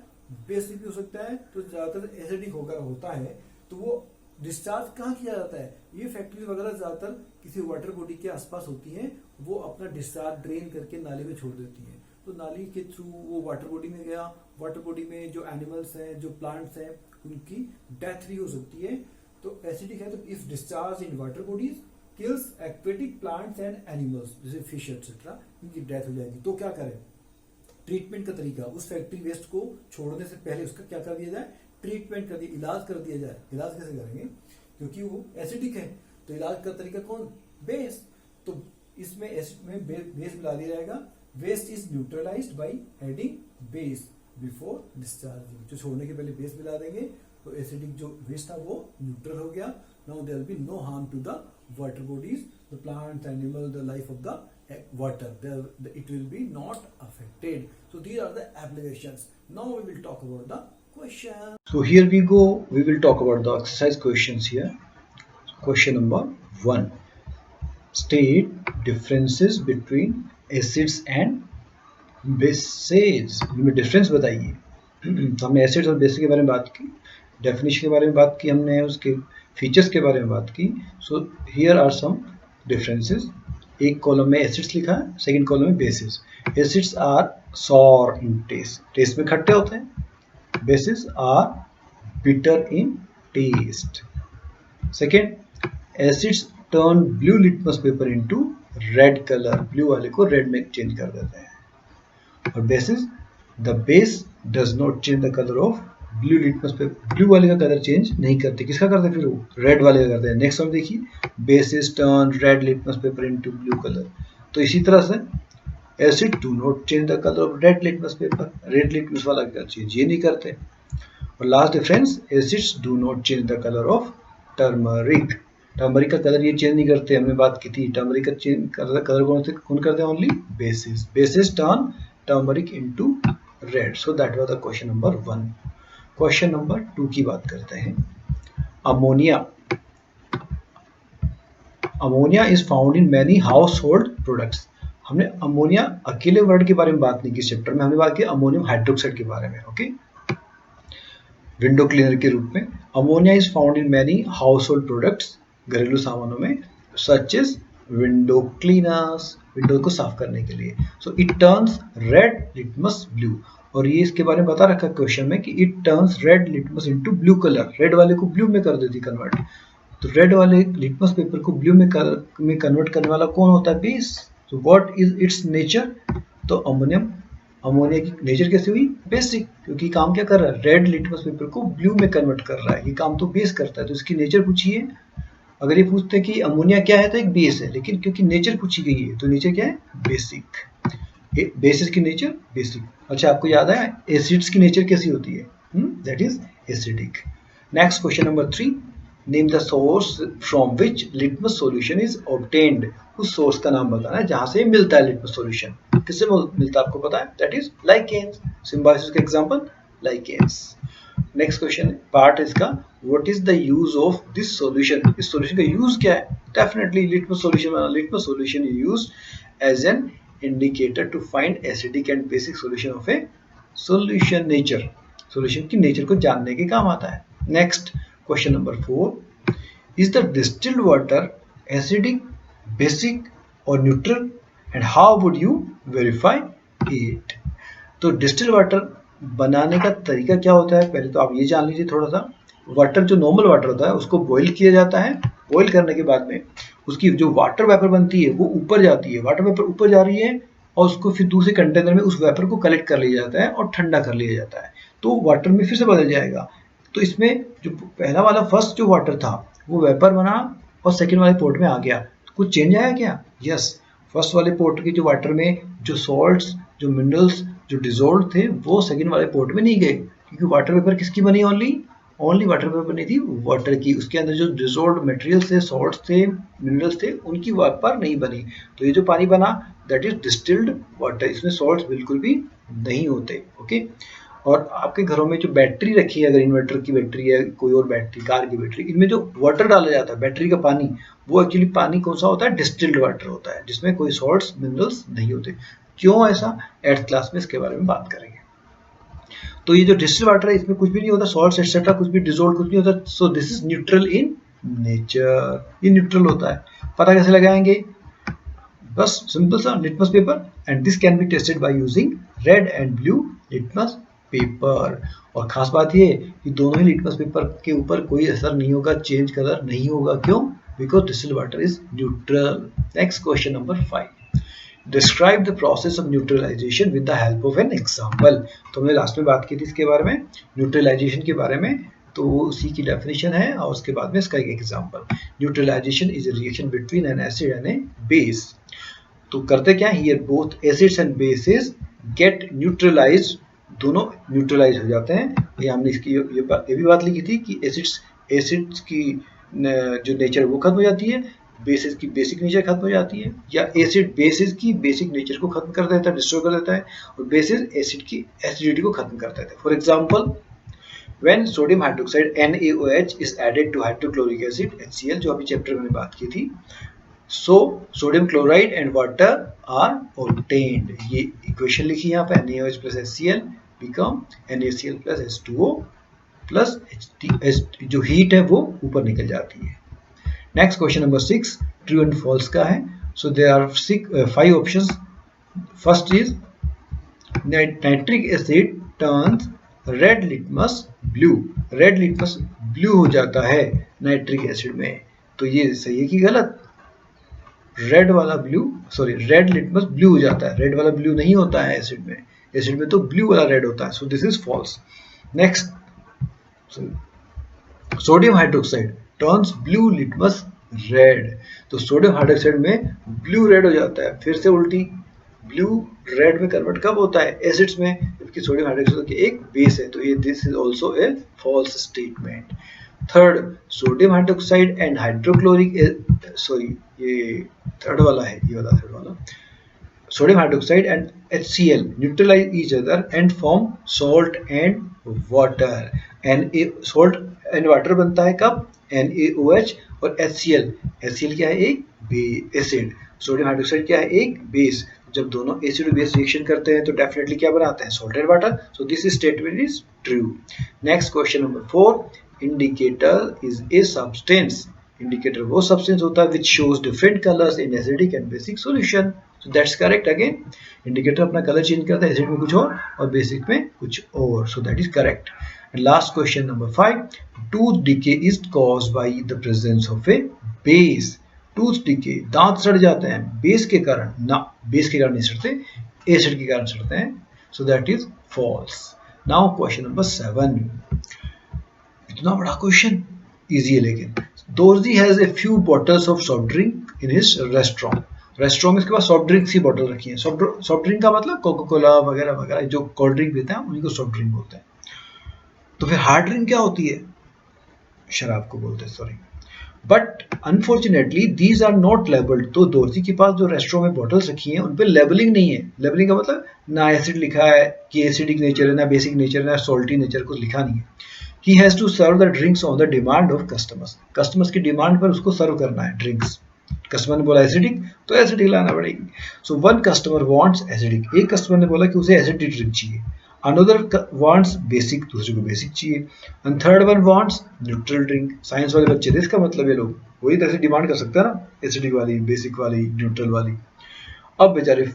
बेसिक भी हो सकता है। तो ज्यादातर एसिडिक होकर होता है, तो वो डिस्चार्ज कहाँ किया जाता है? ये फैक्ट्री वगैरह ज्यादातर किसी वाटर बॉडी के आसपास होती हैं, वो अपना डिस्चार्ज ड्रेन करके नाली में छोड़ देती हैं। तो नाली के थ्रू वो वाटर बॉडी में गया, वाटर बॉडी में जो एनिमल्स हैं, जो प्लांट्स हैं, उनकी डेथ भी हो सकती है। तो एसिडिक है, तो if discharge in water bodies kills aquatic plants and animals, जैसे फिश एक्सेट्रा, इनकी डेथ हो जाएगी। तो क्या करें? ट्रीटमेंट का तरीका, उस फैक्ट्री वेस्ट को छोड़ने से पहले उसका क्या कर दिया जाए? ट्रीटमेंट कर दिया, इलाज कर दिया जाए। इलाज कैसे करेंगे? क्योंकि वो एसिडिक है, तो इलाज का तरीका कौन? बेस। तो इसमें एसिड में बेस मिला दिया जाएगा। Waste is neutralised by adding base before discharging. जो छोड़ने के पहले बेस मिला देंगे तो एसिडिक जो वेस्ट था वो न्यूट्रल हो गया। Now there will be no harm to the water bodies, the plant, animal, the life of the water. It will be not affected. So these are the applications. Now we will talk about the question. So here we go. We will talk about the exercise questions here. Question number 1. State differences between acids and bases. इनमें difference बताइए। तो हमने acids और bases के बारे में बात की, डेफिनेशन के बारे में बात की हमने, उसके फीचर्स के बारे में बात की। So here are some differences. एक कॉलम में एसिड्स लिखा है, सेकंड कॉलम में bases. Acids are sour in taste, taste में खट्टे होते हैं। Bases are bitter in taste. Second, acids turn blue litmus paper into red colour, blue वाले को रेड में चेंज कर देते हैं। और bases, the base does not change the colour of blue litmus paper, blue वाले का कलर चेंज नहीं करते। किसका करते हैं? फिर वो रेड वाले का करते हैं। नेक्स्ट हम देखिए, basis turn red litmus paper into blue colour. तो इसी तरह से acid do not change the colour of red litmus paper, red litmus वाला का चेंज ये नहीं करते। और last difference, acids do not change the colour of turmeric, turmeric का कलर ये चेंज नहीं करते। हमने बात की थी टर्मरिक का चेंज कलर कौन करते हैं? Only basis. Basis turn turmeric into red. So that was the question number 1। Question number 2 की बात करते हैं। Ammonia. Ammonia is found in many household products. हमने अमोनिया अकेले वर्ड के बारे में बात नहीं की चैप्टर में, हमने बात की अमोनियम हाइड्रोक्साइड के बारे में। ओके, विंडो क्लीनर के रूप में। Ammonia is found in many household products, घरेलू सामानों में, such as window cleaners, window को साफ करने के लिए। So it turns red litmus blue, और ये इसके बारे में बता रखा क्वेश्चन में कि it turns red litmus into blue colour, red वाले को ब्लू में कर देती कन्वर्ट। तो रेड वाले लिटमस पेपर को ब्लू में कन्वर्ट करने वाला कौन होता है? Base. So what is it's nature? तो अमोनिया की नेचर कैसे हुई? बेसिक, क्योंकि काम क्या कर रहा है? रेड लिटमस पेपर को ब्लू में कन्वर्ट कर रहा है, ये काम तो बेस करता है। तो इसकी नेचर पूछिए। अगर ये पूछते हैं कि अमोनिया क्या है, तो एक बेस है, लेकिन क्योंकि नेचर पूछी गई है तो नेचर क्या है? बेसिक। बेसिस की नेचर बेसिक। अच्छा, आपको याद है एसिड्स की नेचर कैसी होती है? That is acidic. Next question number 3, name the source from which litmus solution is obtained. उस सोर्स का नाम बताना है जहां से मिलता है लिटमस सॉल्यूशन। किससे मिलता है आपको पता है? That is lichens. सिम्बायोसिस का example lichens. Next question part इसका, what is the use of this solution. इस सॉल्यूशन का यूज क्या है? Definitely litmus solution is used as an indicator to find acidic and basic solution of a solution nature, solution की nature को जानने के काम आता है। Next question number 4, is the distilled water acidic, basic or neutral and how would you verify it? तो distil water बनाने का तरीका क्या होता है? पहले तो आप ये जान लीजिए थोड़ा सा। वाटर जो नॉर्मल वाटर होता है उसको बॉईल किया जाता है, बॉईल करने के बाद में उसकी जो वाटर वेपर बनती है वो ऊपर जाती है, वाटर वेपर ऊपर जा रही है और उसको फिर दूसरे कंटेनर में उस वेपर को कलेक्ट कर लिया जाता है और ठंडा कर लिया जाता है, तो वाटर में फिर से बदल जाएगा। तो इसमें जो पहला वाला फर्स्ट जो वाटर था वो वेपर बना और सेकेंड वाले पोर्ट में आ गया, कुछ चेंज आया क्या? यस, फर्स्ट वाले पोर्ट के जो वाटर में जो सॉल्ट्स, जो मिनरल्स, जो डिजोल्व थे वो सेकेंड वाले पोर्ट में नहीं गए, क्योंकि वाटर वेपर किसकी बनी? ओनली वाटर वेपर बनी थी वाटर की, उसके अंदर जो डिजोल्व मटेरियल्स थे, सॉल्ट्स थे, मिनरल्स थे, उनकी वेपर नहीं बनी। तो ये जो पानी बना दैट इज डिस्टिल्ड वाटर, इसमें सॉल्ट्स बिल्कुल भी नहीं होते। ओके, और आपके घरों में जो बैटरी रखी है, अगर इन्वर्टर की बैटरी है, कोई और बैटरी, कार की बैटरी, इनमें जो वाटर डाला जाता है बैटरी का पानी, वो एक्चुअली पानी कौन सा होता है? डिस्टिल्ड वाटर होता है, जिसमें कोई सॉल्ट्स मिनरल्स नहीं होते। क्यों ऐसा? 8th क्लास में इसके बारे में बात करेंगे। तो ये जो डिस्टिल्ड वाटर है इसमें कुछ भी नहीं होता, सॉल्ट्स एक्सेट्रा कुछ भी, डिसॉल्व कुछ नहीं होता, सो this is neutral in nature, ये न्यूट्रल होता है। पता कैसे लगाएंगे? बस सिंपल सा litmus paper, and this can be tested by using red and blue litmus paper. और खास बात ये कि दोनों ही लिटमस पेपर के ऊपर कोई असर नहीं होगा, चेंज कलर नहीं होगा। क्यों? Because distilled water is neutral. Next question number 5, describe the process of neutralisation with the help of an example. तो हमने लास्ट में बात की थी इसके बारे में, न्यूट्रलाइजेशन के बारे में, तो उसी की डेफिनेशन है और उसके बाद में इसका एक example. Neutralisation is a reaction between an acid and a base. तो करते क्या है, here both acids and bases get neutralised, दोनों न्यूट्रलाइज हो जाते हैं। ये हमने इसकी ये भी बात लिखी थी कि एसिड्स की जो नेचर वो खत्म हो जाती है, बेसिस की बेसिक नेचर खत्म हो जाती है, या एसिड बेसिस की बेसिक नेचर को खत्म कर देता है, डिस्ट्रॉय कर देता है, और बेसिस एसिड की एसिडिटी को खत्म कर देता है। For example, when sodium hydroxide NaOH is added to hydrochloric acid HCl, जो अभी चैप्टर में बात की थी, so sodium chloride and water are obtained। ये इक्वेशन लिखी यहाँ पे, NaOH plus HCl become NaCl plus H2O plus HT, जो हीट है वो ऊपर निकल जाती है। Next question number 6, true and false का है। So there are 5 options. First is nitric acid turns red litmus blue, red litmus blue हो जाता है नाइट्रिक एसिड में, तो ये सही है कि गलत? रेड वाला blue, sorry, red litmus blue हो जाता है, रेड वाला ब्लू नहीं होता है एसिड में, एसिड में तो ब्लू वाला रेड होता है, so this is false. Next, sodium hydroxide turns blue litmus red, तो सोडियम हाइड्रोक्साइड में ब्लू रेड हो जाता है, फिर से उल्टी, ब्लू रेड में कन्वर्ट कब होता है? एसिड्स में, जबकि सोडियम हाइड्रोक्साइड की एक बेस है, तो ये this is also a false statement. Third, sodium hydroxide and hydrochloric, sorry ये थर्ड वाला है, ये वाला थर्ड वाला, sodium hydroxide and HCl neutralize each other and form salt and water। salt and water बनता है कब? NaOH और HCl, HCl क्या है? एक एसिड, सोडियम हाइड्रोक्साइड क्या है? एक बेस। जब दोनों एसिड और बेस रिएक्शन करते हैं तो डेफिनेटली क्या बनाते हैं? Salt and water. So this statement is true. Next question number 4, indicator is a substance, indicator वो सब्सटेंस होता है which shows different colors in acidic and basic solution। so that's correct again, indicator अपना colour change करता है, acid में कुछ और basic में कुछ और, so that is correct। and last question number 5, tooth decay is caused by the presence of a base। tooth decay, दांत सड़ जाते हैं बेस के कारण, ना बेस के कारण नहीं सड़ते, एसिड के कारण सड़ते हैं, so that is false। now question number 7, इतना बड़ा क्वेश्चन, इजी है लेकिन। Dorji has a few bottles of soft drink in his restaurant, restaurant में इसके पास सॉफ्ट ड्रिंक्स की बॉटल रखी है। सॉफ्ट ड्रिंक का मतलब कोका कोला वगैरह वगैरह, जो कोल्ड ड्रिंक पीते हैं उन्हीं को सॉफ्ट ड्रिंक बोलते हैं। तो फिर हार्ड ड्रिंक क्या होती है? शराब को बोलते हैं, sorry. But unfortunately these are not labelled, तो दोरजी के पास जो रेस्टोरेंट में बॉटल्स रखी हैं उन पर लेबलिंग नहीं है। लेबलिंग का मतलब ना एसिड लिखा है कि एसिडिक नेचर है, ना बेसिक नेचर है, ना सॉल्टी नेचर, कुछ लिखा नहीं है। He has to serve the drinks on the demand of customers। Customers की डिमांड पर उसको सर्व करना है ड्रिंक्स। कस्टमर ने बोला एसिडिक, तो एसिडिक लाना पड़ेगी। So one customer wants acidic, एक कस्टमर ने बोला कि उसे एसिडिक ड्रिंक चाहिए। Another wants basic, दूसरे को बेसिक चाहिए। And third one wants neutral drink। Science वाले बच्चे थे, इसका मतलब ये लोग वही तरह से डिमांड कर सकते हैं ना, एसिडिक वाली, बेसिक वाली, न्यूट्रल वाली। अब बेचारे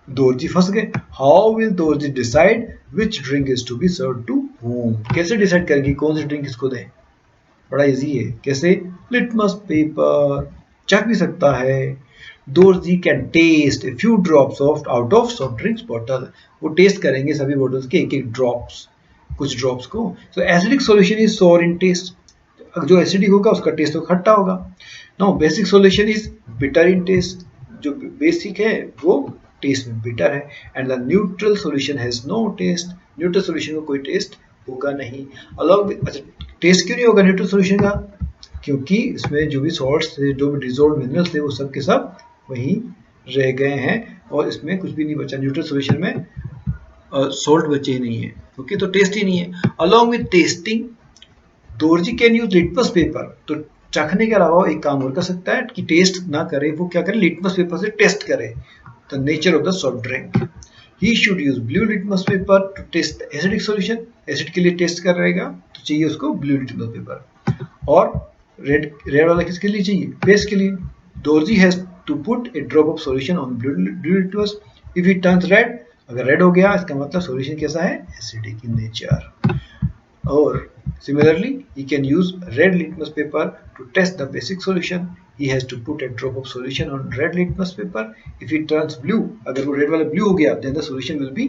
दोरजी फंस गए। How will Dorji decide which drink is to be serve to whom, कैसे डिसाइड करेंगे कौन सी ड्रिंक इसको दें? बड़ा इजी है, कैसे? लिटमस पेपर, चख भी सकता है, Dorji can taste a few drops of out of soft drinks bottle. वो टेस्ट करेंगे सभी बोतल्स के एक एक ड्रॉप्स, कुछ ड्रॉप्स को. So acidic solution is sour in taste. जो एसिडिक होगा उसका टेस्ट तो खट्टा होगा. Now basic solution is bitter in taste. जो बेसिक है वो टेस्ट में बिटर है. And the neutral solution has no taste. Neutral solution का कोई टेस्ट होगा नहीं. अलॉन्ग विद, अच्छा टेस्ट क्यों नहीं होगा न्यूट्रल सॉल्यूशन का? क्योंकि इसमें जो भी सॉल्ट्स थे, जो भी डिसॉल्व्ड मिनरल्स थे, वो सब के सब वहीं रह गए हैं और इसमें कुछ भी नहीं बचा. न्यूट्रल सॉल्यूशन में सॉल्ट बचे ही नहीं है. ओके, तो टेस्ट ही नहीं है. Along with tasting Dorji can use litmus paper. तो चखने के अलावा एक काम और कर सकता है कि टेस्ट ना करे, वो क्या करे, लिटमस पेपर से टेस्ट करे the nature of the soft drink. He should use blue litmus paper to test the acidic solution. Acid के लिए टेस्ट कर रहेगा तो चाहिए उसको ब्लू लिटमस पेपर. और रेड वाला किसके लिए चाहिए? बेस के लिए. Dorji has to put a drop of solution on blue litmus. If it turns red, अगर रेड हो गया इसका मतलब सॉल्यूशन कैसा है? Acidic in nature. Or similarly, he can use red litmus paper to test the basic solution. He has to put a drop of solution on red litmus paper. If it turns blue, अगर वो red वाला blue हो गया, then the solution will be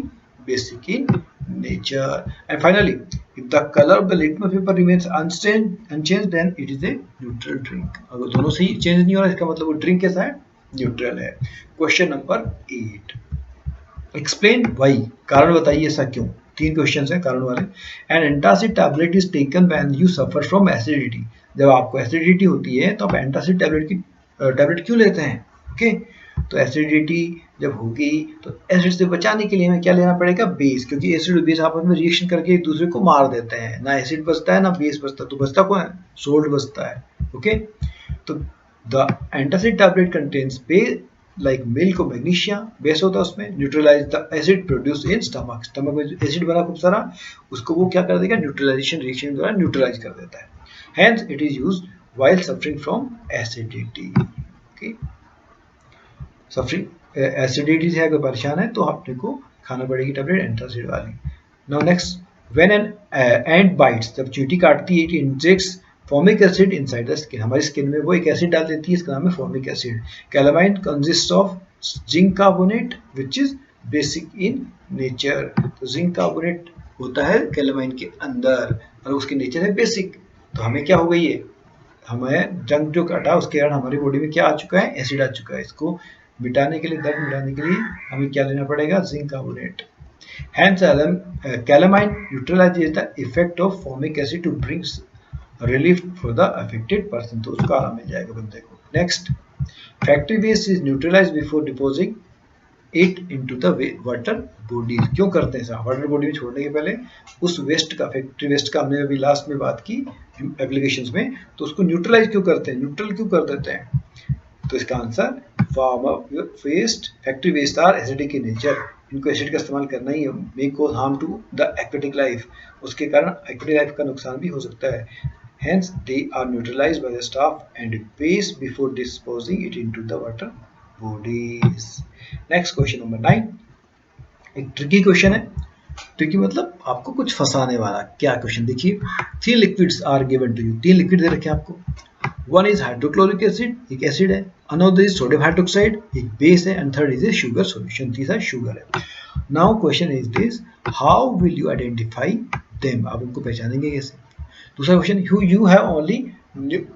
basic in nature. And finally, if the color of the litmus paper remains unchanged, then it is a neutral drink. अगर दोनों से ही change नहीं हो रहा, इसका मतलब वो drink कैसा है? Neutral है. Question number 8. Explain why. कारण बताइए ऐसा क्यों. 3 क्वेश्चन हैं कारण वाले. An antacid tablet is taken when you suffer from acidity. जब आपको एसिडिटी होती है तो आप एंटासिड टैबलेट क्यों लेते हैं? ओके, तो एसिडिटी जब होगी तो एसिड से बचाने के लिए हमें क्या लेना पड़ेगा? बेस. क्योंकि एसिड और बेस आपस में रिएक्शन करके एक दूसरे को मार देते हैं. ना एसिड बचता है ना बेस बचता, तो बचता कौन है? सोल्ट बचता है. ओके, तो the antacid tablet contains base like milk और मैग्नीशिया. बेस होता है उसमें. Neutralize the acid produce in stomach. Stomach में जो एसिड बना खूब सारा, उसको वो क्या कर देगा? न्यूट्रलाइजेशन रिएक्शन द्वारा न्यूट्रलाइज कर देता है. Hence it is used while suffering from acidity. Okay, suffering acidity से अगर परेशान है तो आपने को खाना पड़ेगी टैबलेट एंटासिड वाली. Now next, when an ant bytes, जब चींटी काटती है, it injects formic acid inside the skin. हमारी स्किन में वो एक एसिड डाल देती है, इसका नाम है formic acid. Calamine consist of zinc carbonate which is basic in nature. तो जिंक कार्बोनेट होता है कैलामाइन के अंदर और उसकी नेचर है बेसिक. तो हमें क्या हो गई है? हमें जंक जो काटा उसके कारण हमारी बॉडी में क्या आ चुका है? एसिड आ चुका है. इसको मिटाने के लिए, दर्द मिटाने के लिए हमें क्या लेना पड़ेगा? Zinc carbonate. Hence, calamine neutralizes the effect of formic acid to bring relief for the affected person. तो उसका आराम मिल जाएगा बंदे को. Next, factory waste is neutralized before depositing it into the water body. क्यों करते हैं ऐसा? वाटर बॉडी में छोड़ने के पहले उस वेस्ट का, फैक्ट्री वेस्ट का हमने अभी लास्ट में बात की एप्लीकेशंस में, तो उसको न्यूट्रलाइज क्यों करते हैं? न्यूट्रल क्यों कर देते हैं? तो इसका answer, farmer waste, factory waste are acidic in nature. इनको एसिड का इस्तेमाल करना ही है. May cause harm to the aquatic life. उसके कारण एक्वेटिक लाइफ का नुकसान भी हो सकता है. Hence, they are neutralized by the staff and paste before disposing it into the water bodies. Next question number 9. एक ट्रिकी क्वेश्चन है. ट्रिकी मतलब आपको कुछ फंसाने वाला. क्या क्वेश्चन देखिए. 3 liquids are given to you. 3 liquid दे रखे हैं आपको. One is हाइड्रोक्लोरिक एसिड, एक एसिड है. Another is सोडियम हाइड्रोक्साइड, एक बेस है. And third is a sugar solution. तीसरा शुगर है. Now question is this: how will you identify them? आप उनको पहचानेंगे कैसे? दूसरा question, you have only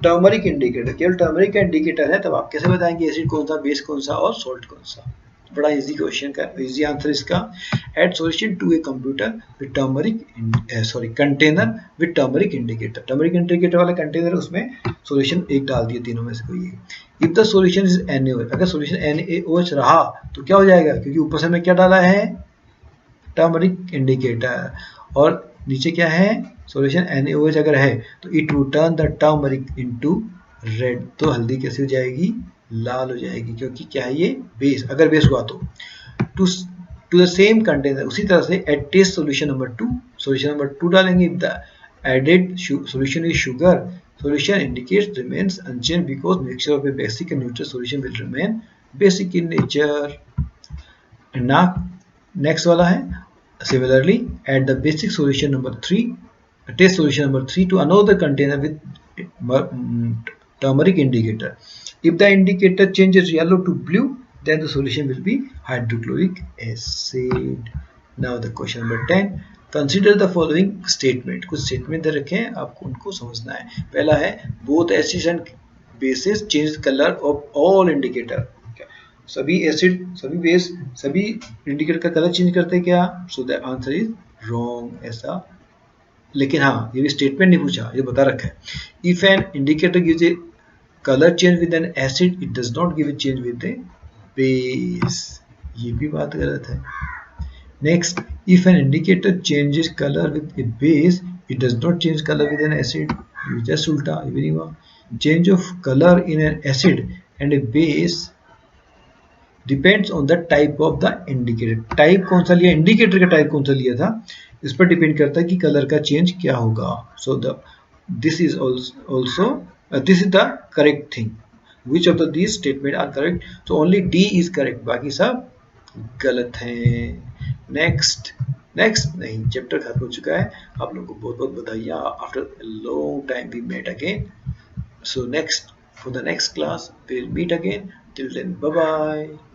turmeric indicator. केवल टर्मरिक का इंडिकेटर है, तब आप कैसे बताएंगे एसिड कौन सा, बेस कौन सा और सॉल्ट कौन सा? बड़ा इजी क्वेश्चन का इजी आंसर इसका. Add solution to a computer with turmeric container with turmeric indicator. Turmeric indicator वाला कंटेनर, उसमें सॉल्यूशन एक डाल दिए, तीनों में से कोई एक. If the solution is NaOH, अगर सॉल्यूशन NaOH रहा तो क्या हो जाएगा? क्योंकि ऊपर से मैं क्या डाला है? Turmeric indicator. और नीचे क्या है? सॉल्यूशन NaOH अगर है तो it will turn the turmeric into red. तो हल्दी कैसी हो जाएगी? लाल हो जाएगी. क्योंकि क्या है ये? बेस. अगर बेस हुआ तो टू द सेम कंटेनर, उसी तरह से add test solution number 2. Solution number 2 डालेंगे. If the added solution is sugar, solution indicates remains unchanged because mixture of a basic and neutral solution will remain basic in nature. And now next वाला है, similarly add the basic solution number 3, test solution number 3 to another container with turmeric indicator. If the indicator changes yellow to blue, then the solution will be hydrochloric acid. Now the question number 10. Consider the following statement. कुछ statement दे रखे हैं, आपको उनको समझना है. पहला है both acids and bases change the color of all indicator. सभी एसिड, सभी बेस, सभी इंडिकेटर का कलर चेंज करते हैं क्या? So the answer is wrong. ऐसा, लेकिन हाँ, ये भी स्टेटमेंट नहीं पूछा, ये बता रखा है. If an indicator gives A colour change with N acid, it does not give a change with A base. ये भी बात गलत है. Next, if an indicator changes colour with A base, it does not change colour with N acid. ये just उल्टा, ये भी नहीं हुआ. Change of colour in an acid and a base depends on the type of the indicator. Type कौन सा लिया, indicator का टाइप कौन सा लिया था, इस पर डिपेंड करता है कि कलर का चेंज क्या होगा. So the this is also this is the correct thing. Which of the these statement are correct? तो ओनली डी इज करेक्ट, बाकी सब गलत हैं. नेक्स्ट नहीं, चैप्टर खत्म हो चुका है. आप लोगों को बहुत बहुत बधाइयाँ. After long time we met again. So next, for the next class, we'll meet again. Till then, bye bye.